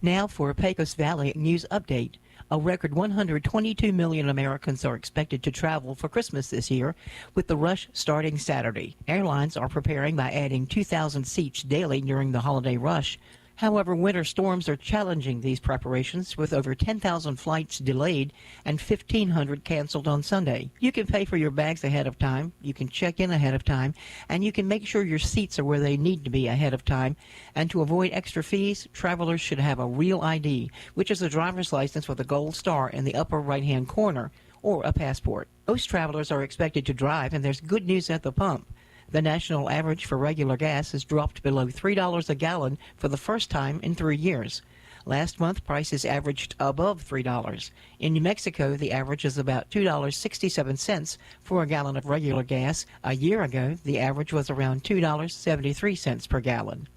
Now for a Pecos Valley news update. A record 122 million Americans are expected to travel for Christmas this year, with the rush starting Saturday. Airlines are preparing by adding 2,000 seats daily during the holiday rush. However, winter storms are challenging these preparations, with over 10,000 flights delayed and 1,500 canceled on Sunday. You can pay for your bags ahead of time, you can check in ahead of time, and you can make sure your seats are where they need to be ahead of time. And to avoid extra fees, travelers should have a real ID, which is a driver's license with a gold star in the upper right-hand corner, or a passport. Most travelers are expected to drive, and there's good news at the pump. The national average for regular gas has dropped below $3 a gallon for the first time in 3 years. Last month, prices averaged above $3. In New Mexico, the average is about $2.67 for a gallon of regular gas. A year ago, the average was around $2.73 per gallon.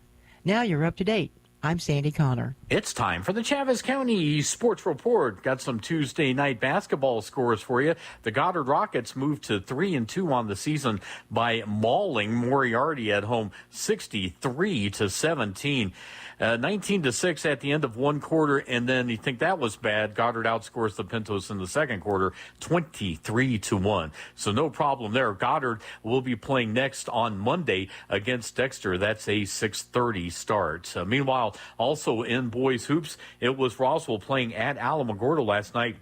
Now you're up to date. I'm Sandy Connor. It's time for the Chavez County Sports Report. Got some Tuesday night basketball scores for you. The Goddard Rockets moved to 3-2 on the season by mauling Moriarty at home 63-17. 19-6 at the end of one quarter, and then you think that was bad. Goddard outscores the Pintos in the second quarter 23-1. So no problem there. Goddard will be playing next on Monday against Dexter. That's a 6:30 start. Meanwhile, also in boys hoops, it was Roswell playing at Alamogordo last night.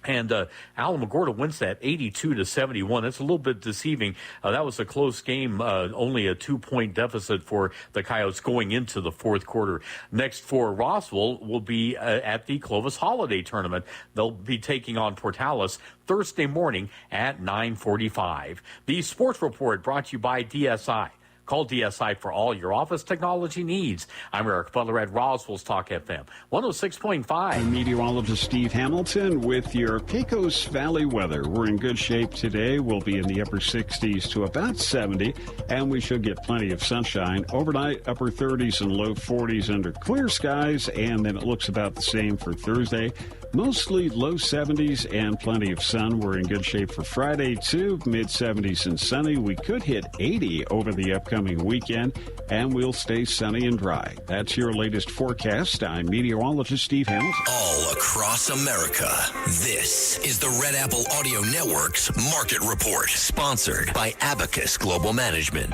And Alamogordo wins that 82-71. That's a little bit deceiving. That was a close game, only a 2-point deficit for the Coyotes going into the fourth quarter. Next for Roswell will be at the Clovis Holiday Tournament. They'll be taking on Portales Thursday morning at 9:45. The Sports Report brought to you by DSI. Call DSI for all your office technology needs. I'm Eric Butler at Roswell's Talk FM 106.5. I'm meteorologist Steve Hamilton with your Pecos Valley weather. We're in good shape today. We'll be in the upper 60s to about 70, and we should get plenty of sunshine. Overnight, upper 30s and low 40s under clear skies, and then it looks about the same for Thursday. Mostly low 70s and plenty of sun. We're in good shape for Friday, too. Mid-70s and sunny. We could hit 80 over the upcoming weekend, and we'll stay sunny and dry. That's your latest forecast. I'm meteorologist Steve Hamilton. All across America, this is the Red Apple Audio Network's Market Report, sponsored by Abacus Global Management.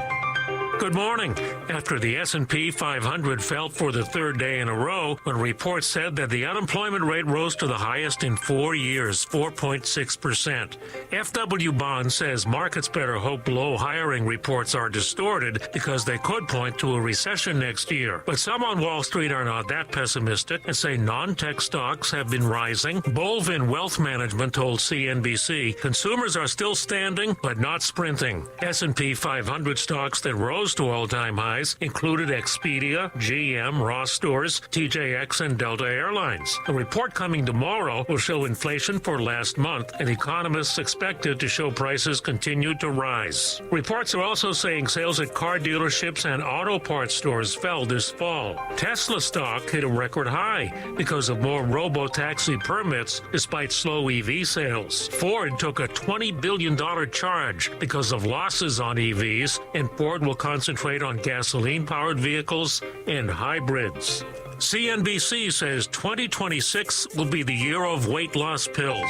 Good morning. After the S&P 500 fell for the third day in a row, when reports said that the unemployment rate rose to the highest in 4 years, 4.6%. FW Bond says markets better hope low hiring reports are distorted because they could point to a recession next year. But some on Wall Street are not that pessimistic and say non-tech stocks have been rising. Bolvin Wealth Management told CNBC consumers are still standing but not sprinting. S&P 500 stocks that rose to all-time highs included Expedia, GM, Ross Stores, TJX, and Delta Airlines. A report coming tomorrow will show inflation for last month, and economists expected to show prices continue to rise. Reports are also saying sales at car dealerships and auto parts stores fell this fall. Tesla stock hit a record high because of more robo-taxi permits despite slow EV sales. Ford took a $20 billion charge because of losses on EVs, and Ford will concentrate on gasoline-powered vehicles and hybrids. CNBC says 2026 will be the year of weight loss pills.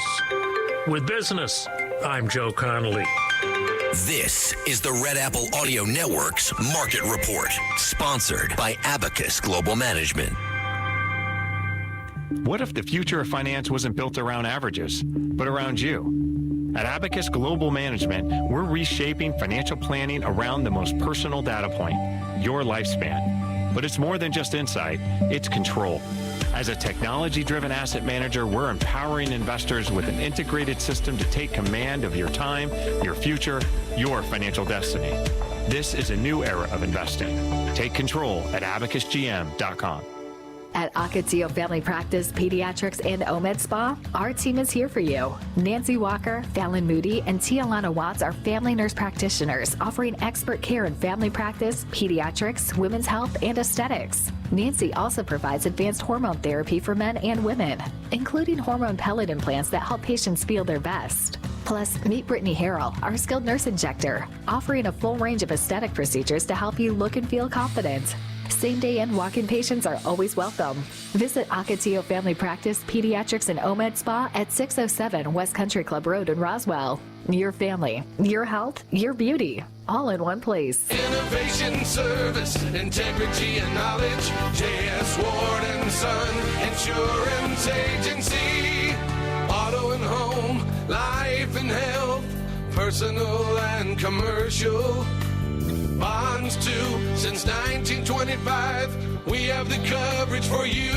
With business, I'm Joe Connolly. This is the Red Apple Audio Network's Market Report, sponsored by Abacus Global Management. What if the future of finance wasn't built around averages, but around you? At Abacus Global Management, we're reshaping financial planning around the most personal data point, your lifespan. But it's more than just insight, it's control. As a technology-driven asset manager, we're empowering investors with an integrated system to take command of your time, your future, your financial destiny. This is a new era of investing. Take control at abacusgm.com. At Ocotillo Family Practice, Pediatrics, and OMED Spa, our team is here for you. Nancy Walker, Fallon Moody, and Tialana Watts are family nurse practitioners offering expert care in family practice, pediatrics, women's health, and aesthetics. Nancy also provides advanced hormone therapy for men and women, including hormone pellet implants that help patients feel their best. Plus, meet Brittany Harrell, our skilled nurse injector, offering a full range of aesthetic procedures to help you look and feel confident. Same-day and walk-in patients are always welcome. Visit Ocotillo Family Practice, Pediatrics, and OMED Spa at 607 West Country Club Road in Roswell. Your family, your health, your beauty, all in one place. Innovation, service, integrity, and knowledge. J.S. Ward & Son Insurance Agency. Auto and home, life and health, personal and commercial. Bonds too, since 1925, we have the coverage for you.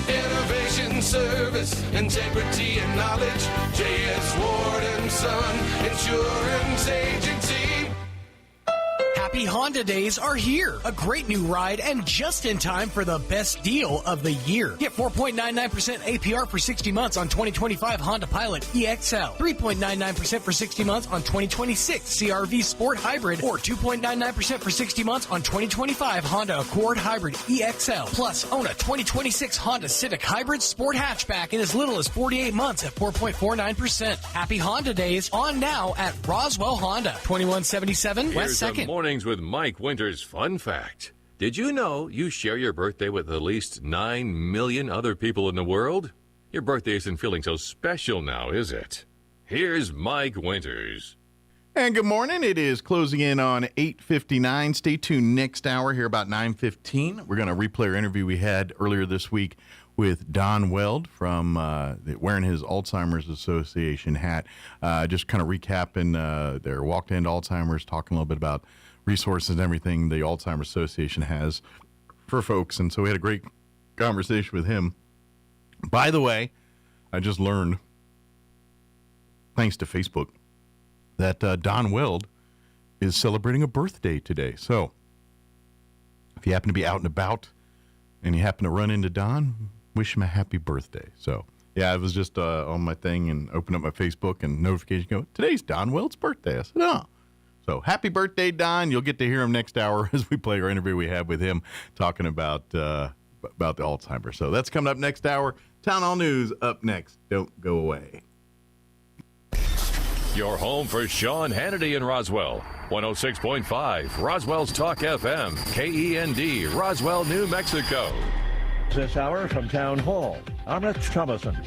Innovation, service, integrity, and knowledge. J.S. Ward & Son Insurance Agency. Happy Honda Days are here. A great new ride and just in time for the best deal of the year. Get 4.99% APR for 60 months on 2025 Honda Pilot EXL, 3.99% for 60 months on 2026 CR-V Sport Hybrid, or 2.99% for 60 months on 2025 Honda Accord Hybrid EXL. Plus, own a 2026 Honda Civic Hybrid Sport Hatchback in as little as 48 months at 4.49%. Happy Honda Days on now at Roswell Honda, 2177 West Here's 2nd. Mornings with Mike Winters fun fact. Did you know you share your birthday with at least 9 million other people in the world? Your birthday isn't feeling so special now, is it? Here's Mike Winters. And good morning. It is closing in on 8:59. Stay tuned next hour here about 9:15. We're going to replay our interview we had earlier this week with Don Weld from wearing his Alzheimer's Association hat. Just kind of recapping their Walk to End Alzheimer's, talking a little bit about resources and everything the Alzheimer's Association has for folks. And so we had a great conversation with him. By the way, I just learned, thanks to Facebook, that Don Weld is celebrating a birthday today. So if you happen to be out and about and you happen to run into Don, wish him a happy birthday. So, yeah, I was just on my thing and opened up my Facebook and notification go, today's Don Weld's birthday. I said, oh. So, happy birthday, Don. You'll get to hear him next hour as we play our interview we had with him talking about the Alzheimer's. So, that's coming up next hour. Town Hall News up next. Don't go away. Your home for Sean Hannity in Roswell. 106.5 Roswell's Talk FM, KEND, Roswell, New Mexico. This hour from Town Hall, I'm Rich Thomason.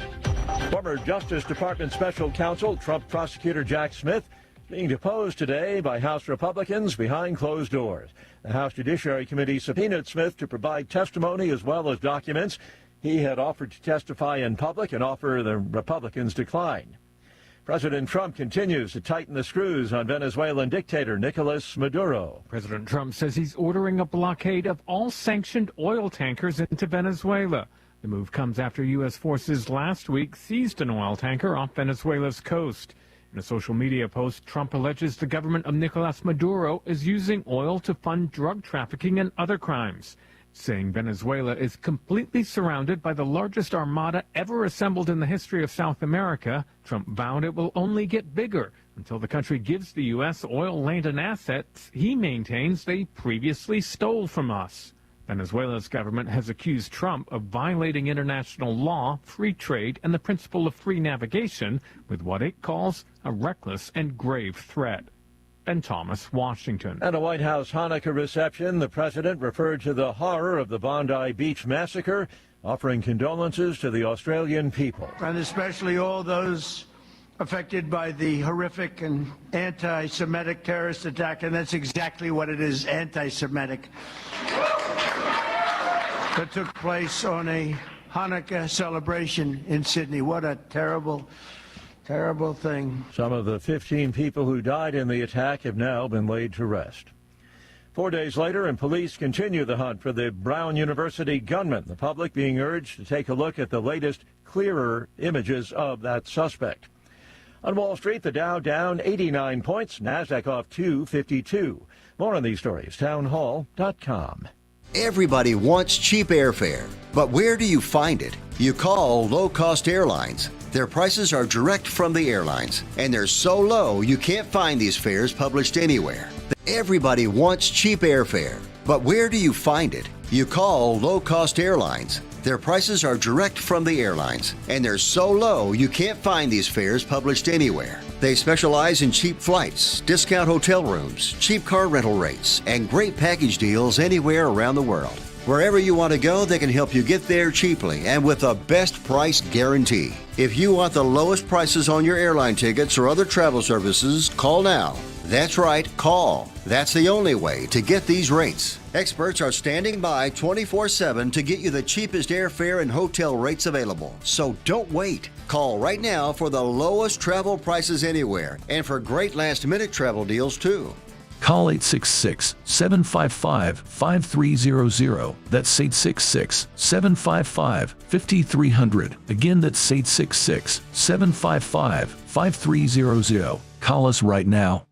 Former Justice Department Special Counsel Trump prosecutor Jack Smith being deposed today by House Republicans behind closed doors. The House Judiciary Committee subpoenaed Smith to provide testimony as well as documents. He had offered to testify in public, an offer the Republicans declined. President Trump continues to tighten the screws on Venezuelan dictator Nicolas Maduro. President Trump says he's ordering a blockade of all sanctioned oil tankers into Venezuela. The move comes after U.S. forces last week seized an oil tanker off Venezuela's coast. In a social media post, Trump alleges the government of Nicolas Maduro is using oil to fund drug trafficking and other crimes. Saying Venezuela is completely surrounded by the largest armada ever assembled in the history of South America, Trump vowed it will only get bigger until the country gives the U.S. oil, land, and assets he maintains they previously stole from us. Venezuela's government has accused Trump of violating international law, free trade, and the principle of free navigation with what it calls a reckless and grave threat. Ben Thomas, Washington. At a White House Hanukkah reception, the president referred to the horror of the Bondi Beach massacre, offering condolences to the Australian people. And especially all those affected by the horrific and anti-Semitic terrorist attack, and that's exactly what it is, anti-Semitic, that took place on a Hanukkah celebration in Sydney. What a terrible thing. Some of the 15 people who died in the attack have now been laid to rest. 4 days later, and police continue the hunt for the Brown University gunman, the public being urged to take a look at the latest, clearer images of that suspect. On Wall Street, the Dow down 89 points, NASDAQ off 252. More on these stories, townhall.com. Everybody wants cheap airfare, but where do you find it? You call low-cost airlines. Their prices are direct from the airlines, and they're so low you can't find these fares published anywhere. Everybody wants cheap airfare, but where do you find it? You call low-cost airlines. Their prices are direct from the airlines, and they're so low you can't find these fares published anywhere. They specialize in cheap flights, discount hotel rooms, cheap car rental rates, and great package deals anywhere around the world. Wherever you want to go, they can help you get there cheaply and with a best price guarantee. If you want the lowest prices on your airline tickets or other travel services, call now. That's right, call. That's the only way to get these rates. Experts are standing by 24/7 to get you the cheapest airfare and hotel rates available. So don't wait. Call right now for the lowest travel prices anywhere and for great last-minute travel deals too. Call 866-755-5300. That's 866-755-5300. Again, that's 866-755-5300. Call us right now.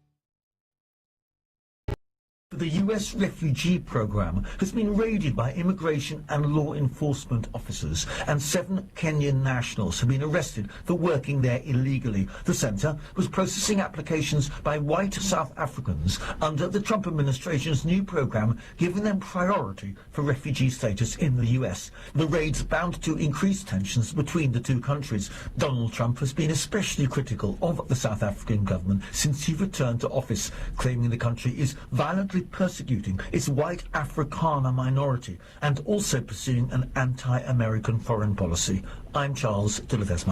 The U.S. refugee program has been raided by immigration and law enforcement officers, and 7 Kenyan nationals have been arrested for working there illegally. The centre was processing applications by white South Africans under the Trump administration's new program, giving them priority for refugee status in the U.S. The raid's bound to increase tensions between the two countries. Donald Trump has been especially critical of the South African government since he returned to office, claiming the country is violently persecuting its white Afrikaner minority and also pursuing an anti-American foreign policy. I'm Charles de Ledesma.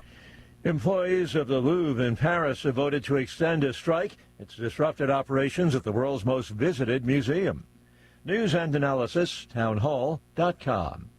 Employees of the Louvre in Paris have voted to extend a strike. It's disrupted operations at the world's most visited museum. News and analysis, townhall.com.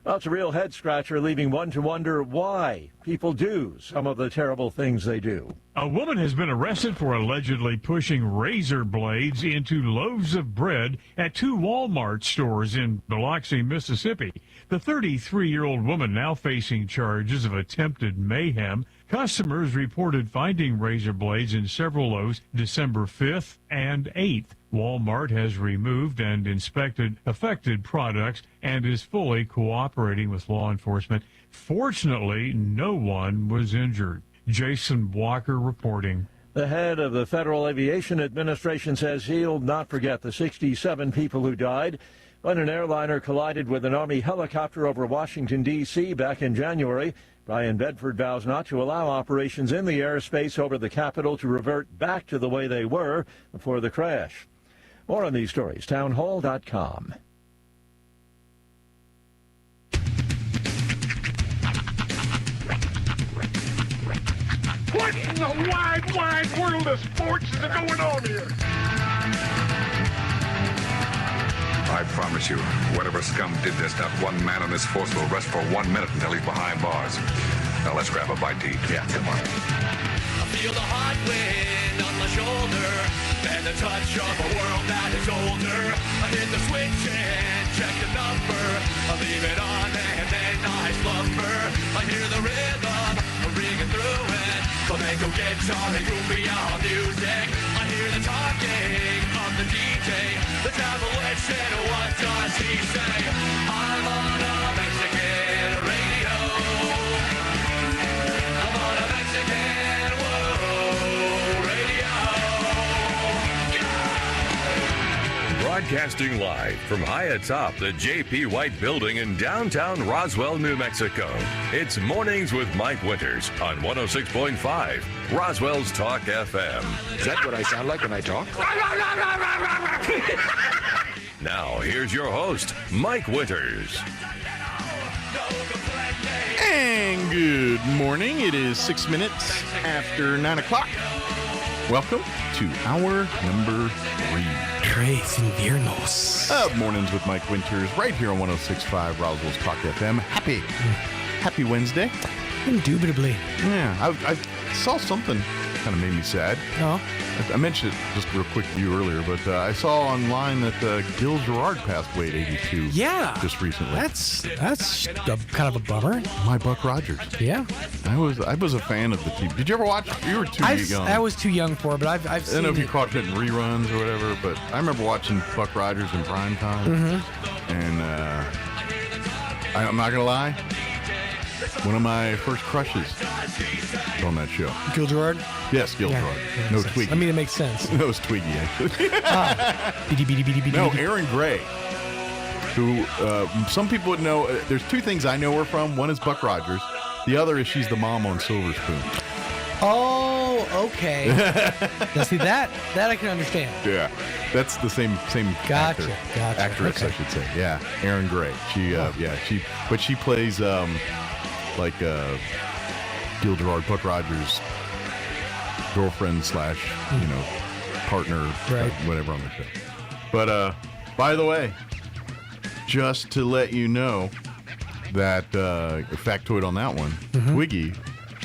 Well, it's a real head-scratcher, leaving one to wonder why people do some of the terrible things they do. A woman has been arrested for allegedly pushing razor blades into loaves of bread at 2 Walmart stores in Biloxi, Mississippi. The 33-year-old woman now facing charges of attempted mayhem. Customers reported finding razor blades in several loaves December 5th and 8th. Walmart has removed and inspected affected products and is fully cooperating with law enforcement. Fortunately, no one was injured. Jason Walker reporting. The head of the Federal Aviation Administration says he'll not forget the 67 people who died when an airliner collided with an Army helicopter over Washington, D.C. back in January. Brian Bedford vows not to allow operations in the airspace over the Capitol to revert back to the way they were before the crash. More on these stories, townhall.com. What in the wide, wide world of sports is going on here? I promise you, whatever scum did this, not one man on this force will rest for 1 minute until he's behind bars. Now let's grab a bite to eat. Yeah, come on. I feel the hot wind on my shoulder and the touch of a world that is older. I hit the switch and check the number. I leave it on and then I slumber. I hear the rhythm ringing through it. Flamenco guitar and cumbia music. I hear the talking of the DJ. The devil said, what does he say? I'm on a Mexican radio. I'm on a Mexican radio. Broadcasting live from high atop the J.P. White Building in downtown Roswell, New Mexico. It's Mornings with Mike Winters on 106.5 Roswell's Talk FM. Is that what I sound like when I talk? Now, here's your host, Mike Winters. And good morning. It is 6 minutes after 9 o'clock. Welcome to hour number 3. Tres Inviernos. Of Mornings with Mike Winters, right here on 106.5 Roswell's Talk FM. Happy Wednesday. Indubitably. Yeah, I saw something kind of made me sad. Oh. I mentioned it just real quick to you earlier, but I saw online that Gil Gerard passed away at 82. Yeah. Just recently. That's kind of a bummer. My Buck Rogers. Yeah. I was a fan of the team. Did you ever watch? You were too young. I was too young for it, but I've seen I don't know if you it. caught it in reruns or whatever, but I remember watching Buck Rogers in prime time. Mm-hmm. And I'm not going to lie, one of my first crushes on that show. Gil Gerard? Yes, Gil Gerard. No Twiggy. I mean, it makes sense. No, it's Twiggy, actually. Beady. No, Aaron Gray, who some people would know. There's two things I know her from. One is Buck Rogers. The other is she's the mom on Silver Spoon. Oh, okay. Now, see, that I can understand. Yeah, that's the same Gotcha. actress, Okay. I should say. Yeah, Aaron Gray. She plays like Gil Gerard, Buck Rogers' girlfriend / partner, Right. whatever on the show. But by the way, just to let you know that a factoid on that one, Twiggy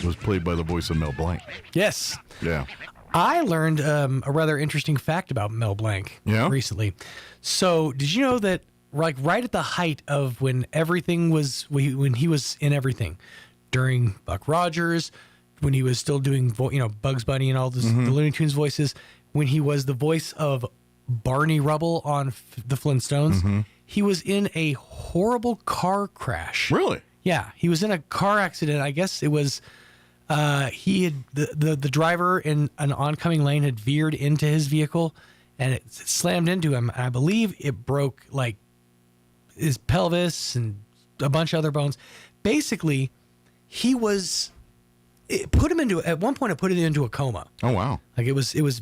was played by the voice of Mel Blanc. Yes. Yeah. I learned a rather interesting fact about Mel Blanc recently. So, did you know that right at the height of when everything was, when he was in everything, during Buck Rogers, when he was still doing, Bugs Bunny and all this, the Looney Tunes voices, when he was the voice of Barney Rubble on the Flintstones. Mm-hmm. He was in a horrible car crash. Really? Yeah, he was in a car accident. I guess it was he had the driver in an oncoming lane had veered into his vehicle, and it slammed into him. And I believe it broke like his pelvis and a bunch of other bones. Basically, it put him into a coma. Oh wow! Like it was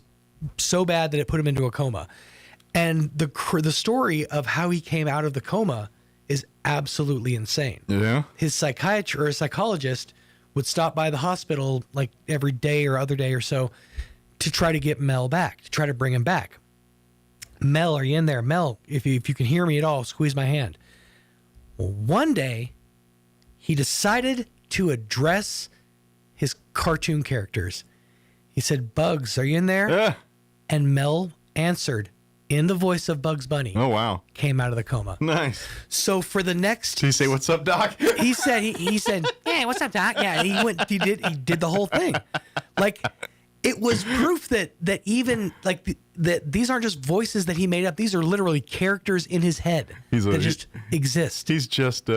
so bad that it put him into a coma. And the story of how he came out of the coma is absolutely insane. Yeah. His psychologist would stop by the hospital like every day or other day or so to try to get Mel back, to try to bring him back. Mel, are you in there? Mel, if you can hear me at all, squeeze my hand. Well, one day, he decided to address his cartoon characters. He said, "Bugs, are you in there?" Yeah. And Mel answered in the voice of Bugs Bunny. Oh, wow. Came out of the coma. Nice. So for the next... Did he say, "What's up, Doc?" He said, "Hey, what's up, Doc?" Yeah, he did the whole thing. Like, it was proof that even, like, that these aren't just voices that he made up. These are literally characters in his head that just exist. He's just...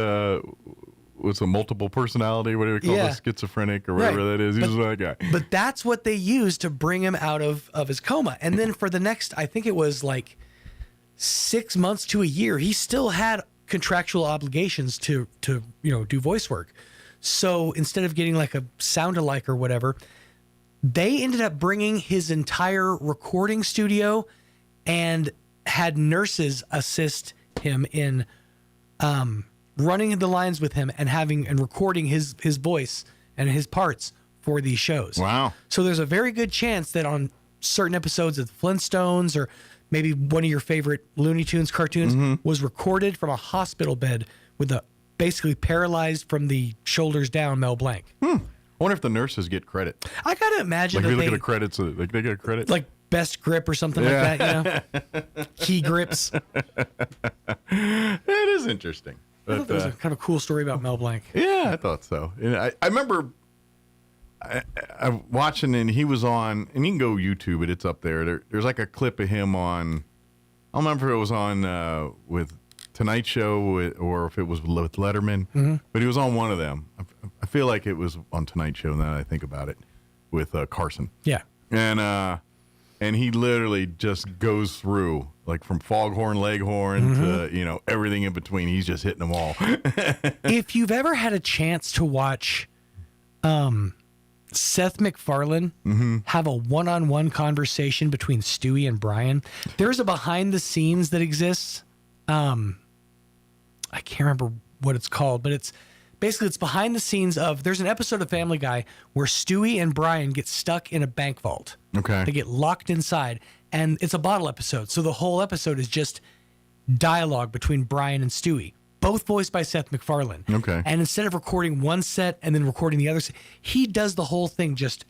what's a multiple personality? What do we call this? Schizophrenic or whatever that is. He's that guy. But that's what they used to bring him out of his coma. And then for the next, I think it was like 6 months to a year, he still had contractual obligations to do voice work. So instead of getting like a sound-alike or whatever, they ended up bringing his entire recording studio and had nurses assist him in running the lines with him and recording his voice and his parts for these shows. Wow. So there's a very good chance that on certain episodes of the Flintstones or maybe one of your favorite Looney Tunes cartoons was recorded from a hospital bed with a basically paralyzed from the shoulders down Mel Blanc. I wonder if the nurses get credit. I gotta imagine like that we look at the credits, like they get a credit. Like best grip or something like that, Key grips. It is interesting. I thought that was a kind of a cool story about Mel Blanc. Yeah, I thought so. And I remember I'm watching, and he was on, and you can go YouTube it. It's up there. There's like a clip of him on, I don't remember if it was on with Tonight Show or if it was with Letterman, but he was on one of them. I feel like it was on Tonight Show now that I think about it, with Carson. Yeah. And he literally just goes through, like from Foghorn Leghorn to, everything in between. He's just hitting them all. If you've ever had a chance to watch Seth MacFarlane have a one-on-one conversation between Stewie and Brian, there's a behind the scenes that exists. I can't remember what it's called, but it's behind the scenes of, there's an episode of Family Guy where Stewie and Brian get stuck in a bank vault. Okay. They get locked inside, and it's a bottle episode. So the whole episode is just dialogue between Brian and Stewie, both voiced by Seth MacFarlane. Okay. And instead of recording one set and then recording the other set, he does the whole thing just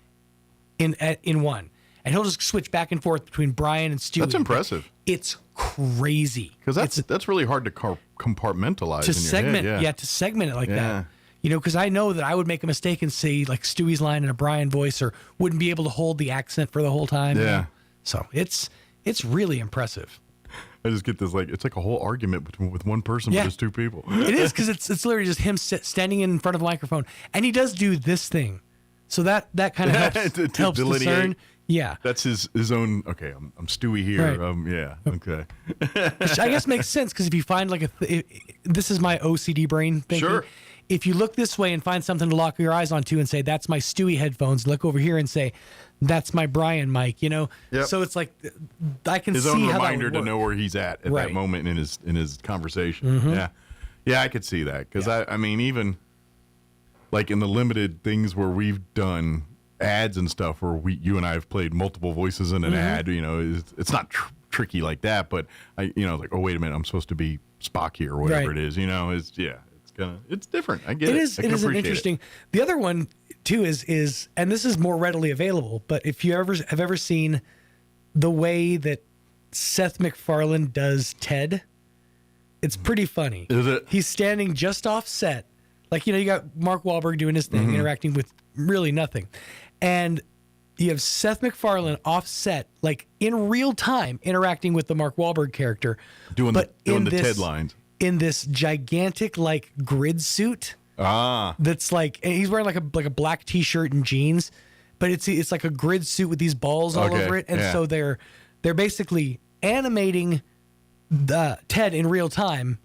in one. And he'll just switch back and forth between Brian and Stewie. That's impressive. It's crazy. Because that's really hard to compartmentalize to in your segment, head. to segment it like that. Because I know that I would make a mistake and say like Stewie's line in a Brian voice, or wouldn't be able to hold the accent for the whole time. Yeah. So it's really impressive. I just get this, like, it's like a whole argument with one person, but it's two people. It is, because it's literally just him standing in front of the microphone, and he does do this thing, so that kind of helps discern. Yeah, that's his own. Okay, I'm Stewie here. Right. Yeah. Okay. Which I guess makes sense, because if you find like this is my OCD brain thinking. Sure. If you look this way and find something to lock your eyes onto and say, "That's my Stewie headphones," look over here and say, "That's my Brian mic." Yep. So it's like I can his see own how reminder that would to know where he's at that moment in his conversation. Yeah, I could see that, because I mean, even like in the limited things where we've done ads and stuff, where you and I have played multiple voices in an ad. It's not tricky like that, but like, oh wait a minute, I'm supposed to be Spock here or whatever it is. It's different. I get it. It is an interesting. The other one too is, and this is more readily available, but if you have ever seen the way that Seth MacFarlane does Ted, it's pretty funny. Is it? He's standing just off set, like you got Mark Wahlberg doing his thing, interacting with really nothing, and Seth MacFarlane offset, like in real time, interacting with the Mark Wahlberg character, doing the this, Ted lines in this gigantic like grid suit. That's like, and he's wearing like a black T-shirt and jeans, but it's like a grid suit with these balls all over it, and so they're basically animating the Ted in real time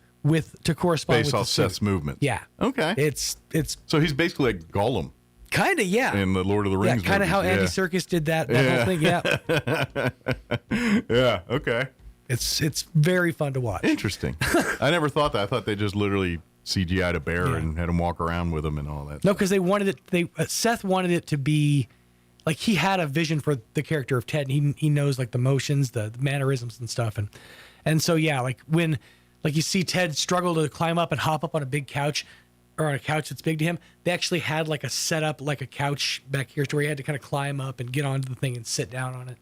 to correspond based with off Seth's movement. Yeah. Okay. It's so he's basically like Gollum. Kind of, yeah. In the Lord of the Rings. Yeah, kind of how Andy Serkis did that whole thing. Yeah. Yeah. Okay. It's very fun to watch. Interesting. I never thought that. I thought they just literally CGI'd a bear and had him walk around with him and all that. No, because they wanted it. Seth wanted it to be like he had a vision for the character of Ted. And he knows like the motions, the mannerisms and stuff, and so yeah, like when you see Ted struggle to climb up and hop up on a big couch. Or on a couch that's big to him, they actually had like a setup, like a couch back here, to where he had to kind of climb up and get onto the thing and sit down on it.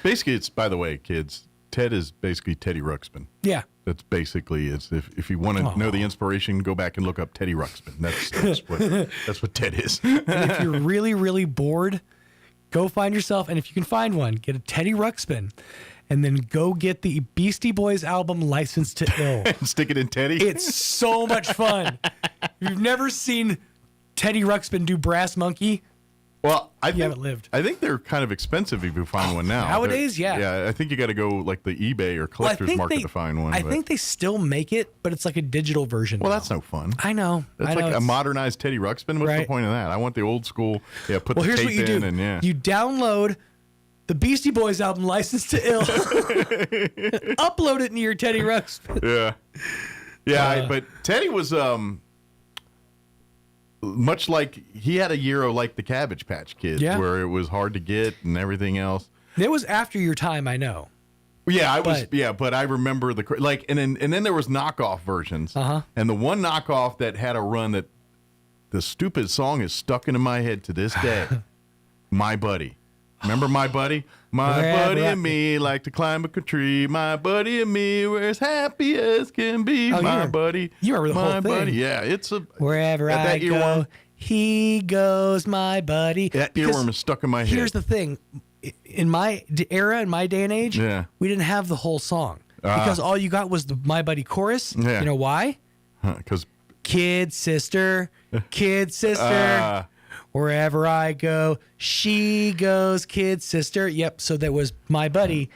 Basically, it's, by the way, kids, Ted is basically Teddy Ruxpin. Yeah. That's basically, if you want to know the inspiration, go back and look up Teddy Ruxpin. That's what Ted is. And if you're really, really bored, go find yourself, and if you can find one, get a Teddy Ruxpin. And then go get the Beastie Boys album License to Ill. And stick it in Teddy? It's so much fun. If you've never seen Teddy Ruxpin do Brass Monkey, you haven't lived. I think they're kind of expensive if you find one now. Nowadays, yeah. Yeah, I think you got to go like the eBay or collector's market to find one. I think they still make it, but it's like a digital version. Well, that's no fun. I know. That's like a modernized Teddy Ruxpin. What's the point of that? I want the old school, put the tape in and yeah. You download the Beastie Boys album License to Ill, upload it into your Teddy Ruxpin. Yeah, but Teddy was much like he had a year of like the Cabbage Patch Kids, where it was hard to get and everything else. It was after your time, I know. Yeah, but I remember and then there was knockoff versions, and the one knockoff that had a run that the stupid song is stuck into my head to this day. My Buddy. Remember My Buddy? My buddy and me like to climb a tree. My buddy and me, we're as happy as can be. My buddy. You remember the whole thing. Buddy. Yeah, it's a... Wherever I go, he goes, my buddy. That earworm is stuck in my head. Here's the thing. In my era, in my day and age, we didn't have the whole song. Because all you got was the My Buddy chorus. Yeah. You know why? Because... Kid, sister. Wherever I go, she goes, kid, sister. Yep. So that was My Buddy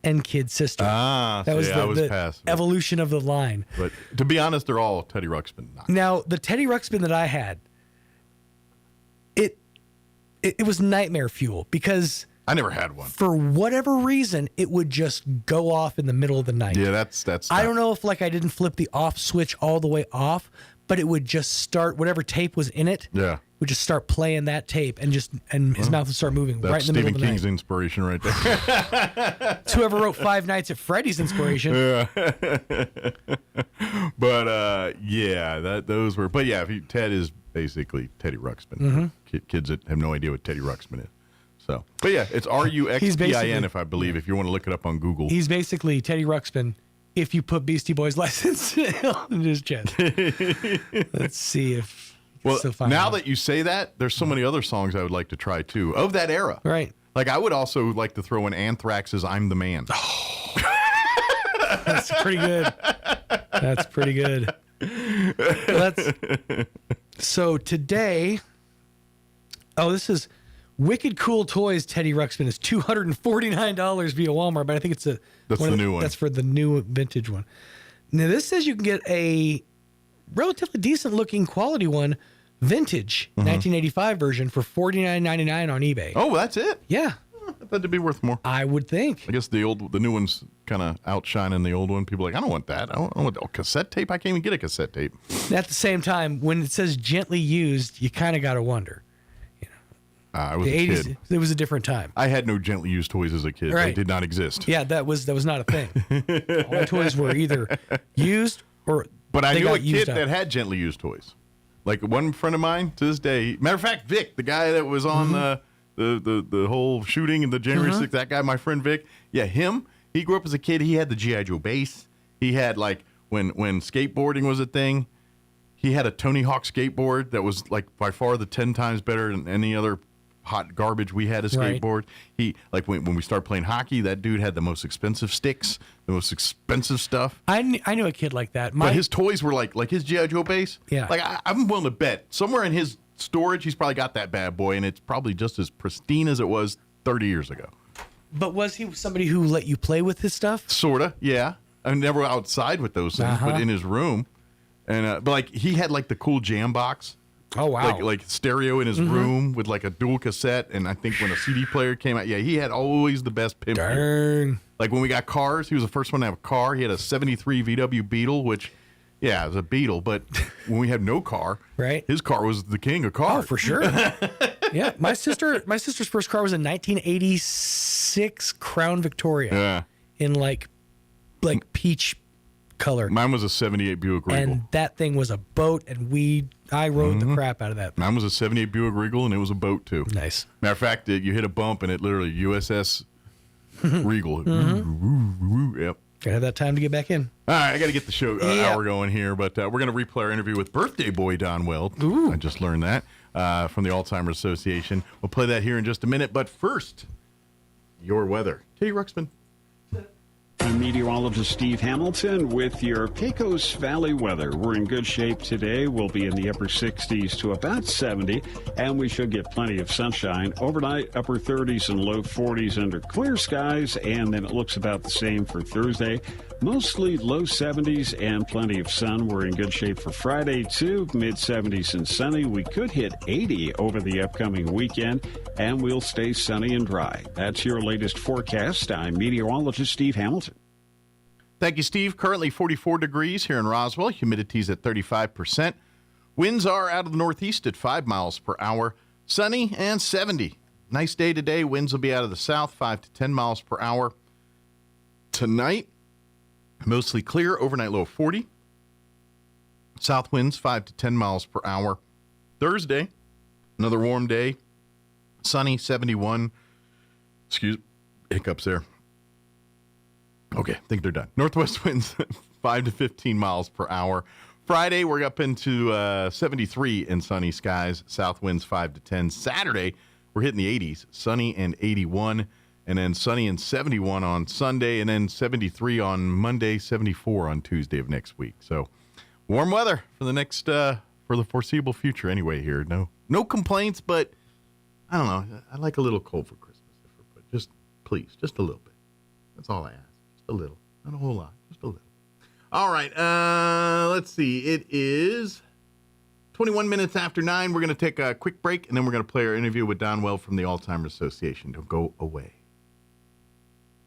and Kid Sister. That was the evolution of the line. But to be honest, they're all Teddy Ruxpin. Now, the Teddy Ruxpin that I had, it was nightmare fuel because I never had one. For whatever reason, it would just go off in the middle of the night. Yeah, that's. I don't know if I didn't flip the off switch all the way off, but it would just start whatever tape was in it. Yeah. Would just start playing that tape and his mouth would start moving right in the middle of the night. That's Stephen King's inspiration right there. It's whoever wrote Five Nights at Freddy's inspiration. Yeah. But those were. But yeah, Ted is basically Teddy Ruxpin. Kids that have no idea what Teddy Ruxpin is. So, but yeah, it's Ruxpin. If I believe, if you want to look it up on Google, he's basically Teddy Ruxpin. If you put Beastie Boys License in his chest. Let's see if. Well, now that you say that, there's so many other songs I would like to try too of that era. Right. Like I would also like to throw in Anthrax's "I'm the Man." That's pretty good. That's pretty good. So today, this is Wicked Cool Toys. Teddy Ruxpin is $249 via Walmart, but I think it's that's the new one. That's for the new vintage one. Now this says you can get a relatively decent looking quality one, vintage 1985 version for $49.99 on eBay. Oh, that's it? Yeah. I thought it'd be worth more. I would think. I guess the new one's kind of outshining the old one. People are like, I don't want that. I don't want cassette tape. I can't even get a cassette tape. At the same time, when it says gently used, you kind of got to wonder. I was the a 80s, kid. It was a different time. I had no gently used toys as a kid. Right. They did not exist. Yeah, that was not a thing. All my toys were either used or. But I knew a kid that had gently used toys. Like one friend of mine to this day. Matter of fact, Vic, the guy that was on the whole shooting in the January 6th, that guy, my friend Vic. Yeah, him. He grew up as a kid. He had the G.I. Joe base. He had when skateboarding was a thing. He had a Tony Hawk skateboard that was by far the 10 times better than any other hot garbage we had a skateboard. He like when we started playing hockey, that dude had the most expensive sticks, the most expensive stuff. I knew a kid like that. But his toys were like his G.I. Joe base. Yeah. Like I'm willing to bet somewhere in his storage, he's probably got that bad boy, and it's probably just as pristine as it was 30 years ago. But was he somebody who let you play with his stuff? Sorta, yeah. I'm never outside with those things, but in his room. And but like he had like the cool jam box. Oh wow! Like stereo in his room with like a dual cassette, and I think when a CD player came out, he had always the best pimp. Darn. Like when we got cars, he was the first one to have a car. He had a '73 VW Beetle, which, it was a Beetle. But when we had no car, his car was the king of cars. Oh, for sure. Yeah, my sister's first car was a 1986 Crown Victoria. Yeah, in like peach color. Mine was a '78 Buick Regal, and that thing was a boat, and I rode the crap out of that. Mine was a '78 Buick Regal, and it was a boat too. Nice. Matter of fact, you hit a bump, and it literally USS Regal. Yep. Gotta have that time to get back in. All right, I got to get the show hour going here, but we're going to replay our interview with birthday boy Don Weld. Ooh. I just learned that from the Alzheimer's Association. We'll play that here in just a minute, but first, your weather. Katie Ruxpin. I'm meteorologist Steve Hamilton with your Pecos Valley weather. We're in good shape today. We'll be in the upper 60s to about 70, and we should get plenty of sunshine. Overnight, upper 30s and low 40s under clear skies, and then it looks about the same for Thursday. Mostly low 70s and plenty of sun. We're in good shape for Friday, too. Mid-70s and sunny. We could hit 80 over the upcoming weekend, and we'll stay sunny and dry. That's your latest forecast. I'm meteorologist Steve Hamilton. Thank you, Steve. Currently 44 degrees here in Roswell. Humidity's at 35%. Winds are out of the northeast at 5 miles per hour. Sunny and 70. Nice day today. Winds will be out of the south, 5 to 10 miles per hour. Tonight, mostly clear. Overnight low 40. South winds 5 to 10 miles per hour. Thursday, another warm day. Sunny, 71. Hiccups there. Okay, I think they're done. Northwest winds 5 to 15 miles per hour. Friday, we're up into 73 in sunny skies. South winds 5 to 10. Saturday, we're hitting the 80s. Sunny and 81. And then sunny and 71 on Sunday. And then 73 on Monday, 74 on Tuesday of next week. So warm weather for the next, for the foreseeable future anyway here. No complaints, but I don't know. I like a little cold for Christmas. But just, please, just a little bit. That's all I ask. A little, not a whole lot, just a little. All right, let's see. It is 21 minutes after 9. We're going to take a quick break, and then we're going to play our interview with Don Weld from the Alzheimer's Association. Don't go away.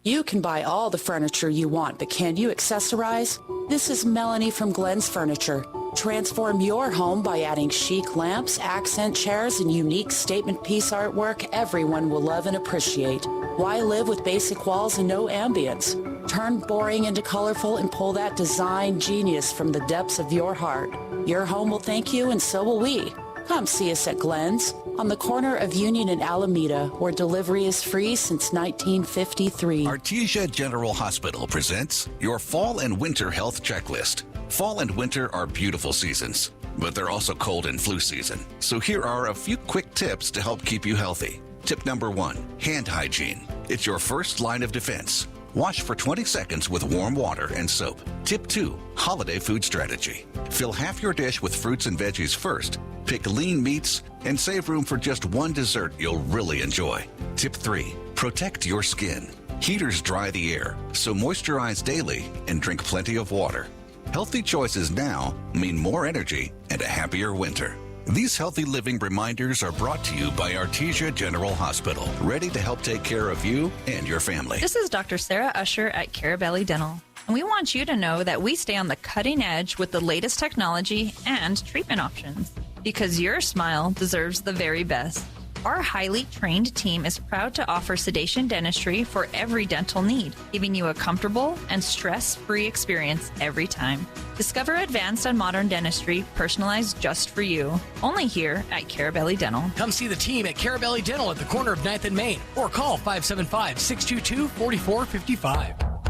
You can buy all the furniture you want, but can you accessorize? This is Melanie from Glenn's Furniture. Transform your home by adding chic lamps, accent chairs, and unique statement piece artwork everyone will love and appreciate. Why live with basic walls and no ambience? Turn boring into colorful and pull that design genius from the depths of your heart. Your home will thank you, and so will we. Come see us at Glenn's on the corner of Union and Alameda, where delivery is free since 1953. Artesia General Hospital presents your fall and winter health checklist. Fall and winter are beautiful seasons, but they're also cold and flu season. So here are a few quick tips to help keep you healthy. Tip number 1, hand hygiene. It's your first line of defense. Wash for 20 seconds with warm water and soap. Tip 2, holiday food strategy. Fill half your dish with fruits and veggies first. Pick lean meats and save room for just one dessert you'll really enjoy. Tip 3, protect your skin. Heaters dry the air, so moisturize daily and drink plenty of water. Healthy choices now mean more energy and a happier winter. These healthy living reminders are brought to you by Artesia General Hospital, ready to help take care of you and your family. This is Dr. Sarah Usher at Carabelli Dental, and we want you to know that we stay on the cutting edge with the latest technology and treatment options, because your smile deserves the very best. Our highly trained team is proud to offer sedation dentistry for every dental need, giving you a comfortable and stress-free experience every time. Discover advanced and modern dentistry personalized just for you, only here at Carabelli Dental. Come see the team at Carabelli Dental at the corner of 9th and Main, or call 575-622-4455.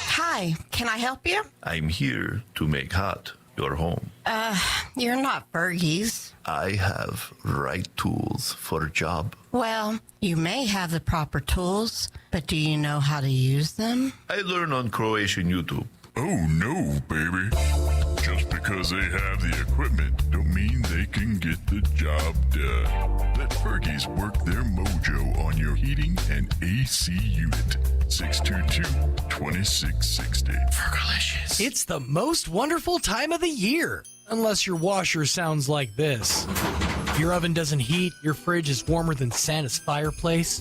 Hi, can I help you? I'm here to make hot your home. You're not Fergie's. I have right tools for a job? Well, you may have the proper tools, but do you know how to use them? I learn on Croatian YouTube. Oh no, baby. Just because they have the equipment don't mean they can get the job done. Let Fergies work their mojo on your heating and AC unit. 622-2660. Fergalicious. It's the most wonderful time of the year. Unless your washer sounds like this. If your oven doesn't heat, your fridge is warmer than Santa's fireplace.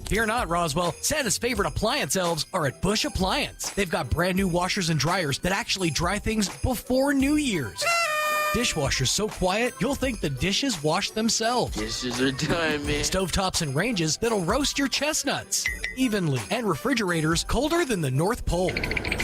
Fear not, Roswell. Santa's favorite appliance elves are at Bush Appliance. They've got brand new washers and dryers that actually dry things before New Year's. Dishwashers so quiet, you'll think the dishes wash themselves. Dishes are done, man. Stovetops and ranges that'll roast your chestnuts evenly. And refrigerators colder than the North Pole.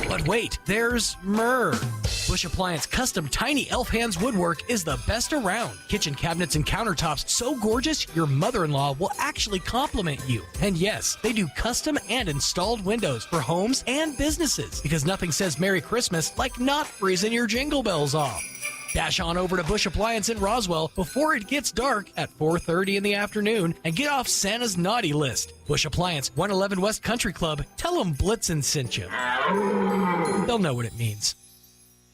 But wait, there's myrrh. Bush Appliance custom tiny elf hands woodwork is the best around. Kitchen cabinets and countertops so gorgeous your mother-in-law will actually compliment you. And yes, they do custom and installed windows for homes and businesses because nothing says Merry Christmas like not freezing your jingle bells off. Dash on over to Bush Appliance in Roswell before it gets dark at 4:30 in the afternoon and get off Santa's naughty list. Bush Appliance, 111 West Country Club. Tell them Blitzen sent you. They'll know what it means.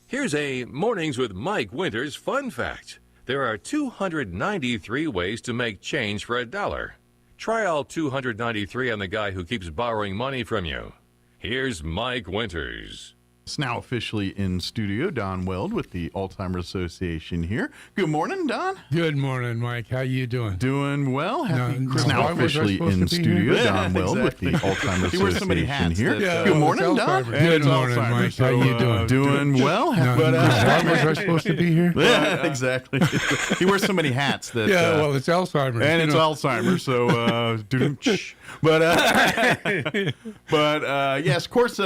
Here's a Mornings with Mike Winters fun fact. There are 293 ways to make change for $1. Try all 293 on the guy who keeps borrowing money from you. Here's Mike Winters. It's now officially in studio. Don Weld with the Alzheimer's Association here. Good morning, Don. Good morning, Mike. How you doing? Doing well. Happy Christmas. Now officially in studio. Don Weld with the Alzheimer's Association here. Good morning, Don. Good morning, Mike. How you doing? Doing well. Alzheimer's are supposed to be here? Yeah, exactly. He wears so many hats that. Yeah, well, it's Alzheimer's. And it's Alzheimer's, so but yes, of course.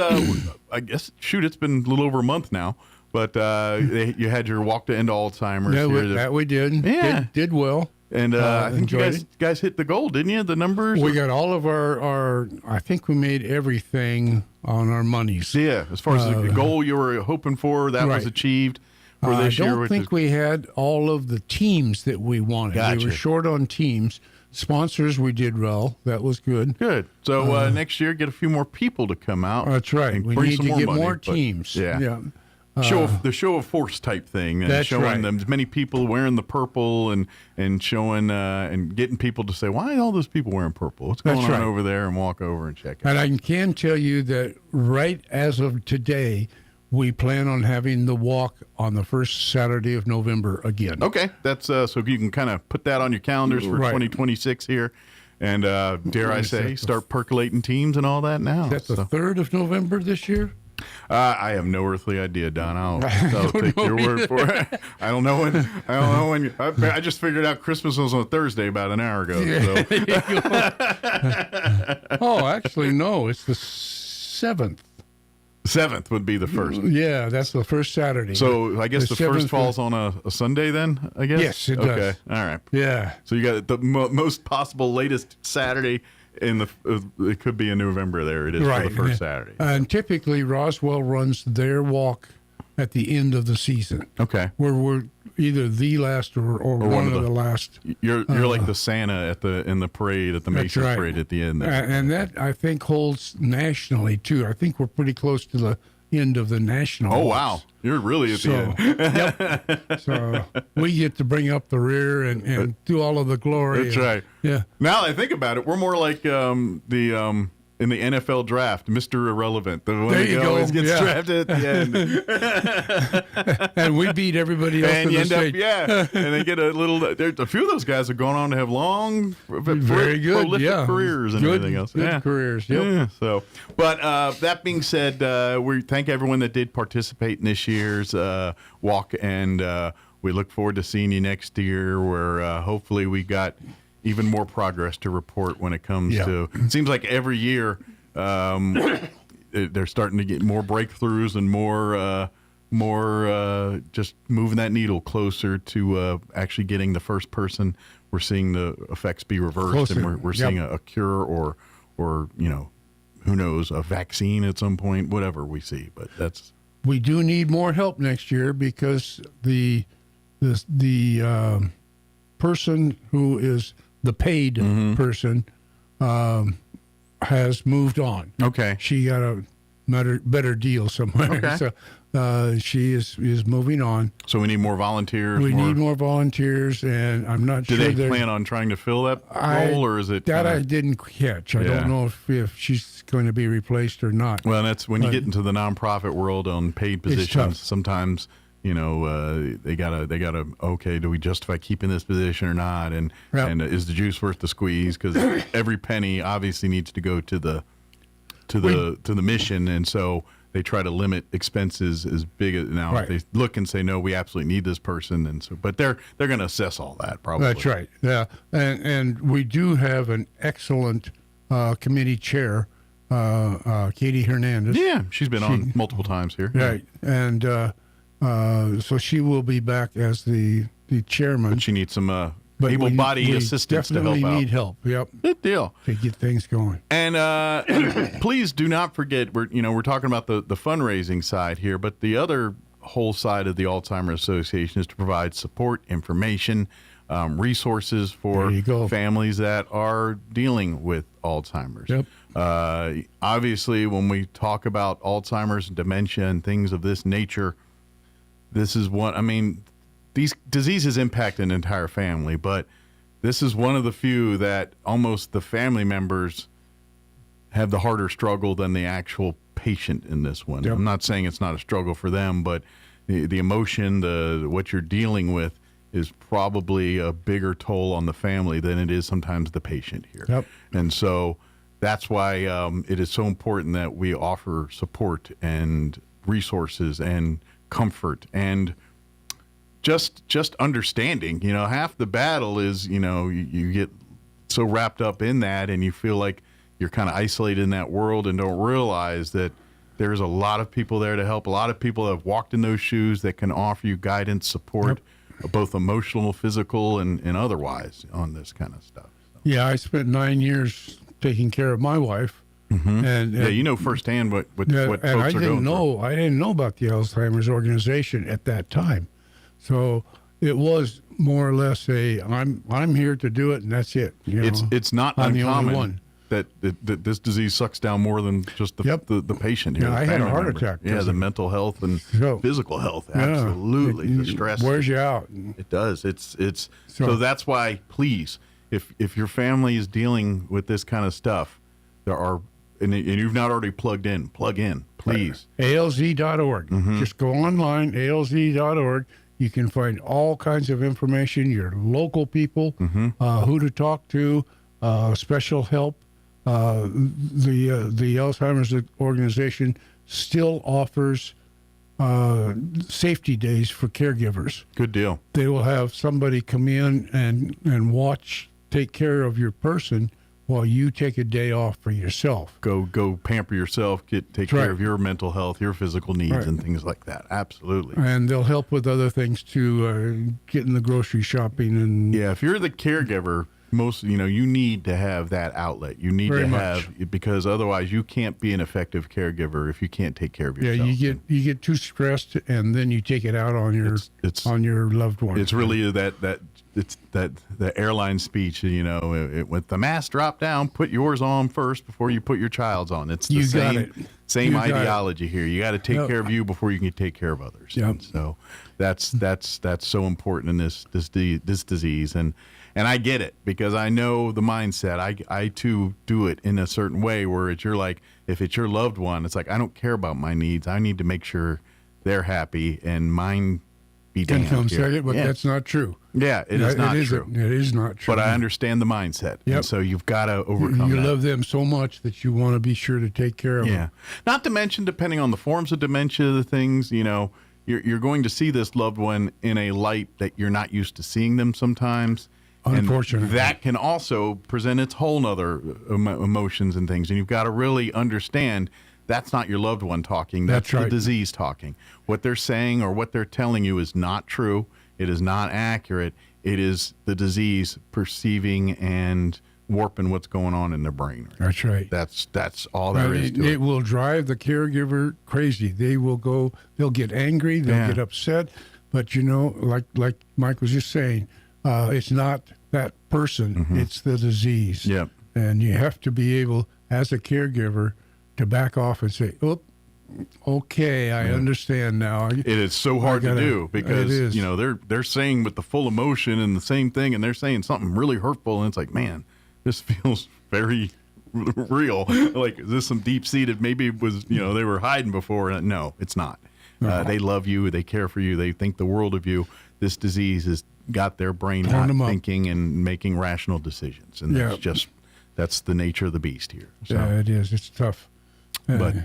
I guess it's been a little over a month now. But you had your walk to end Alzheimer's. Yeah, that we did. Yeah, did well. And I think you guys hit the goal, didn't you? The numbers. We got all of our. I think we made everything on our monies. Yeah, as far as the goal you were hoping for, that was achieved. For this year, I don't think we had all of the teams that we wanted. Gotcha. We were short on teams. Sponsors, we did well. That was good. Good. So next year, get a few more people to come out. That's right. We need to get more teams. Yeah. The show of force type thing. And showing them as many people wearing the purple and showing and getting people to say, why are all those people wearing purple? What's going on over there? And walk over and check it out. And I can tell you that right as of today, we plan on having the walk on the first Saturday of November again. Okay, that's so you can kind of put that on your calendars for 2026 here, and dare I say, start percolating teams and all that now. That's the 3rd of November this year. I have no earthly idea, Don. I'll take your word for it. I don't know when. I just figured out Christmas was on Thursday about an hour ago. Yeah, so. Oh, actually, no. It's the 7th. 7th would be the first. Yeah, that's the first Saturday. So I guess the first falls on a Sunday then, I guess? Yes, it does. Okay, all right. Yeah. So you got the most possible latest Saturday it could be in November there. It is for the first Saturday. And typically Roswell runs their walk at the end of the season. Okay. Where we're either the last or one of the last. You're like the Santa in the parade at the Macy's parade at the end there. And that I think holds nationally too. I think we're pretty close to the end of the national. Oh wow, you're really at the end. Yep. So we get to bring up the rear and do all of the glory. That's right. Yeah. Now that I think about it, we're more like in the NFL draft, Mr. Irrelevant. The one that always gets drafted at the end. And we beat everybody else and in you the end state. Up, and they get a little. There's a few of those guys have gone on to have long, very good, prolific careers and everything else. Good careers. Yep. Yeah. So, but that being said, we thank everyone that did participate in this year's walk, and we look forward to seeing you next year, where hopefully we got even more progress to report when it comes to. It seems like every year they're starting to get more breakthroughs and more just moving that needle closer to actually getting the first person. We're seeing the effects be reversed, and we're seeing a cure or who knows, a vaccine at some point, whatever we see. But we do need more help next year because the person who is the paid person has moved on. Okay. She got a better deal somewhere. Okay. So she is moving on. So we need more volunteers. We need more volunteers, and I'm not Do sure. they plan on trying to fill that role, or is it that kinda- I didn't catch? I Yeah. don't know if she's going to be replaced or not. Well, that's when you get into the nonprofit world on paid It's positions. tough. Sometimes they gotta. Okay, do we justify keeping this position or not? And Yep. and is the juice worth the squeeze? Because every penny obviously needs to go to the mission, and so they try to limit expenses as big as now. Right. If they look and say no, we absolutely need this person, and so but they're going to assess all that probably. That's right. Yeah, and we do have an excellent committee chair, Katie Hernandez. Yeah, she's been on multiple times here. Right, and so she will be back as the chairman. But she needs some But able-bodied we assistance to help out. definitely need help. Yep. Good deal. To get things going. And please do not forget, we're talking about the fundraising side here, but the other whole side of the Alzheimer's Association is to provide support, information, resources for families that are dealing with Alzheimer's. Yep. Obviously, when we talk about Alzheimer's and dementia and things of this nature, this is one. I mean, these diseases impact an entire family, but this is one of the few that almost the family members have the harder struggle than the actual patient in this one. Yep. I'm not saying it's not a struggle for them, but the emotion, what you're dealing with is probably a bigger toll on the family than it is sometimes the patient here. Yep. And so that's why it is so important that we offer support and resources and comfort and just understanding. Half the battle is, you get so wrapped up in that and you feel like you're kind of isolated in that world and don't realize that there's a lot of people there to help. A lot of people have walked in those shoes that can offer you guidance, support, both emotional, physical, and otherwise on this kind of stuff. Yeah, I spent 9 years taking care of my wife. And yeah, you know firsthand what folks are going through. I didn't know about the Alzheimer's organization at that time. So it was more or less I'm here to do it, and that's it. It's not I'm the only uncommon one. that this disease sucks down more than just the patient here. Yeah, the I had a family heart member. attack. Yeah, the mental health and physical health, absolutely. The stress wears you out. It does. It's so that's why, please, if your family is dealing with this kind of stuff, there are. And you've not already plugged in, plug in, please. ALZ.org. Just go online, ALZ.org. You can find all kinds of information, your local people, who to talk to, special help. The Alzheimer's organization still offers safety days for caregivers. Good deal. They will have somebody come in and take care of your person while you take a day off for yourself. Go pamper yourself, take care of your mental health, your physical needs, and things like that. Absolutely. And they'll help with other things too, getting the grocery shopping and. Yeah, if you're the caregiver, you need to have that outlet. You need to have because otherwise you can't be an effective caregiver if you can't take care of yourself. Yeah, you get too stressed and then you take it out on your loved one. It's really the airline speech, with the mask drop down, put yours on first before you put your child's on. It's the same ideology here. You got to take care of you before you can take care of others. Yep. So that's so important in this disease. And I get it because I know the mindset. I too do it in a certain way where you're like, if it's your loved one, it's like, I don't care about my needs. I need to make sure they're happy and mine be damned. But that's not true. Yeah, it is not true. It is not true. But I understand the mindset. Yep. And so you've got to overcome You that. love them so much that you want to be sure to take care of them. Yeah. Not to mention, depending on the forms of dementia, the things, you're going to see this loved one in a light that you're not used to seeing them sometimes. Unfortunately. And that can also present its whole nother emotions and things. And you've got to really understand that's not your loved one talking. That's the disease talking. What they're saying or what they're telling you is not true. It is not accurate. It is the disease perceiving and warping what's going on in their brain. That's right. That's all there is to it. It will drive the caregiver crazy. They'll get angry, they'll get upset. But, like Mike was just saying, It's not that person; it's the disease. Yep. And you have to be able, as a caregiver, to back off and say, "Oh, okay, I understand now." It is so hard to do because they're saying with the full emotion and the same thing, and they're saying something really hurtful, and it's like, man, this feels very real. Like, is this some deep seated? Maybe it was they were hiding before. No, it's not. They love you. They care for you. They think the world of you. This disease has got their brain not thinking and making rational decisions, and that's the nature of the beast here. So. Yeah, it is. It's tough. But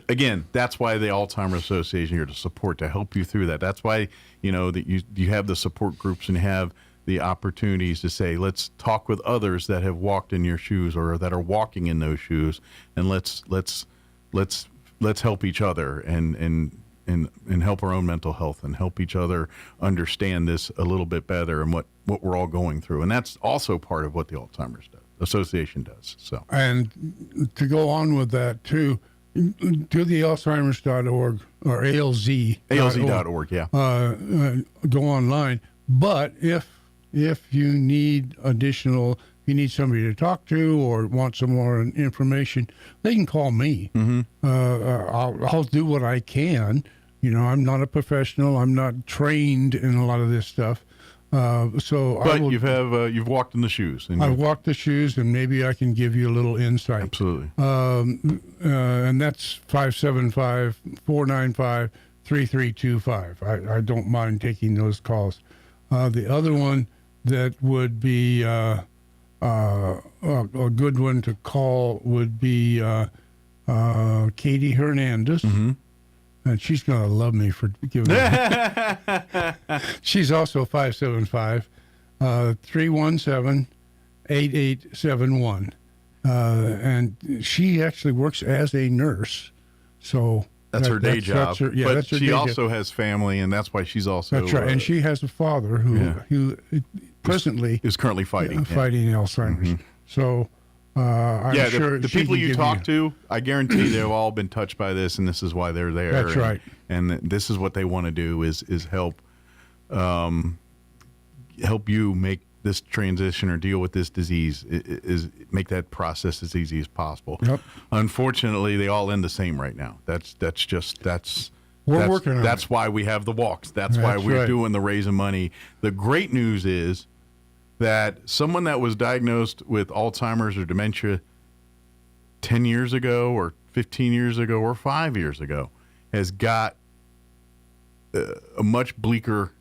again, that's why the Alzheimer's Association is here to support, to help you through that. That's why that you have the support groups and have the opportunities to say, let's talk with others that have walked in your shoes or that are walking in those shoes, and let's help each other and help our own mental health and help each other understand this a little bit better and what we're all going through. And that's also part of what the Alzheimer's Association does. So, and to go on with that too, to the Alzheimer's.org or ALZ.org. Go online. But if you need additional, you need somebody to talk to or want some more information, they can call me. I'll do what I can. I'm not a professional. I'm not trained in a lot of this stuff. You've walked in the shoes. I've walked the shoes, and maybe I can give you a little insight. Absolutely. And that's 575-495-3325. I don't mind taking those calls. The other one that would be a good one to call would be Katie Hernandez. And she's going to love me for giving me. She's also 575-317-8871. And she actually works as a nurse. So that's her day job. But she also job. Has family, and that's why she's also... That's right. And she has a father who presently... is currently fighting. Fighting Alzheimer's. So... I'm sure the people you talk to, I guarantee they've all been touched by this, and this is why they're there. That's right. And this is what they want to do is help you make this transition or deal with this disease, is make that process as easy as possible. Yep. Unfortunately, they all end the same right now. We're working on That's why we have the walks. That's why we're doing the raising money. The great news is that someone that was diagnosed with Alzheimer's or dementia 10 years ago or 15 years ago or 5 years ago has got a much bleaker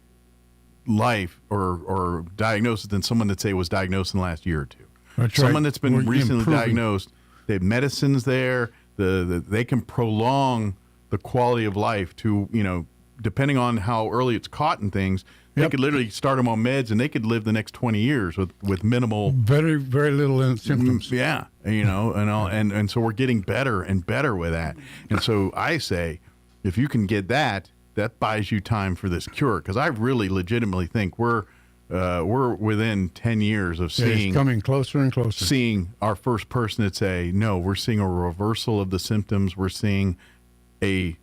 life or diagnosis than someone that, say, was diagnosed in the last year or two. That's someone right. that's been recently improving. diagnosed, they have medicines there, they can prolong the quality of life to, depending on how early it's caught and things. They could literally start them on meds, and they could live the next 20 years with minimal, very, very little symptoms. Yeah, and so we're getting better and better with that. And so I say, if you can get that buys you time for this cure, because I really legitimately think we're within 10 years of seeing it's coming closer and closer. Seeing our first person that say, no, we're seeing a reversal of the symptoms. We're seeing a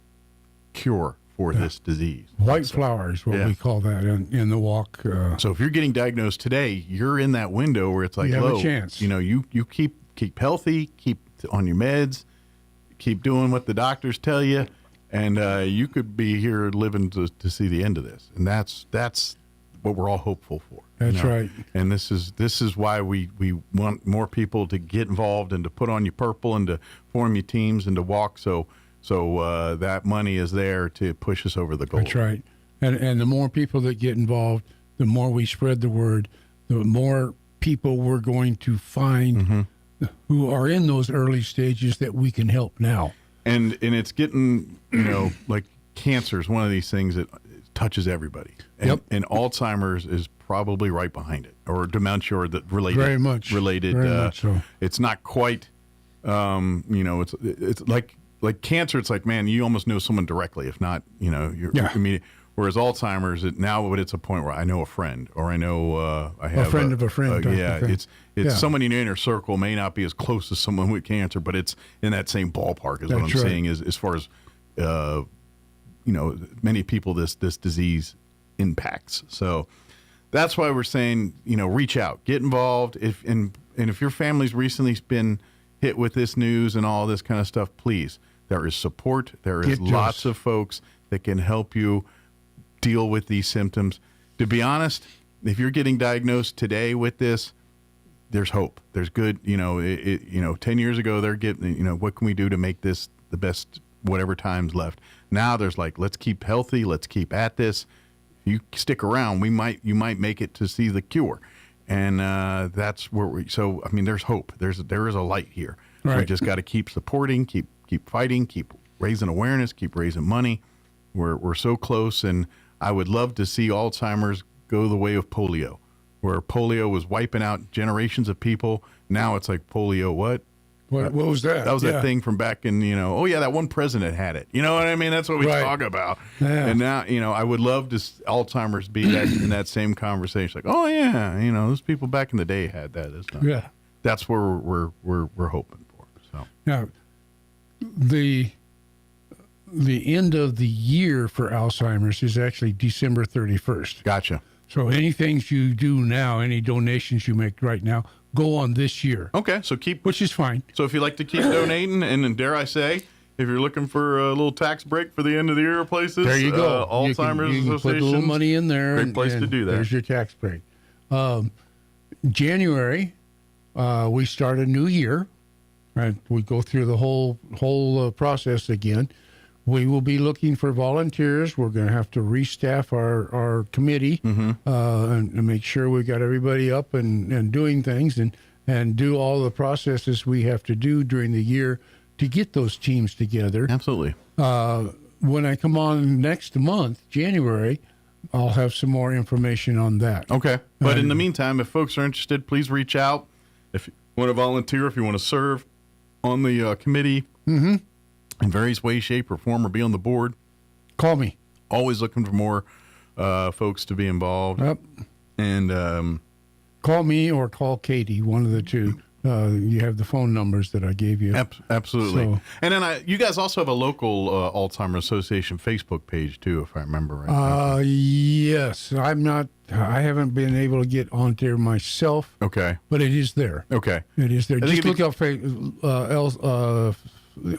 cure for this disease. White flowers, what we call that in the walk. So if you're getting diagnosed today, you're in that window where it's like, you have a chance. You keep healthy, keep on your meds, keep doing what the doctors tell you, and you could be here living to see the end of this. And that's what we're all hopeful for. That's right. And this is why we want more people to get involved and to put on your purple and to form your teams and to walk. So that money is there to push us over the goal. That's right. And the more people that get involved, the more we spread the word, the more people we're going to find who are in those early stages that we can help now. And it's getting, like cancer is one of these things that touches everybody. And, and Alzheimer's is probably right behind it, or dementia, or related. Very much. Related. Very much so. It's not quite, it's like cancer. It's like, man, you almost know someone directly, if not, you're immediate. Whereas Alzheimer's, it's a point where I know a friend, or I know I have a friend of a friend. It's someone in your inner circle may not be as close as someone with cancer, but it's in that same ballpark is what I'm saying. As far as many people this disease impacts. So that's why we're saying, reach out, get involved. And if your family's recently been hit with this news and all this kind of stuff, please, there is support. There is lots of folks that can help you deal with these symptoms. To be honest, if you're getting diagnosed today with this, there's hope. There's good, 10 years ago, they're getting, what can we do to make this the best, whatever time's left. Now there's let's keep healthy. Let's keep at this. You stick around, you might make it to see the cure. And that's where there's hope. There is a light here. Right. We just got to keep supporting, keep fighting, keep raising awareness, keep raising money. We're so close, and I would love to see Alzheimer's go the way of polio, where polio was wiping out generations of people. Now it's like polio, what? What was that? That was that thing from back in, that one president had it. You know what I mean? That's what we talk about. Yeah. And now, I would love to Alzheimer's be that in that same conversation. Like, oh yeah, those people back in the day had that. That's where we're hoping for. So now, the end of the year for Alzheimer's is actually December 31st. Gotcha. So any things you do now, any donations you make right now, go on this year. Okay, so which is fine. So if you like to keep donating, and dare I say, if you're looking for a little tax break for the end of the year places, there you go. Alzheimer's you can put a little money in there. Great place to do that. There's your tax break. January, we start a new year. Right, we go through the whole process again. We will be looking for volunteers. We're going to have to restaff our committee and make sure we got everybody up and doing things and do all the processes we have to do during the year to get those teams together. Absolutely. When I come on next month, January, I'll have some more information on that. Okay. But in the meantime, if folks are interested, please reach out. If you want to volunteer, if you want to serve on the committee, in various ways, shape, or form, or be on the board, call me. Always looking for more folks to be involved. Yep. And call me or call Katie, one of the two. You have the phone numbers that I gave you. Absolutely. So, and then you guys also have a local Alzheimer's Association Facebook page too, if I remember right. Yes, I haven't been able to get on there myself. Okay. But it is there. Okay. It is there. Just look up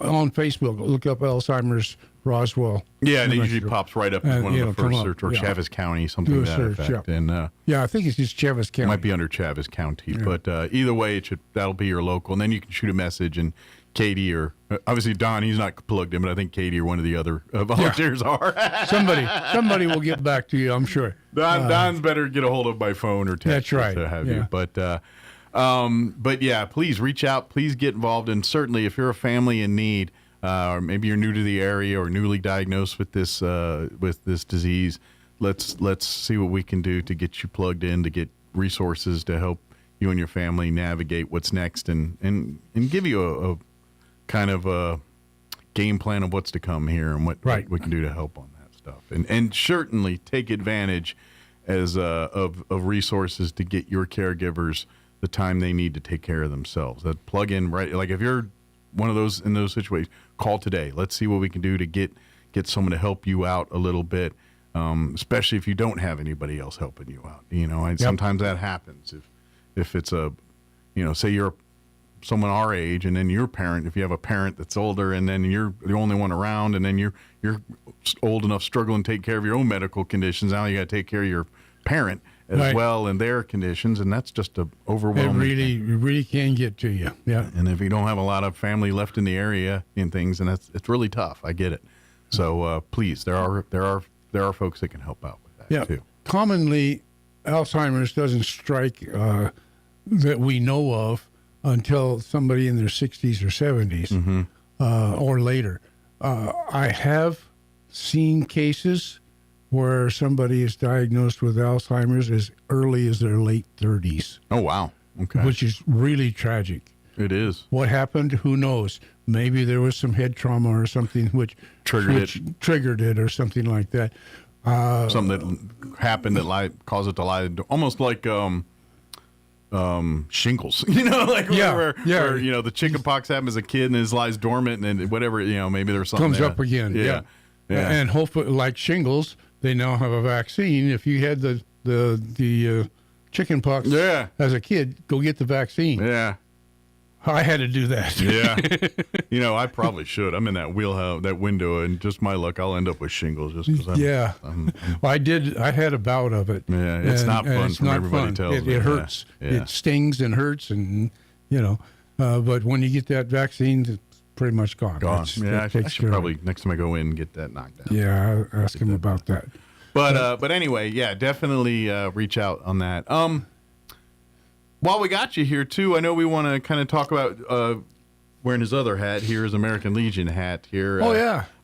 on Facebook. Look up Alzheimer's Roswell. Yeah, and it usually pops right up as one of the first search, or Chaves County, something to that effect. Yeah. And I think it's just Chaves County. It might be under Chaves County, but either way, that'll be your local, and then you can shoot a message, and Katie or obviously Don, he's not plugged in, but I think Katie or one of the other volunteers are. Somebody will get back to you, I'm sure. Don's better get a hold of by phone or text. That's right. To have you, but yeah, please reach out, please get involved, and certainly if you're a family in need. Or maybe you're new to the area or newly diagnosed with this disease. Let's see what we can do to get you plugged in, to get resources to help you and your family navigate what's next, and give you a kind of a game plan of what's to come here and what we can do to help on that stuff. And certainly take advantage of resources to get your caregivers the time they need to take care of themselves. That plug in like if you're one of those in those situations, call today. Let's see what we can do to get someone to help you out a little bit, especially if you don't have anybody else helping you out. Sometimes that happens. If it's say you're someone our age, and then your parent, if you have a parent that's older, and then you're the only one around, and then you're old enough struggling to take care of your own medical conditions. Now you got to take care of your parent as well and their conditions, and that's just a overwhelming. It really can get to you. Yeah. And if you don't have a lot of family left in the area and things, and it's really tough. I get it. So please, there are folks that can help out with that too. Commonly, Alzheimer's doesn't strike that we know of until somebody in their 60s or 70s or later. I have seen cases where somebody is diagnosed with Alzheimer's as early as their late 30s. Oh, wow. Okay. Which is really tragic. It is. What happened? Who knows? Maybe there was some head trauma or something which triggered it or something like that. Something that happened that caused it to lie, almost like shingles, where the chicken pox happened as a kid and it lies dormant and whatever, maybe there's something comes up again. Yeah. And hopefully, like shingles, they now have a vaccine. If you had the the chicken pox as a kid, go get the vaccine. Yeah. I had to do that. Yeah. You know, I probably should. I'm in that wheelhouse, that window, and just my luck, I'll end up with shingles just because I'm. Well, I had a bout of it. Yeah, it's not fun it's from not everybody fun. tells me. It hurts. Yeah. It stings and hurts, and, but when you get that vaccine, it's pretty much gone. Gone. Yeah, I takes should care of probably, next time I go in, get that knocked out. it. Yeah, I'll ask him about that. But anyway, yeah, definitely reach out on that. While we got you here, too, I know we want to kind of talk about wearing his other hat here, his American Legion hat here.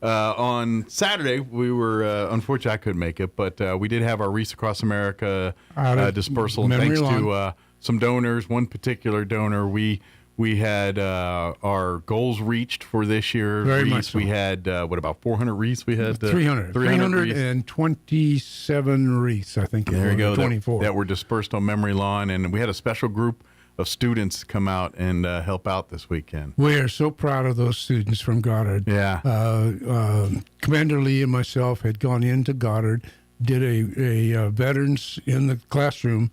On Saturday, we were, unfortunately, I couldn't make it, but we did have our Wreaths Across America dispersal. And thanks to some donors, one particular donor, we had our goals reached for this year. Very much so. We had, about 400 wreaths? We had 327 wreaths, I think. There you go. 24. That were dispersed on memory lawn, and we had a special group of students come out and help out this weekend. We are so proud of those students from Goddard. Yeah. Commander Lee and myself had gone into Goddard, did a veterans in the classroom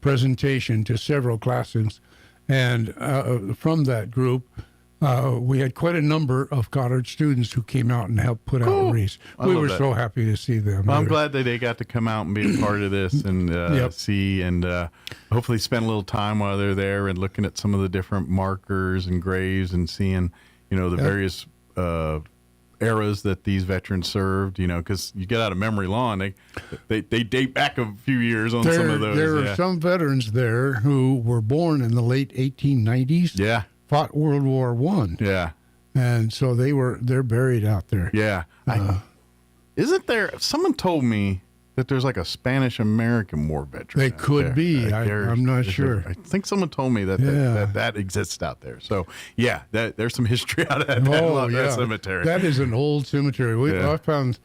presentation to several classrooms. And from that group, we had quite a number of Goddard students who came out and helped put out wreaths. We were so happy to see them. Well, I'm glad that they got to come out and be a part of this and see and hopefully spend a little time while they're there and looking at some of the different markers and graves and seeing, the various eras that these veterans served, because you get out of memory lawn, they date back a few years on some of those. There are some veterans there who were born in the late 1890s. Yeah. Fought World War I. Yeah. And so they're buried out there. Yeah. Isn't there, someone told me that there's like a Spanish-American War veteran. They could be. I'm not sure. I think someone told me that exists out there. So, yeah, there's some history out of that cemetery. That is an old cemetery. I found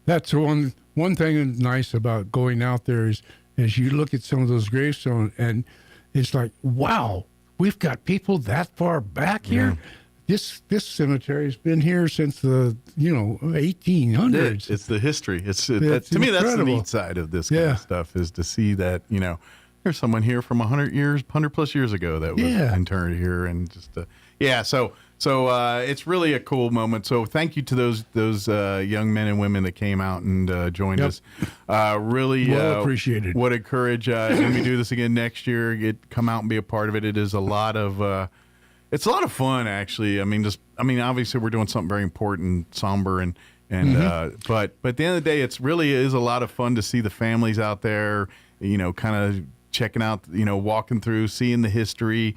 that's one thing nice about going out there is you look at some of those gravestones and it's like, wow, we've got people that far back here. This cemetery has been here since the 1800s. It's the history. To me, incredible. that's the neat side of this kind of stuff is to see that there's someone here from 100 plus years ago that was interred here, and just So it's really a cool moment. So thank you to those young men and women that came out and joined us. Really well appreciated. Would encourage when we do this again next year, come out and be a part of it. It is a lot of. It's a lot of fun, actually. Obviously, we're doing something very important, somber, but at the end of the day, it really is a lot of fun to see the families out there, kind of checking out, walking through, seeing the history,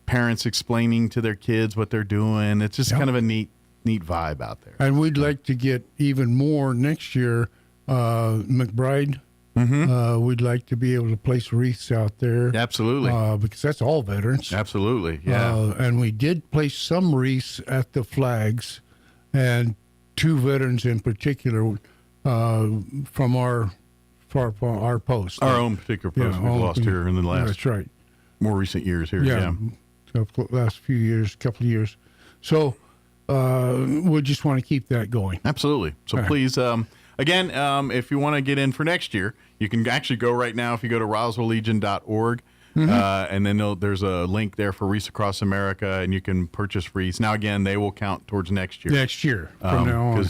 parents explaining to their kids what they're doing. It's just kind of a neat vibe out there. And we'd like to get even more next year. McBride. We'd like to be able to place wreaths out there. Absolutely. Because that's all veterans. Absolutely, yeah. And we did place some wreaths at the flags, and two veterans in particular from our post. Our own particular post we've lost here in the last more recent years here. Yeah. Last couple of years. So we just want to keep that going. Absolutely. So please... Again, if you want to get in for next year, you can actually go right now if you go to roswelllegion.org, and then there's a link there for Wreaths Across America, and you can purchase wreaths. Now, again, they will count towards next year. Next year, from now on.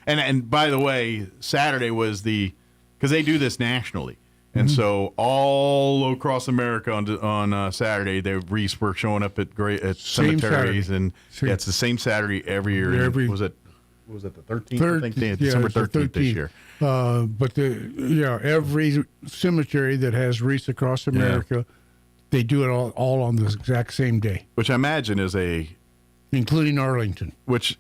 And by the way, Saturday was because they do this nationally. And so all across America on Saturday, the wreaths were showing up at cemeteries. And it's the same Saturday every year. Was it the 13th? I think December 13th this year. But every cemetery that has wreaths across America, they do it all on the exact same day. Which I imagine is including Arlington. Which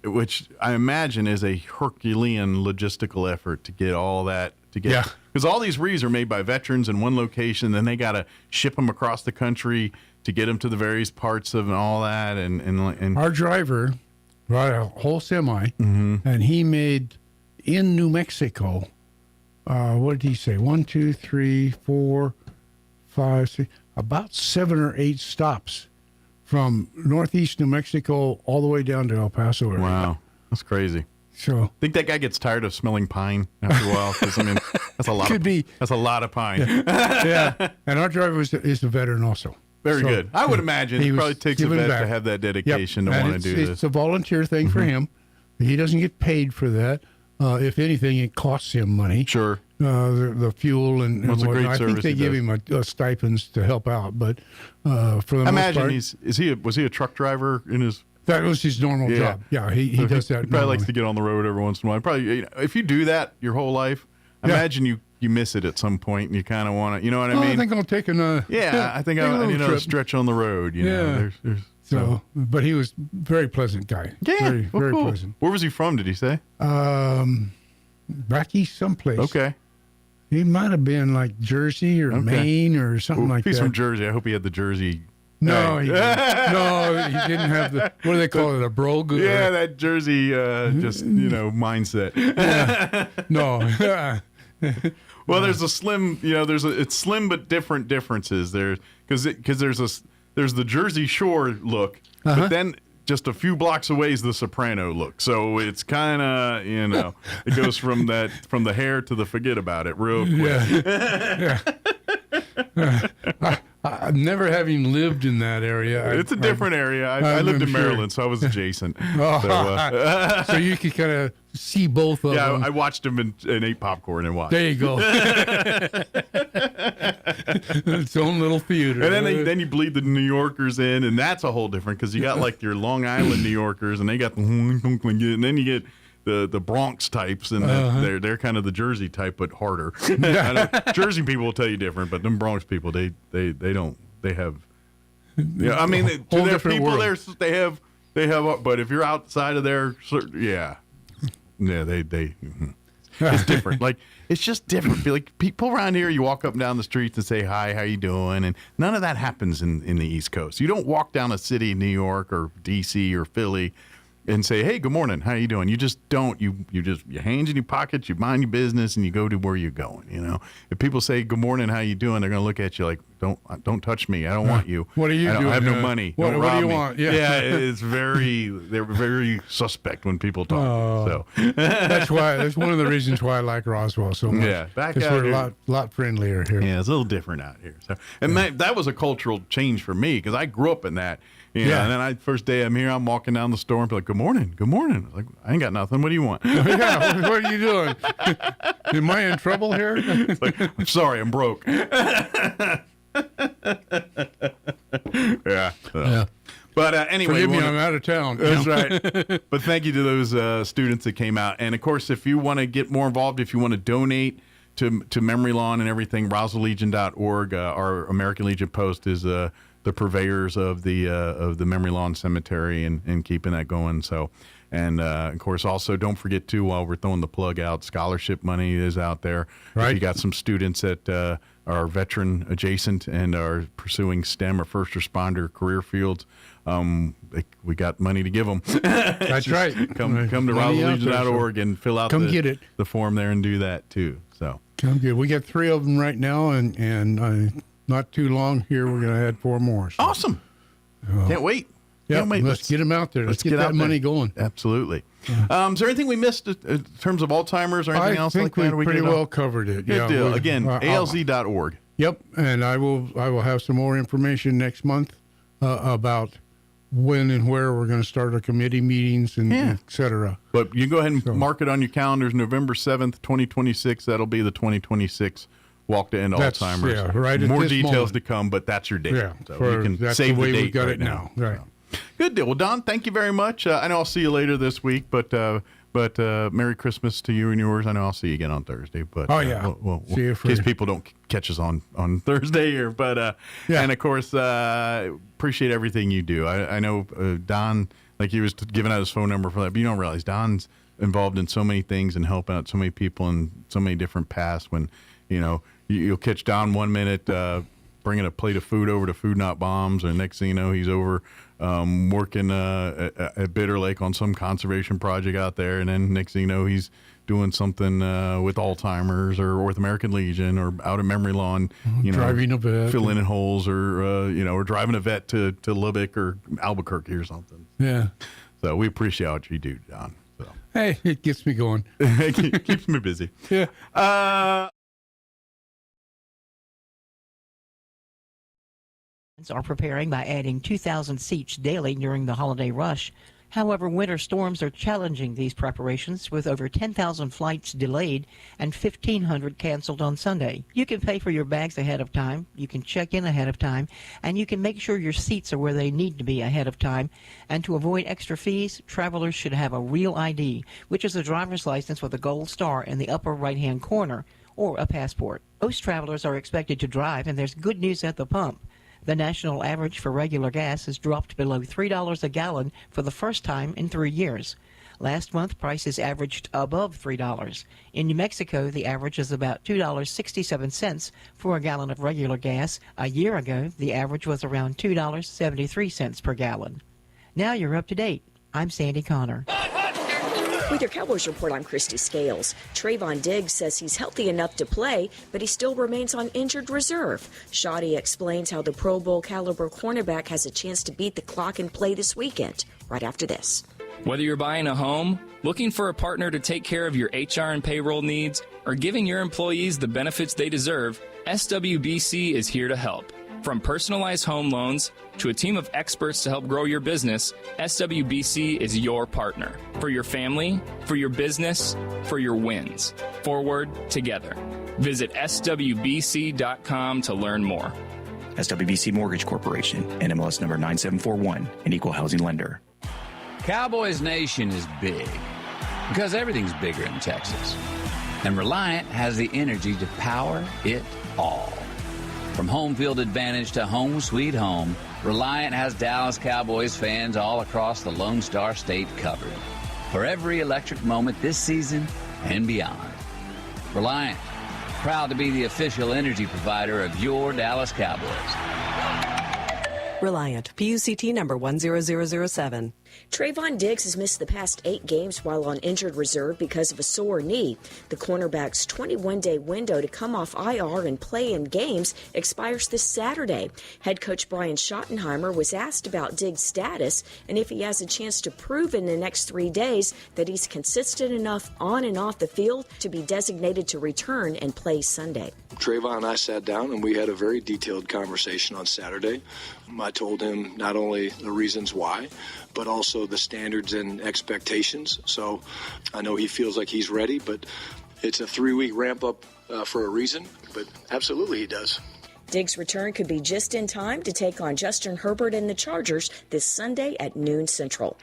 I imagine is a Herculean logistical effort to get all that together. Yeah. Because all these wreaths are made by veterans in one location, then they got to ship them across the country to get them to the various parts of and all that. And our driver... Right, a whole semi, and he made in New Mexico. What did he say? 1, 2, 3, 4, 5, 6, about 7 or 8 stops from northeast New Mexico all the way down to El Paso area. Wow, that's crazy. So think that guy gets tired of smelling pine after a while, because I mean that's a lot. Could be. That's a lot of pine. Yeah. And our driver is a veteran also. Very good. I would imagine it probably takes a giving vet back. to have that dedication to And want to do this. It's a volunteer thing for him. He doesn't get paid for that. If anything, it costs him money. Sure. The fuel and Well, it's a whatnot. great I think service they he give does. him stipends to help out, but for the I most imagine part, was he a truck driver in his? that was his normal job. Yeah, he So does that. He probably normally. likes to get on the road every once in a while. Probably, if you do that your whole life, I imagine you miss it at some point, and you kind of want to. You know what I mean? I think I'll take a I think I need a stretch on the road. You know, there's so, but he was a very pleasant guy. Yeah, very cool. pleasant. Where was he from? Did he say? Back east someplace. Okay. He might have been like Jersey or Maine or something like If he's that. from Jersey, I hope he had the Jersey. No, Hey. he didn't. No, he didn't have the. What do they call it? A brogue? Yeah, that Jersey, mindset. No. Well, there's a slim, it's slim but different differences there, because there's the Jersey Shore look, but then just a few blocks away is the Soprano look. So it's kind of, it goes from the hair to the forget about it real quick. I never having lived in that area. It's a different area. I lived in Maryland, so I was adjacent. So you could kind of see both of them. Yeah, I watched them and ate popcorn and watched. There you go. Its own little theater. And then you bleed the New Yorkers in, and that's a whole different, because you got like your Long Island New Yorkers, and they got and then you get the Bronx types, and they're kind of the Jersey type, but harder. I know Jersey people will tell you different, but them Bronx people, they don't. They have. Yeah, I mean, to Whole their different people, world. they have. But if you're outside of their, it's different. Like, it's just different. Like, people around here, you walk up and down the streets and say, hi, how you doing? And none of that happens in the East Coast. You don't walk down a city, New York or D.C. or Philly, and say, hey, good morning, how you doing? You just don't. You just, your hands in your pockets, you mind your business, and you go to where you're going, If people say, good morning, how you doing? They're going to look at you like, don't touch me. I don't want you. What are you doing? I have no money. What Don't do rob you me. want? Yeah. They're very suspect when people talk. So That's one of the reasons why I like Roswell so much. Yeah, back because out we're here. a lot friendlier here. Yeah, it's a little different out here. So, and that was a cultural change for me, because I grew up in that. Yeah. And then first day I'm here, I'm walking down the store and be like, good morning. I was like, I ain't got nothing. What do you want? Yeah, what are you doing? Am I in trouble here? It's like, I'm sorry, I'm broke. Yeah. But anyway, Forgive me, I'm out of town. That's right. But thank you to those students that came out. And of course, if you want to get more involved, if you want to donate to Memory Lawn and everything, RoswellLegion.org, our American Legion Post is the purveyors of the Memory Lawn Cemetery and keeping that going. So, and of course, also don't forget to, while we're throwing the plug out, scholarship money is out there. Right. If you got some students that are veteran adjacent and are pursuing STEM or first responder career fields, we got money to give them. That's right. Come to Money out there, RoswellLegion.org and fill out the form there and do that too. So come good. We got 3 of them right now, and not too long here, we're going to add 4 more. So. Awesome. Can't wait. Yeah, Can't wait. let's get them out there. Let's get that out money there. going. Absolutely. Is there anything we missed in terms of Alzheimer's or anything else like that? I think we pretty well covered it. Good deal. Again, ALZ.org. Yep, and I will have some more information next month about when and where we're going to start our committee meetings and et cetera. But you go ahead and mark it on your calendars, November 7th, 2026. That'll be the 2026 Walk to End Alzheimer's. Yeah, right. More at this details moment. to come, but that's your date. Yeah, so you can that's save the way date we got right it now. Right. Good deal. Well, Don, thank you very much. I know I'll see you later this week, but Merry Christmas to you and yours. I know I'll see you again on Thursday. But we'll see you in case people don't catch us on Thursday here. But and of course, appreciate everything you do. I know Don, like he was giving out his phone number for that, but you don't realize Don's involved in so many things and helping out so many people in so many different paths. When you'll catch Don 1 minute bringing a plate of food over to Food Not Bombs, and next thing you know, he's over working at Bitter Lake on some conservation project out there, and then next thing you know, he's doing something with Alzheimer's or North American Legion or out at Memory Lawn, driving a vet, filling in holes, or driving a vet to Lubbock or Albuquerque or something. Yeah. So we appreciate what you do, Don. Hey, it gets me going. It keeps me busy. Yeah. Are preparing by adding 2,000 seats daily during the holiday rush. However, winter storms are challenging these preparations, with over 10,000 flights delayed and 1,500 canceled on Sunday. You can pay for your bags ahead of time, you can check in ahead of time, and you can make sure your seats are where they need to be ahead of time. And to avoid extra fees, travelers should have a real ID, which is a driver's license with a gold star in the upper right-hand corner, or a passport. Most travelers are expected to drive, and there's good news at the pump. The national average for regular gas has dropped below $3 a gallon for the first time in 3 years. Last month, prices averaged above $3. In New Mexico, the average is about $2.67 for a gallon of regular gas. A year ago, the average was around $2.73 per gallon. Now you're up to date. I'm Sandy Connor. With your Cowboys Report, I'm Christy Scales. Trayvon Diggs says he's healthy enough to play, but he still remains on injured reserve. Shoddy explains how the Pro Bowl caliber cornerback has a chance to beat the clock and play this weekend, right after this. Whether you're buying a home, looking for a partner to take care of your HR and payroll needs, or giving your employees the benefits they deserve, SWBC is here to help. From personalized home loans to a team of experts to help grow your business, SWBC is your partner. For your family, for your business, for your wins. Forward together. Visit SWBC.com to learn more. SWBC Mortgage Corporation, NMLS number 9741, an equal housing lender. Cowboys Nation is big because everything's bigger in Texas. And Reliant has the energy to power it all. From home field advantage to home sweet home, Reliant has Dallas Cowboys fans all across the Lone Star State covered for every electric moment this season and beyond. Reliant, proud to be the official energy provider of your Dallas Cowboys. Reliant, PUCT number 10007. Trayvon Diggs has missed the past 8 games while on injured reserve because of a sore knee. The cornerback's 21-day window to come off IR and play in games expires this Saturday. Head coach Brian Schottenheimer was asked about Diggs' status and if he has a chance to prove in the next 3 days that he's consistent enough on and off the field to be designated to return and play Sunday. Trayvon and I sat down and we had a very detailed conversation on Saturday. I told him not only the reasons why, but also the standards and expectations. So I know he feels like he's ready, but it's a 3-week ramp up for a reason, but absolutely he does. Diggs' return could be just in time to take on Justin Herbert and the Chargers this Sunday at noon Central.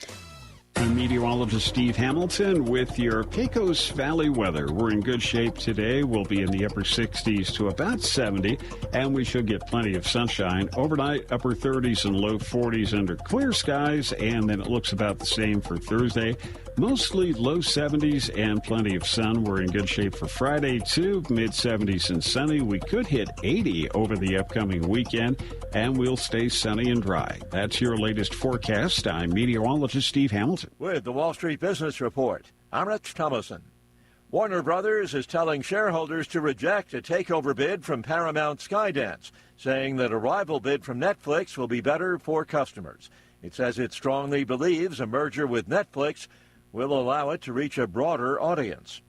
I'm meteorologist Steve Hamilton with your Pecos Valley weather. We're in good shape today. We'll be in the upper 60s to about 70, and we should get plenty of sunshine. Overnight, upper 30s and low 40s under clear skies, and then it looks about the same for Thursday. Mostly low 70s and plenty of sun. We're in good shape for Friday, too. Mid 70s and sunny. We could hit 80 over the upcoming weekend, and we'll stay sunny and dry. That's your latest forecast. I'm meteorologist Steve Hamilton. With the Wall Street Business Report, I'm Rich Thomason. Warner Brothers is telling shareholders to reject a takeover bid from Paramount Skydance, saying that a rival bid from Netflix will be better for customers. It says it strongly believes a merger with Netflix will allow it to reach a broader audience.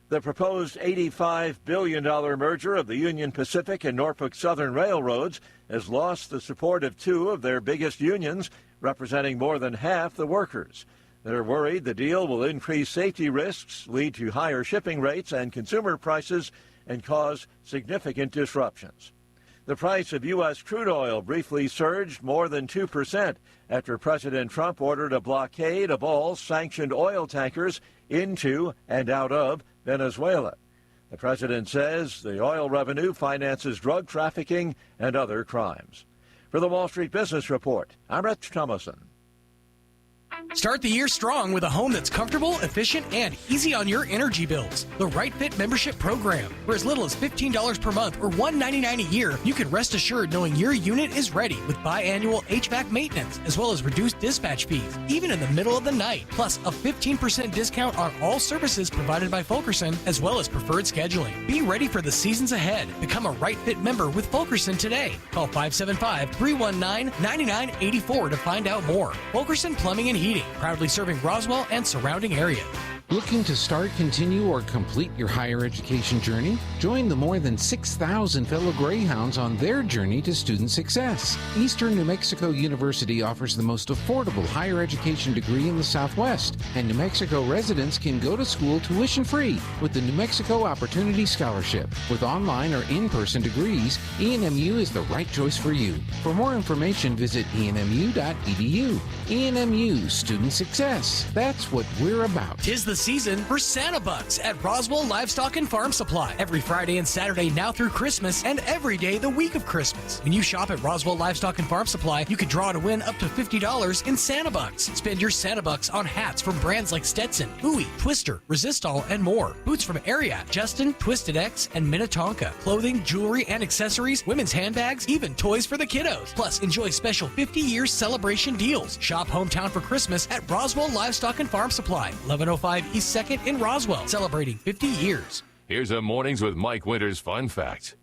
The proposed $85 billion merger of the Union Pacific and Norfolk Southern Railroads has lost the support of 2 of their biggest unions, representing more than half the workers. They're worried the deal will increase safety risks, lead to higher shipping rates and consumer prices, and cause significant disruptions. The price of U.S. crude oil briefly surged more than 2% after President Trump ordered a blockade of all sanctioned oil tankers into and out of Venezuela. The president says the oil revenue finances drug trafficking and other crimes. For the Wall Street Business Report, I'm Rich Thomason. Start the year strong with a home that's comfortable, efficient, and easy on your energy bills. The Right Fit membership program. For as little as $15 per month or $199 a year, you can rest assured knowing your unit is ready with biannual HVAC maintenance, as well as reduced dispatch fees, even in the middle of the night. Plus, a 15% discount on all services provided by Fulkerson, as well as preferred scheduling. Be ready for the seasons ahead. Become a Right Fit member with Fulkerson today. Call 575-319-9984 to find out more. Fulkerson Plumbing and Heating. Heating, proudly serving Roswell and surrounding area. Looking to start, continue, or complete your higher education journey? Join the more than 6,000 fellow Greyhounds on their journey to student success. Eastern New Mexico University offers the most affordable higher education degree in the Southwest, and New Mexico residents can go to school tuition-free with the New Mexico Opportunity Scholarship. With online or in-person degrees, ENMU is the right choice for you. For more information, visit enmu.edu. ENMU, student success. That's what we're about. 'Tis the season for Santa Bucks at Roswell Livestock and Farm Supply. Every Friday and Saturday now through Christmas, and every day the week of Christmas. When you shop at Roswell Livestock and Farm Supply, you could draw to win up to $50 in Santa Bucks. Spend your Santa Bucks on hats from brands like Stetson, Bowie, Twister, Resistol, and more. Boots from Ariat, Justin, Twisted X, and Minnetonka. Clothing, jewelry, and accessories, women's handbags, even toys for the kiddos. Plus, enjoy special 50-year celebration deals. Shop hometown for Christmas at Roswell Livestock and Farm Supply, 1105 East 2nd in Roswell, celebrating 50 years. Here's a Mornings with Mike Winters fun fact.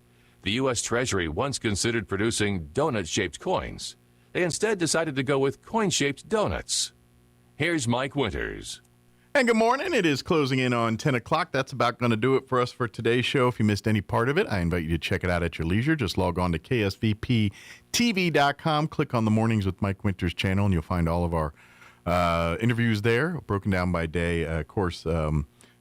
The U.S. Treasury once considered producing donut-shaped coins. They instead decided to go with coin-shaped donuts. Here's Mike Winters. And good morning. It is closing in on 10 o'clock. That's about going to do it for us for today's show. If you missed any part of it, I invite you to check it out at your leisure. Just log on to ksvptv.com. Click on the Mornings with Mike Winters channel, and you'll find all of our interviews there, broken down by day. Of course,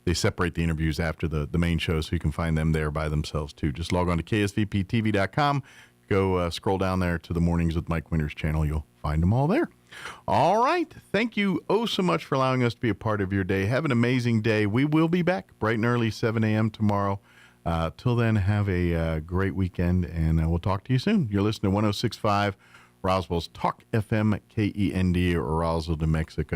they separate the interviews after the main show, so you can find them there by themselves, too. Just log on to ksvptv.com. Go scroll down there to the Mornings with Mike Winters channel. You'll find them all there. All right. Thank you so much for allowing us to be a part of your day. Have an amazing day. We will be back bright and early, 7 a.m. tomorrow. Till then, have a great weekend, and we'll talk to you soon. You're listening to 106.5 Roswell's Talk FM, KEND, or Roswell, New Mexico.